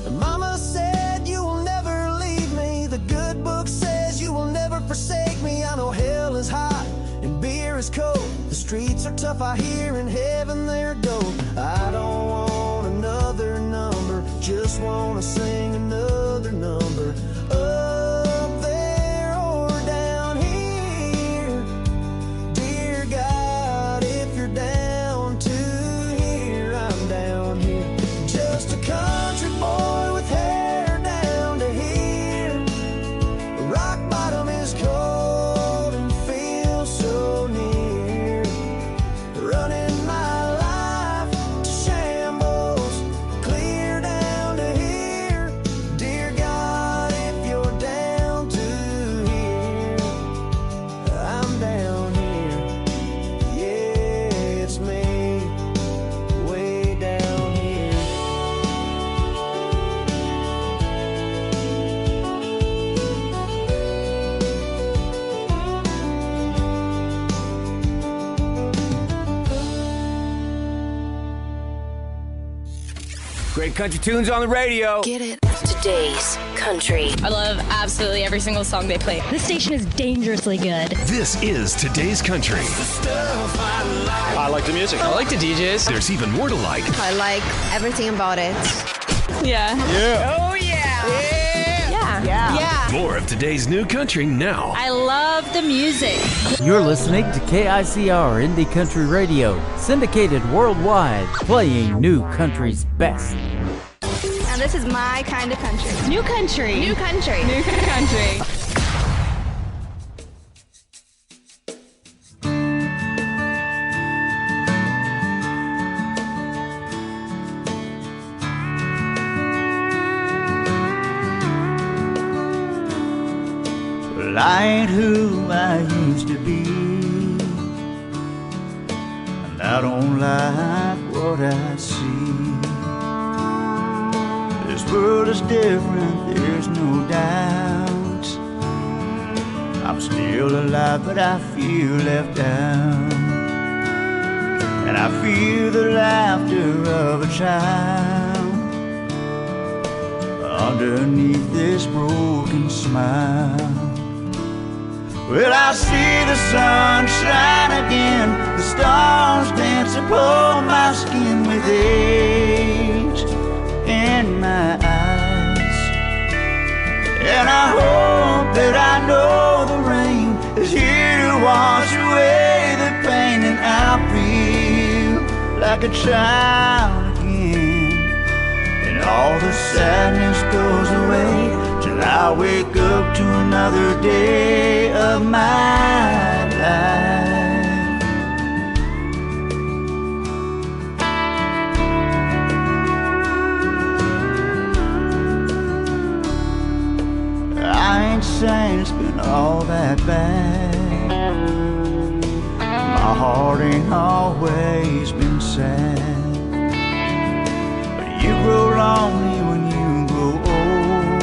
And Mama said you will never leave me. The good book says you will never forsake me. I know hell is hot and beer is cold. The streets are tough, I hear, in heaven they're gold. I don't want another number, just wanna sing another number. Up there or down here. Dear God, if you're down to here, I'm down here. Just a country boy with hair down to here. Rock bottom is cold and feels so near. Running my life to shambles, clear down to here. Great country tunes on the radio. Get it. Today's country. I love absolutely every single song they play. This station is dangerously good. This is Today's Country. I like the music. I like the DJs. There's even more to like. I like everything about it. Yeah. Yeah. Oh, yeah. Yeah. More of today's new country now. I love the music. You're listening to KICR Indie Country Radio, syndicated worldwide, playing new country's best. And this is my kind of country. New country. New country. New country. Well, I ain't who I used to be, and I don't like what I see. This world is different, there's no doubt. I'm still alive, but I feel left out. And I feel the laughter of a child underneath this broken smile. Well, I see the sun shine again, the stars dance upon my skin with age in my eyes. And I hope that I know the rain is here to wash away the pain, and I'll feel like a child again, and all the sadness goes away till I wake up to another day of my life. I ain't saying it's been all that bad. My heart ain't always been sad. But you grow lonely when you grow old.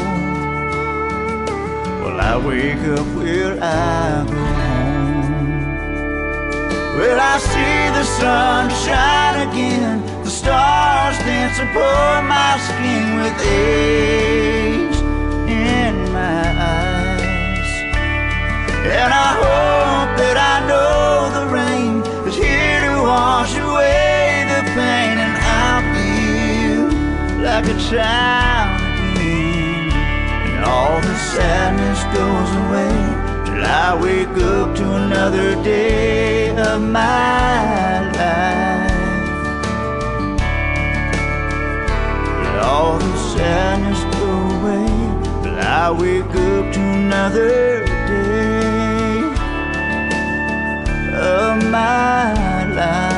Well, I wake up where I go home. Well, I see the sun shine again, the stars dance upon my skin with age in my eyes. And I hope that I know the rain is here to wash away the pain, and I'll feel like a child again, and all the sadness goes away till I wake up to another day of my life. But all the sadness go away till I wake up to another day of my life.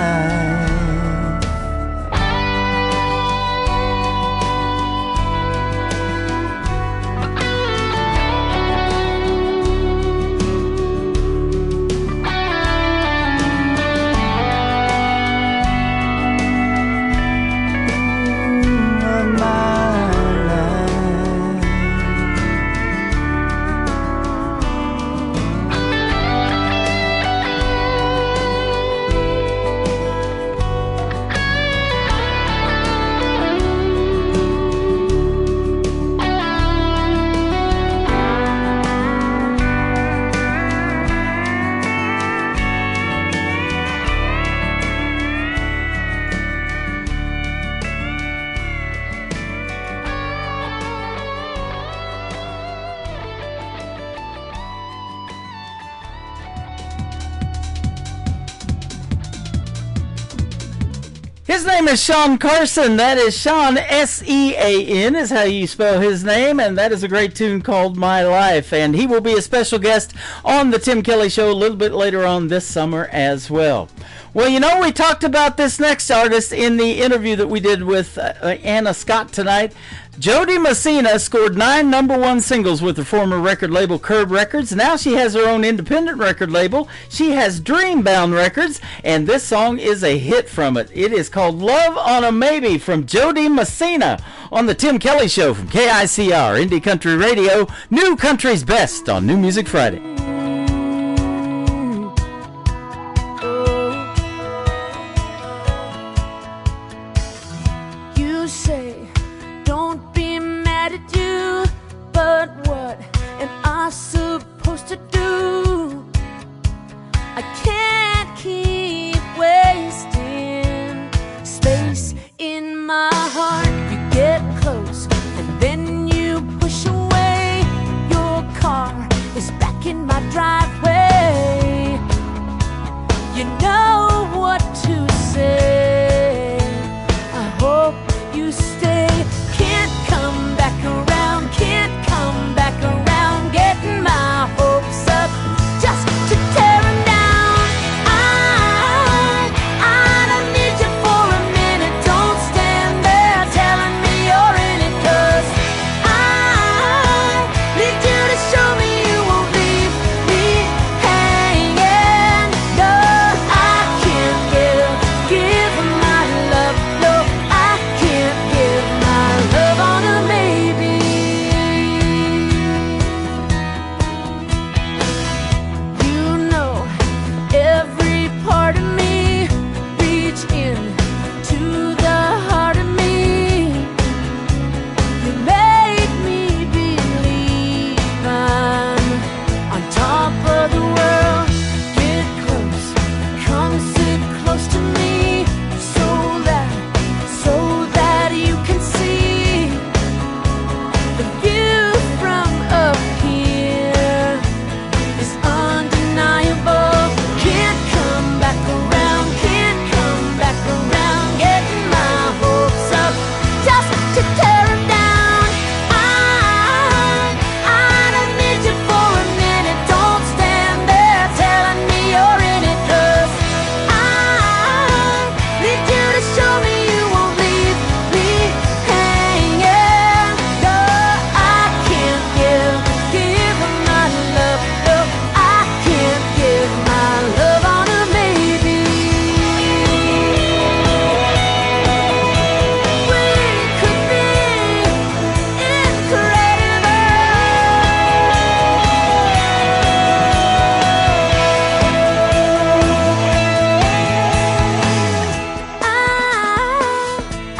His name is Sean Carson. That is Sean, S-E-A-N is how you spell his name, and that is a great tune called My Life. And he will be a special guest on the Tim Kelly Show a little bit later on this summer as well. Well, you know, we talked about this next artist in the interview that we did with Anna Scott tonight. Jo Dee Messina scored 9 #1 singles with her former record label Curb Records. Now she has her own independent record label. She has Dreambound Records, and this song is a hit from it. It is called Love on a Maybe from Jo Dee Messina on the Tim Kelly Show from KICR Indie Country Radio, New Country's Best on New Music Friday. You say space in my heart. You get close and then you push away. Your car is back in my driveway. You know what to say. I hope you stay. Can't come back around, can't come back around. Getting my hopes up just to tear them down. I don't need you for a minute. Don't stand there telling me you're in it, 'cause I need you to show me you won't leave me hanging. No, I can't give my love. No, I can't give my love on a maybe. You know every part of me, reach in to the heart of me. You make me believe I'm on top of the world. Get close, come sit close to me, so that you can see the view from up here is undeniable. Can't come back around, can't come back around. Getting my hopes up just to tear them down. I don't need you for a minute. Don't stand there telling me you're in it, 'cause I need you to show me you won't leave me hanging. No, I can't give my love. No, I can't give my love on a maybe. We could be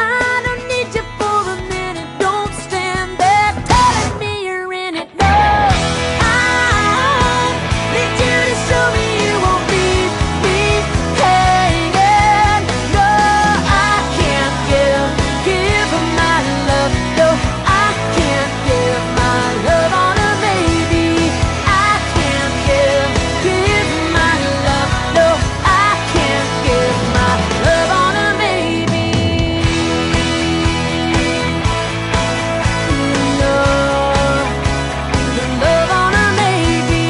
I don't need you for a minute. Don't stand there telling me you're in it. No, I need you to show me you won't leave me hanging. No, I can't give my love. No, I can't give my love on a maybe. I can't give my love. No, I can't give my love on a maybe. No, love on a maybe.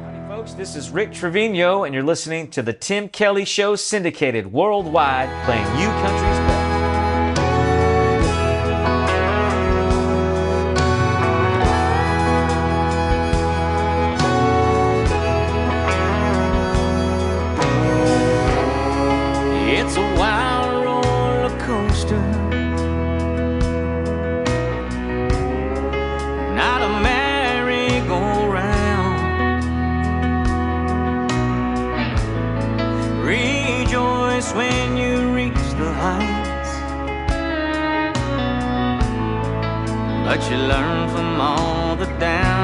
Howdy, folks. This is Rick Trevino, and you're listening to the Tim Kelly Show, syndicated worldwide, playing you country's best. It's a wild roller coaster, not a merry-go-round. Rejoice when you reach the heights, but you learn from all the downs.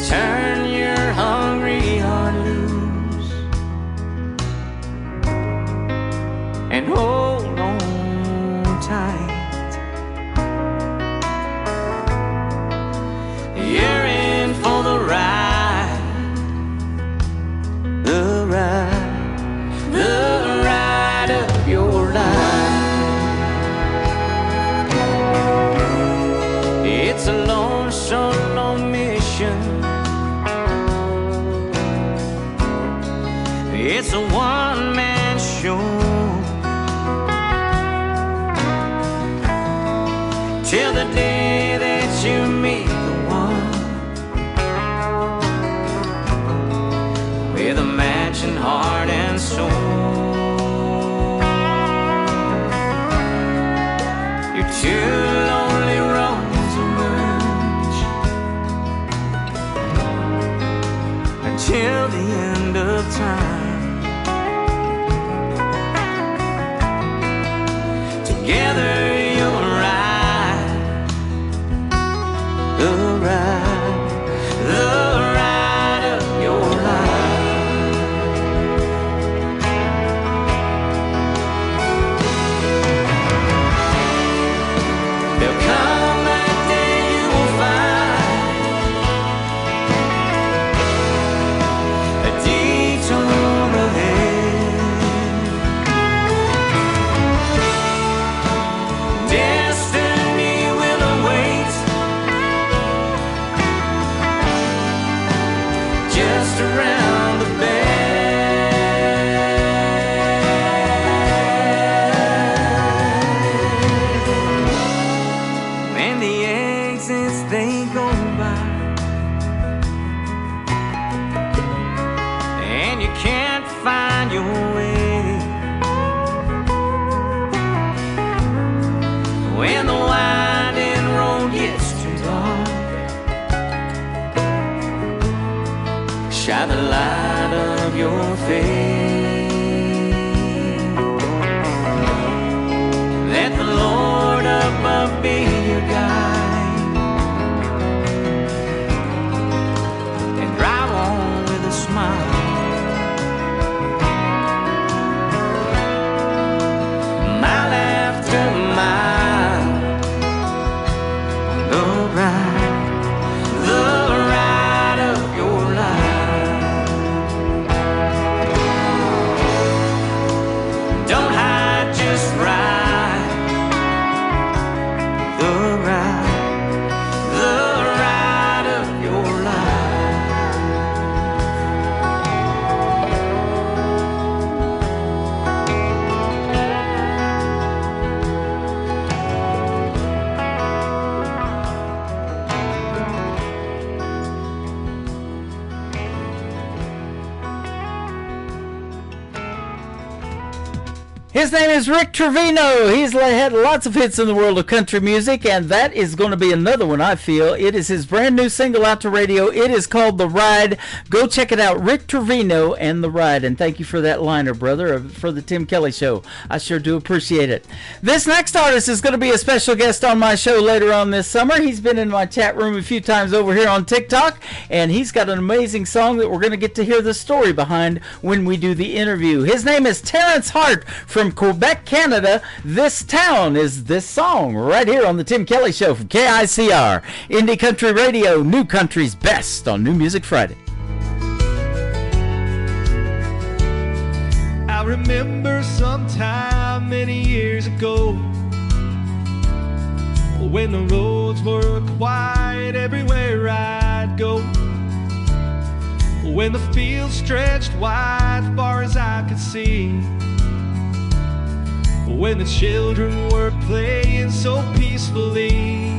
Turn your hungry heart loose and hold on tight. You're in for the ride, the ride of your life. It's a long, solo mission. It's a one-man show. Till the day that you meet the one with a matching heart and soul. You're two lonely roads emerge until the end of time. together you'll ride the ride of your life. There'll come that day you will find a detour ahead. Destiny will await just around the bend. When the exits they go by and you can't find your way, when the winding road gets too dark, shine the light of your faith. Let the Lord above be your guide, and drive on with a smile. Mile after mile, the ride of your life. Don't hide, just ride the ride of your life. His name is Rick Trevino. He's had lots of hits in the world of country music, and that is going to be another one, I feel. It is his brand new single out to radio. It is called The Ride. Go check it out, Rick Trevino and The Ride. And thank you for that liner, brother, for the Tim Kelly Show. I sure do appreciate it. This next artist is going to be a special guest on my show later on this summer. He's been in my chat room a few times over here on TikTok, and he's got an amazing song that we're going to get to hear the story behind when we do the interview. His name is Terrence Hart from Quebec, Canada. This Town is this song right here on the Tim Kelly Show from KICR, Indie Country Radio, New Country's best on New Music Friday. I remember sometime many years ago, when the roads were quiet everywhere I'd go, when the fields stretched wide far as I could see, when the children were playing so peacefully.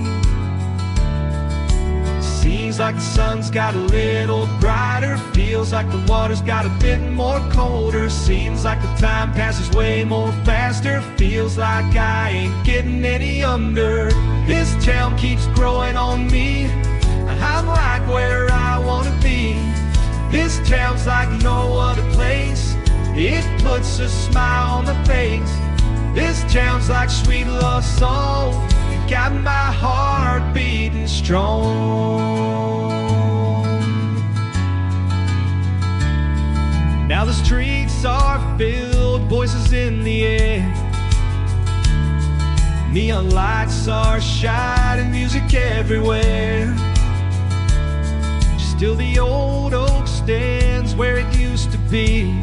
Seems like the sun's got a little brighter, feels like the water's got a bit more colder, seems like the time passes way more faster, feels like I ain't getting any younger. This town keeps growing on me, I'm right where I wanna be. This town's like no other place, it puts a smile on the face. This town's like sweet love song, got my heart beating strong. Now the streets are filled, voices in the air, neon lights are shining, music everywhere. Still the old oak stands where it used to be,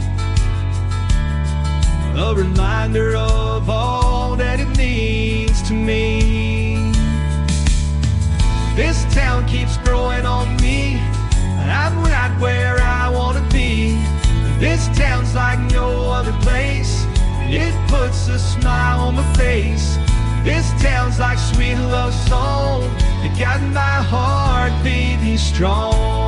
a reminder of all that it means to me. This town keeps growing on me, I'm right where I wanna be. This town's like no other place, it puts a smile on my face. This town's like sweet love song, it got my heart beating strong.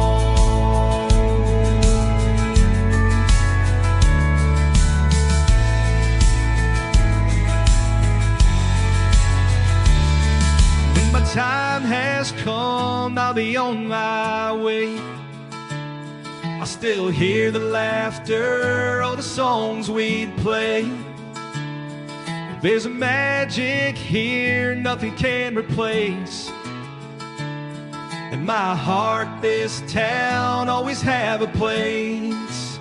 My time has come, I'll be on my way. I still hear the laughter of the songs we'd play. There's a magic here nothing can replace. In my heart, this town always have a place.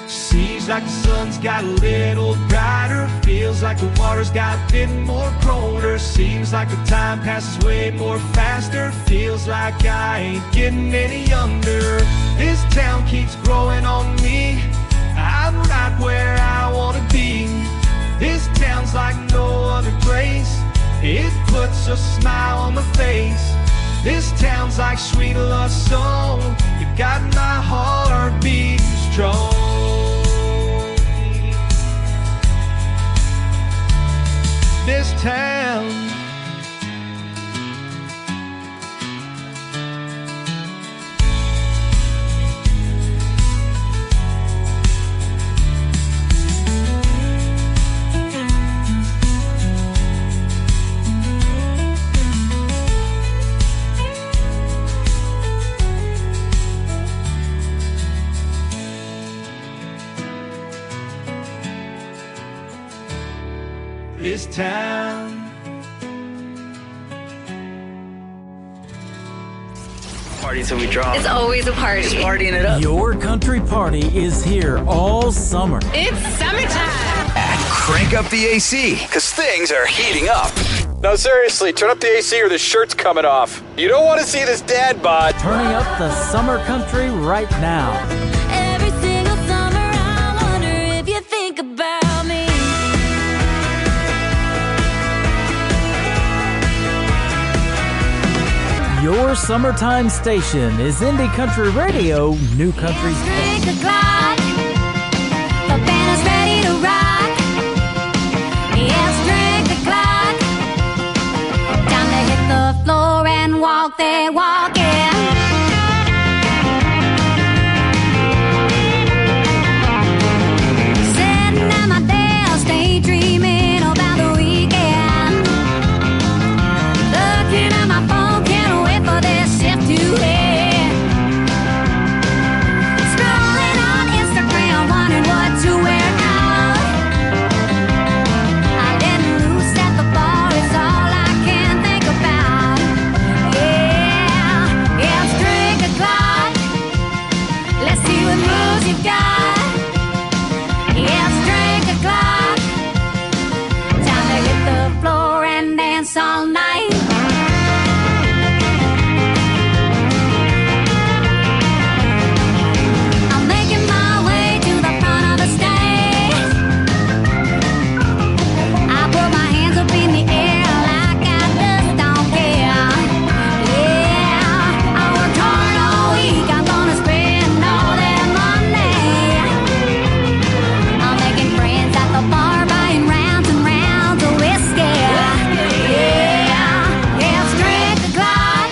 Seems like the sun's got a little brighter. Feels like the water's got a bit more colder. Seems like the time passes way more faster. Feels like I ain't getting any younger. This town keeps growing on me. I'm right where I wanna be. This town's like no other place. It puts a smile on my face. This town's like sweet love song. You got my heart beating strong. This town, this town. Party till we drop. It's always a party. Just partying it up. Your country party is here all summer. It's summertime. Crank up the AC, because things are heating up. No, seriously, turn up the AC or the shirt's coming off. You don't want to see this dad bod. Turning up the summer country right now. Every single summer I wonder if you think about me. Your summertime station is Indie Country Radio, New Country's Drink a clock, the band is ready to rock. Yes, drink the clock, time to hit the floor and walk, they walk in. Sitting at my desk, daydreaming about the weekend. Looking at my phone, can't wait for this shift to end. Scrolling on Instagram, wondering what to wear out. I let loose at the bar, is all I can think about. Yeah, it's 3 o'clock. Let's see what moves you got. It's 3 o'clock. Time to hit the floor and dance all night. I'm making my way to the front of the stage. I put my hands up in the air like I just don't care. Yeah, I worked hard all week. I'm gonna spend all that money. I'm making friends at the bar, buying rounds and rounds of whiskey. Yeah, it's 3 o'clock.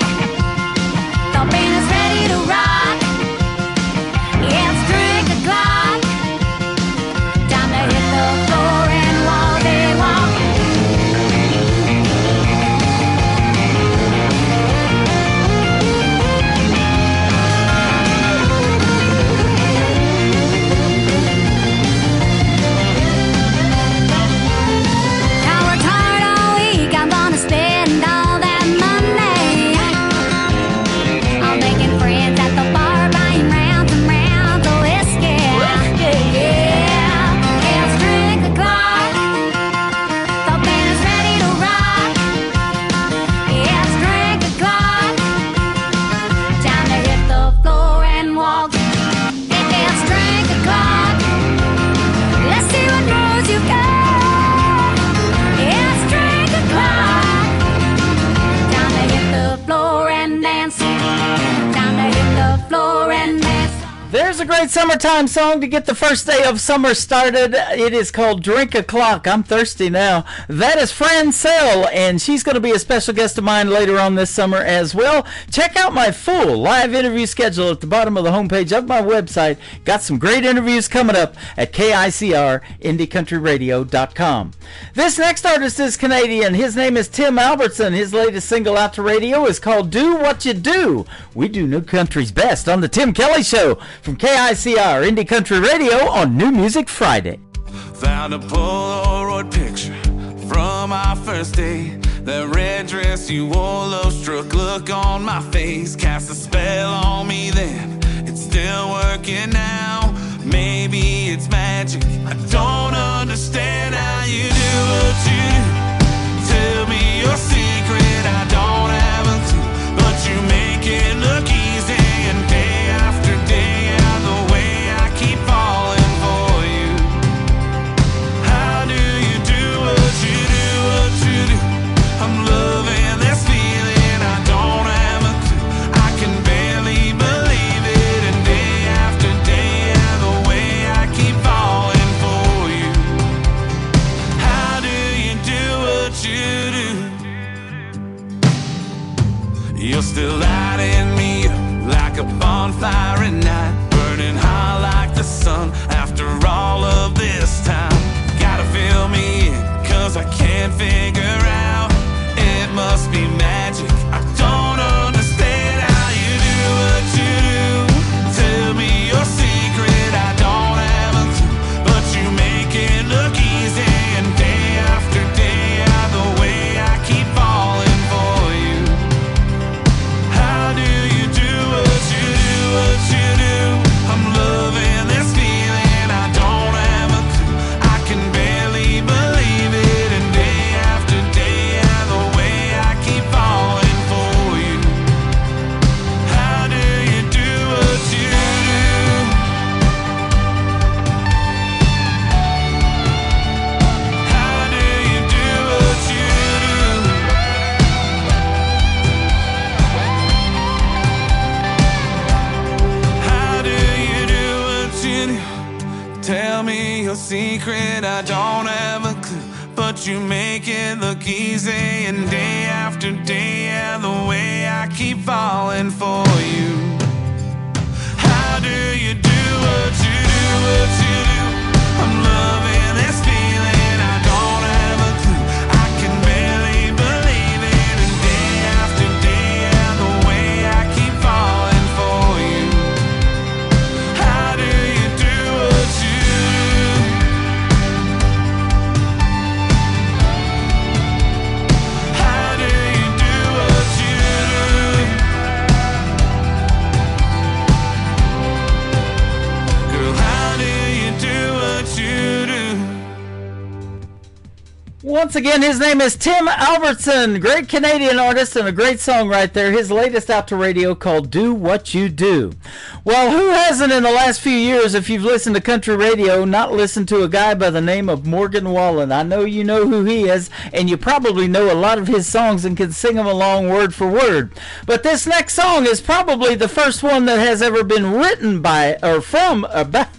The band is ready to rock. It's 3 o'clock. Time to hit the floor and walk, they walk. I worked hard all week. I'm gonna spend all that money. I'm making friends at the bar, buying rounds and rounds of whiskey. Yeah, it's 3 o'clock. The band is ready to rock. It's 3 o'clock. Time to hit the floor and walk. It's 3 o'clock. Let's see what moves you got. It's 3 o'clock. Time to hit the floor and dance. Time to hit the floor and dance. There's a great summertime song to get the first day of summer started. It is called Drink O'Clock. I'm thirsty now. That is Fran Sell, and she's going to be a special guest of mine later on this summer as well. Check out my full live interview schedule at the bottom of the homepage of my website. Got some great interviews coming up at KICR, IndieCountryRadio.com. This next artist is Canadian. His name is Tim Albertson. His latest single out to radio is called Do What You Do. We do New Country's best on the Tim Kelly Show from KICR Indie Country Radio on New Music Friday. Found a Polaroid picture from our first day. That red dress you wore, love-struck look on my face. Cast a spell on me then, it's still working now. Maybe it's magic, I don't understand how you do what you do. Tell me your secret, I don't have a clue, but you make it look easy. And day after day, out the way I keep falling for you. How do you do what you do, what you do? I'm loving this feeling, I don't have a clue, I can barely believe it. And day after day, out the way I keep falling for you. How do you do what you do? You're still lighting me up like a bonfire at night, burning hot like the sun after all of this time. Gotta fill me in, cause I can't figure out. It must be magic, I don't understand how you do what you do. Tell me your secret, I don't have a clue, but you make it look easy. And day after day, out the way I keep falling for you. How do you do what you do, what you do? I'm loving this feeling, I don't have a clue, I can barely believe it. And day after day, out the way I keep falling for you. How do you do what you do? How do you do what you do? How do you do what you do? Tell me your secret, I don't have a clue, but you make it look easy. And day after day, yeah, the way I keep falling for you. How do you do what you do, what you do? I'm loving this feeling, I don't have a clue, I can barely believe it. And day after day, yeah, the way I keep falling for you. How do you do what you do? How do you do what you do? Girl, how do you do what you do? Once again, his name is Tim Albertson, great Canadian artist and a great song right there. His latest out to radio called Do What You Do. Well, who hasn't in the last few years, if you've listened to country radio, not listened to a guy by the name of Morgan Wallen? I know you know who he is, and you probably know a lot of his songs and can sing them along word for word. But this next song is probably the first one that has ever been written by, or from, about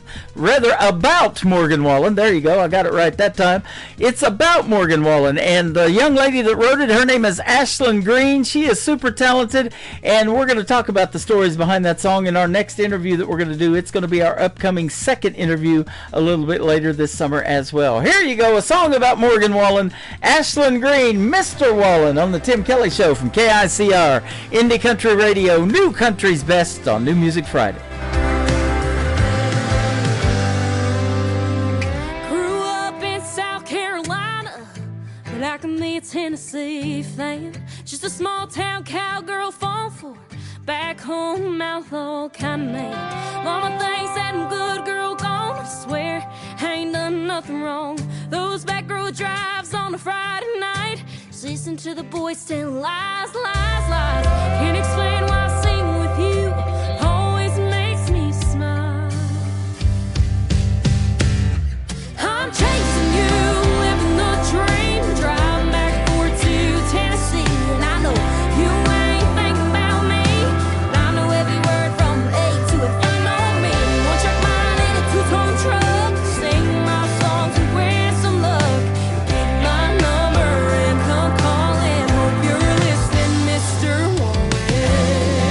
Morgan Wallen. There you go, I got it right that time. It's about Morgan Wallen, and the young lady that wrote it, her name is Ashlyn Green. She is super talented, and we're going to talk about the stories behind that song in our next interview that we're going to do. It's going to be our upcoming second interview a little bit later this summer as well. Here you go, a song about Morgan Wallen, Ashlyn Green, Mr. Wallen, on the Tim Kelly Show from KICR, Indie Country Radio, New Country's Best on New Music Friday. Grew up in South Carolina, but I can be a Tennessee fan. Just a small town cowgirl falling for back home outlaw kind of man. Mama thinks that I'm good girl gone. I swear I ain't done nothing wrong. Those back road drives on a Friday night, just listen to the boys tell lies, lies, lies. Can't explain why I sing with you, always makes me smile. I'm chasing you, living the dream, driving back and forth to Tennessee, and I know you ain't thinking about me, but I know every word from A to F. You know me, one track mind in a two-tone truck, sing my songs and wear some luck. Get my number and come calling. Hope you're listening, Mr. Warren.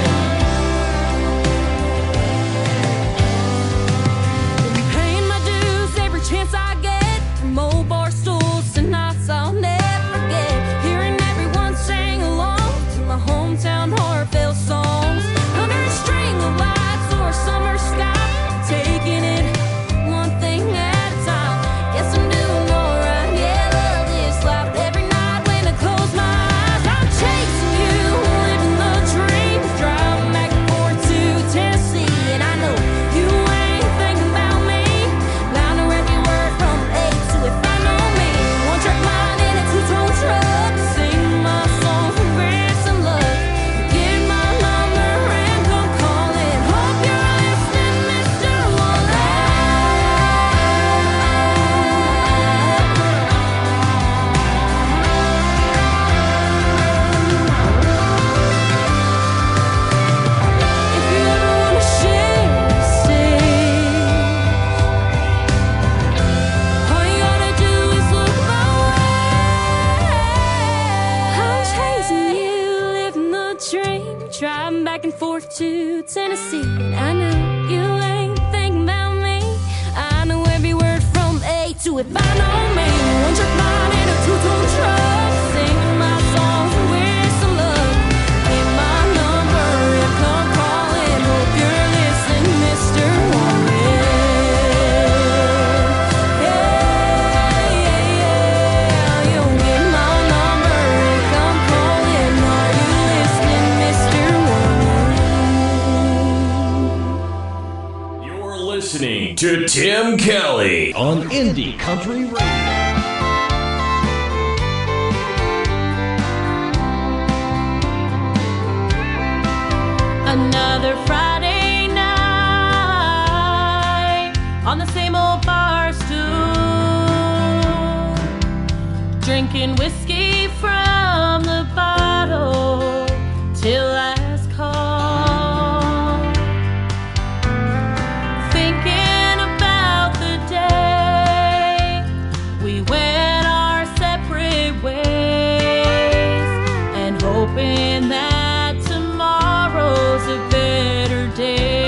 back and forth to Tennessee. And I know you ain't thinking about me. I know every word from A to if I know me. One trick mind in a two-tone truck, singing my songs with some love. Hit my number and come calling. Hope you're listening, Mr. Warren. Yeah, yeah, yeah. You'll get my number and come calling. Are you listening, Mr. Warren? You're listening to Tim Kelly on Indie Country Radio. Another Friday night on the same old bar stool, drinking whiskey from the bottle till last call, thinking about the day we went our separate ways and hoping that tomorrow's a better day.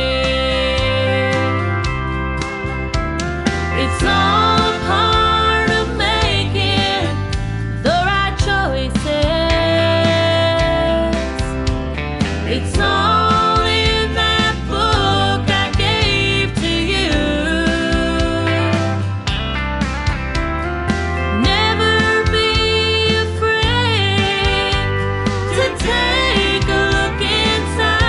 It's all a part of making the right choices. It's all in that book I gave to you. Never be afraid to take a look inside,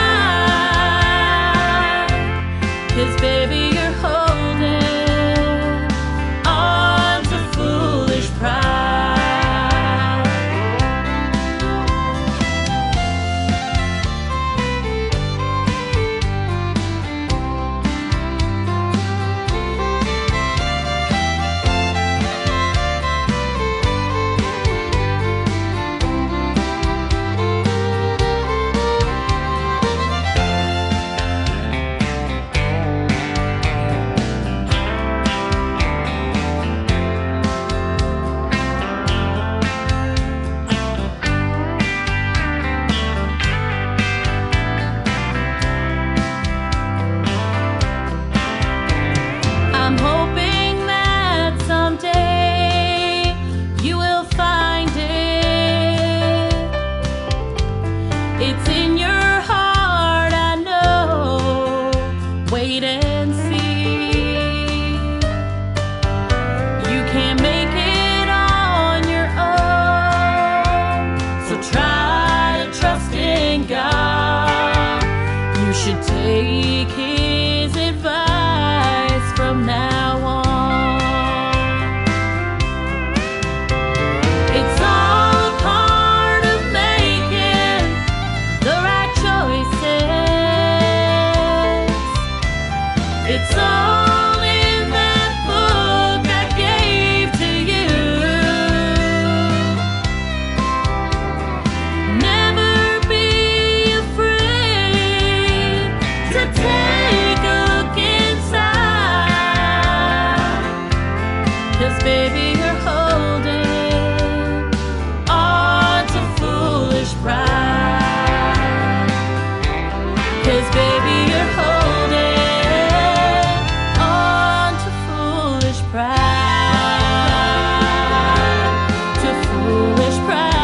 'cause baby you're holding on to foolish pride. I'm hoping that someday you will find it. It's in your heart, I know. Wait and see. You can't make it on your own, so try to trust in God. You should take his advice from now on. It's all a part of making the right choices. It's all in that book I gave to you. Never be afraid to take a look inside, 'cause baby you're holding on to foolish pride. 'Cause baby you're holding on to foolish pride, to foolish pride.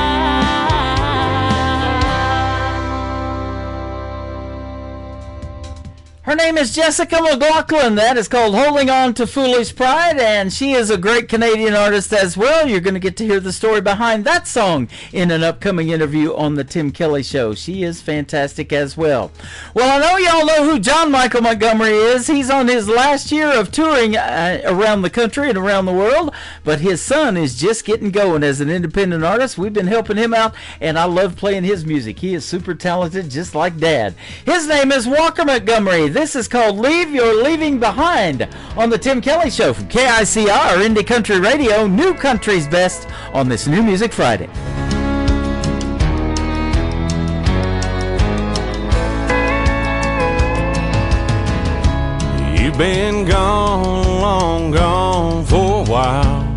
Her name is Jessica McLaughlin. That is called Holding On to Foolish Pride, and she is a great Canadian artist as well. You're going to get to hear the story behind that song in an upcoming interview on the Tim Kelly Show. She is fantastic as well. Well, I know y'all know who John Michael Montgomery is. He's on his last year of touring around the country and around the world, but his son is just getting going as an independent artist. We've been helping him out, and I love playing his music. He is super talented, just like Dad. His name is Walker Montgomery. This is called Leave Your Leaving Behind on the Tim Kelly Show from KICR, Indie Country Radio, New Country's Best on this New Music Friday. You've been gone, long gone for a while.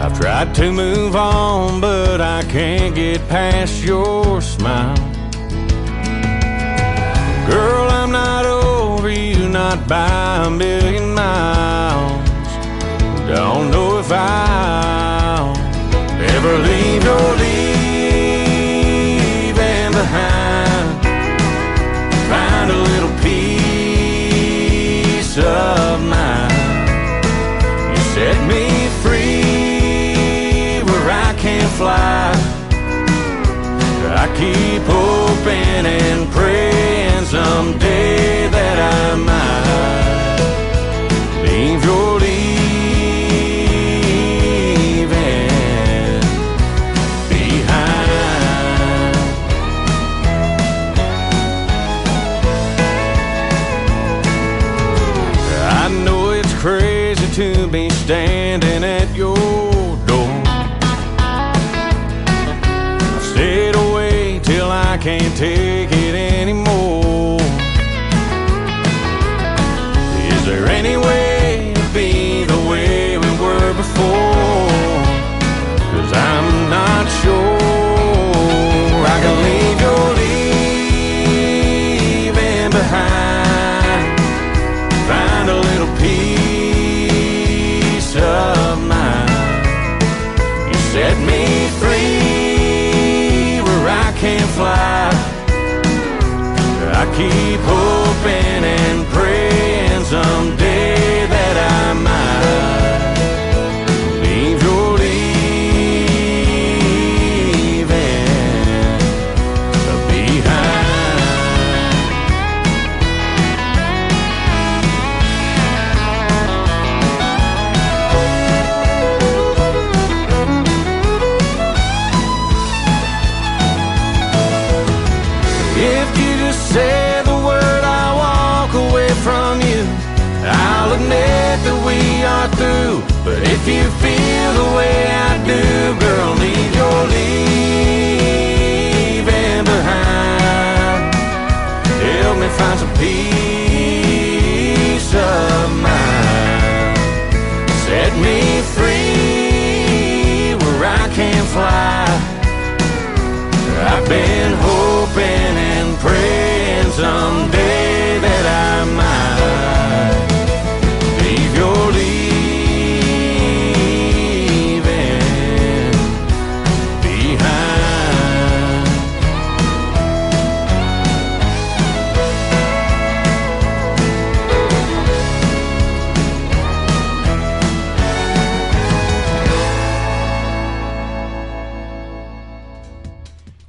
I Tried to move on, but I can't get past your smile. Girl, I'm not over you, not by a million miles. Don't know if I'll ever leave your leaving behind. Find a little peace of mind. You set me free where I can't fly. I keep hoping and praying someday that I might leave your leaving behind. I know it's crazy to be standing at your door. I stayed away till I can't take it anymore. Is there any way to be the way we were before? 'Cause I'm not sure I can leave your leaving behind. Find a little peace of mind. You set me free where I can't fly. I keep hoping and praying someday that I might leave your leaving behind. If you just say the word, I'll walk away from you. I'll admit that we are through. But if you feel the way I do, girl, leave your leaving behind. Help me find some peace of mind. Set me free where I can't fly. I've been hoping and praying someday that I might leave your leaving behind.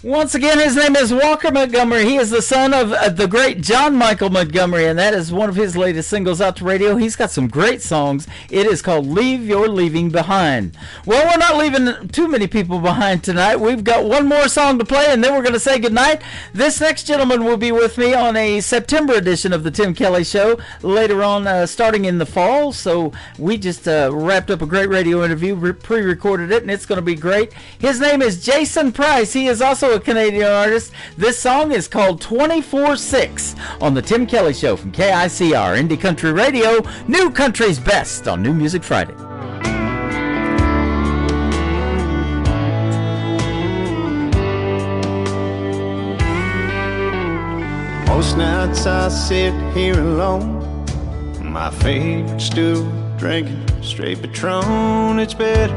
Once again, his name is Walker Montgomery. He is the son of the great John Michael Montgomery, and that is one of his latest singles out to radio. He's got some great songs. It is called Leave Your Leaving Behind. Well, we're not leaving too many people behind tonight. We've got one more song to play, and then we're going to say goodnight. This next gentleman will be with me on a September edition of the Tim Kelly Show later on, starting in the fall. So we just wrapped up a great radio interview, pre-recorded it, and it's going to be great. His name is Jason Price. He is also a Canadian artist. This song is called 24/6 on the Tim Kelly Show from KICR, Indie Country Radio, New Country's Best on New Music Friday. Most nights I sit here alone, my favorite stool, drinking straight Patron. It's better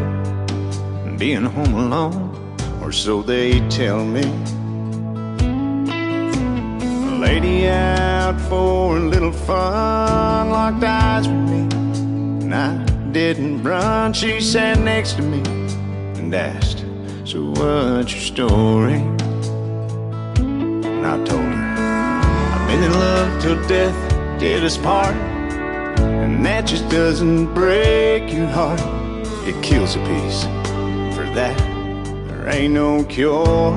than being home alone, or so they tell me. A lady out for a little fun locked eyes with me, and I didn't run. She sat next to me and asked, so what's your story? And I told her, I've been in love till death did us part, and that just doesn't break your heart, it kills a piece. For that there ain't no cure.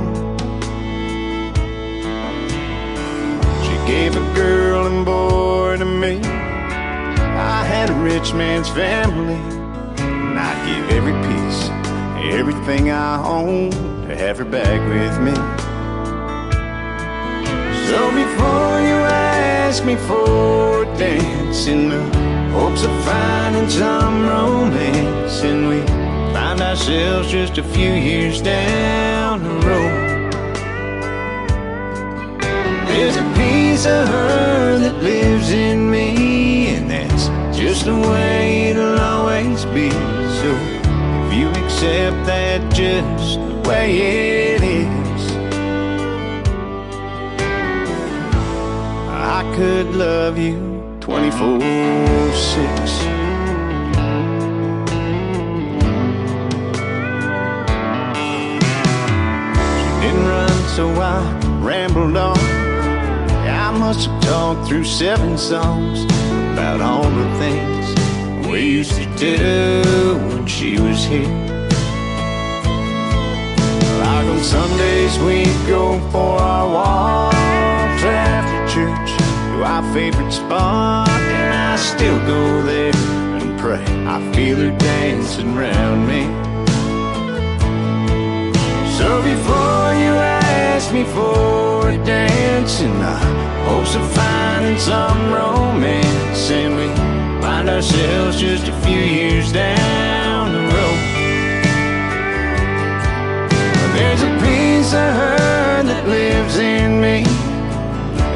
She gave a girl and boy to me. I had a rich man's family, and I'd give every piece, everything I own, to have her back with me. So before you ask me for a dance, in the hopes of finding some romance, and we find ourselves ourselves just a few years down the road. There's a piece of her that lives in me, and that's just the way it'll always be. So if you accept that just the way it is, I could love you 24/6. Didn't run, so I rambled on. I must have talked through 7 songs about all the things we used to do when she was here. Like on Sundays we'd go for our walks after church to our favorite spot, and I still go there and pray I feel her dancing around me. So before you ask me for a dance in the hopes of finding some romance, and we find ourselves just a few years down the road, there's a piece of her that lives in me.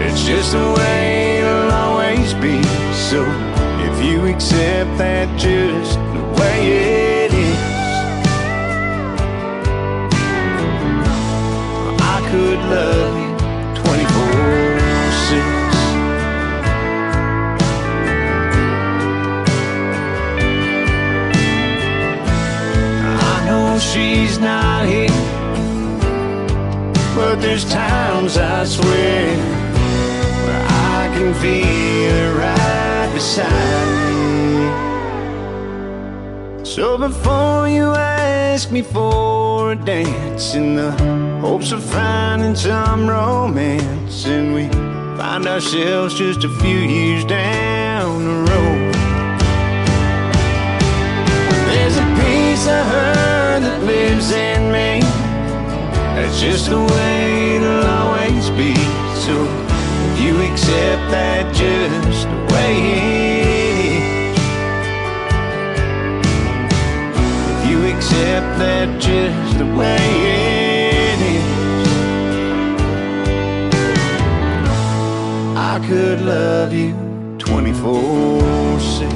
It's just the way it'll always be. So if you accept that just the way it is, I could love you 24/6. I know she's not here, but there's times I swear where I can feel her right beside me. So before you ask me for a dance in the hopes of finding some romance, and we find ourselves just a few years down the road, there's a piece of her that lives in me. That's just the way it'll always be. So if you accept that just the way it is, if you accept that just the way it is, I could love you 24/6.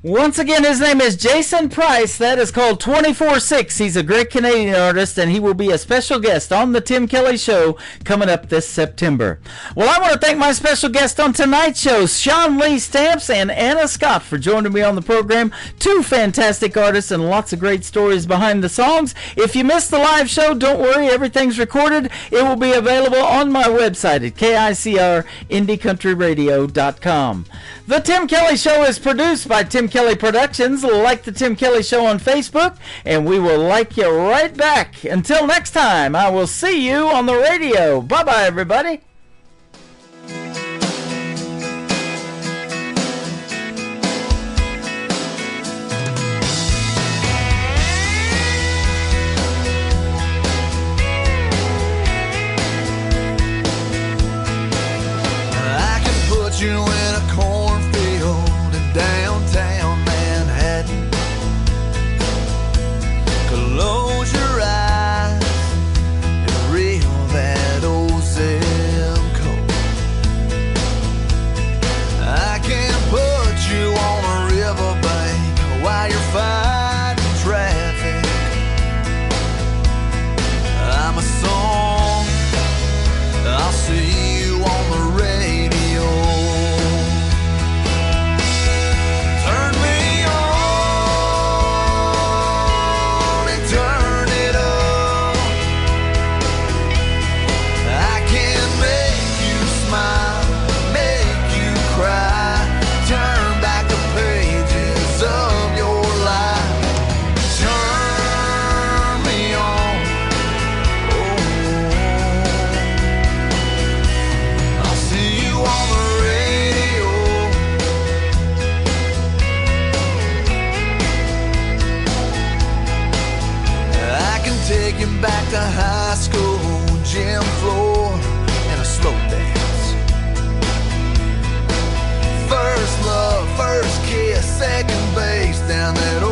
Once again, his name is Jason Price. That is called 24/6. He's a great Canadian artist, and he will be a special guest on the Tim Kelly Show coming up this September. Well, I want to thank my special guest on tonight's show, Sean Lee Stamps and Anna Scott, for joining me on the program. 2 fantastic artists and lots of great stories behind the songs. If you missed the live show, don't worry. Everything's recorded. It will be available on my website at KICRIndieCountryRadio.com. The Tim Kelly Show is produced by Tim Kelly Productions. Like the Tim Kelly Show on Facebook, and we will like you right back. Until next time, I will see you on the radio. Bye-bye, everybody. I can put you in a cornfield in downtown Manhattan. Close your eyes and reel that old Sam coat. I can put you on a riverbank while you're fighting traffic. I'm a song, I'll see you on the radio. second base down that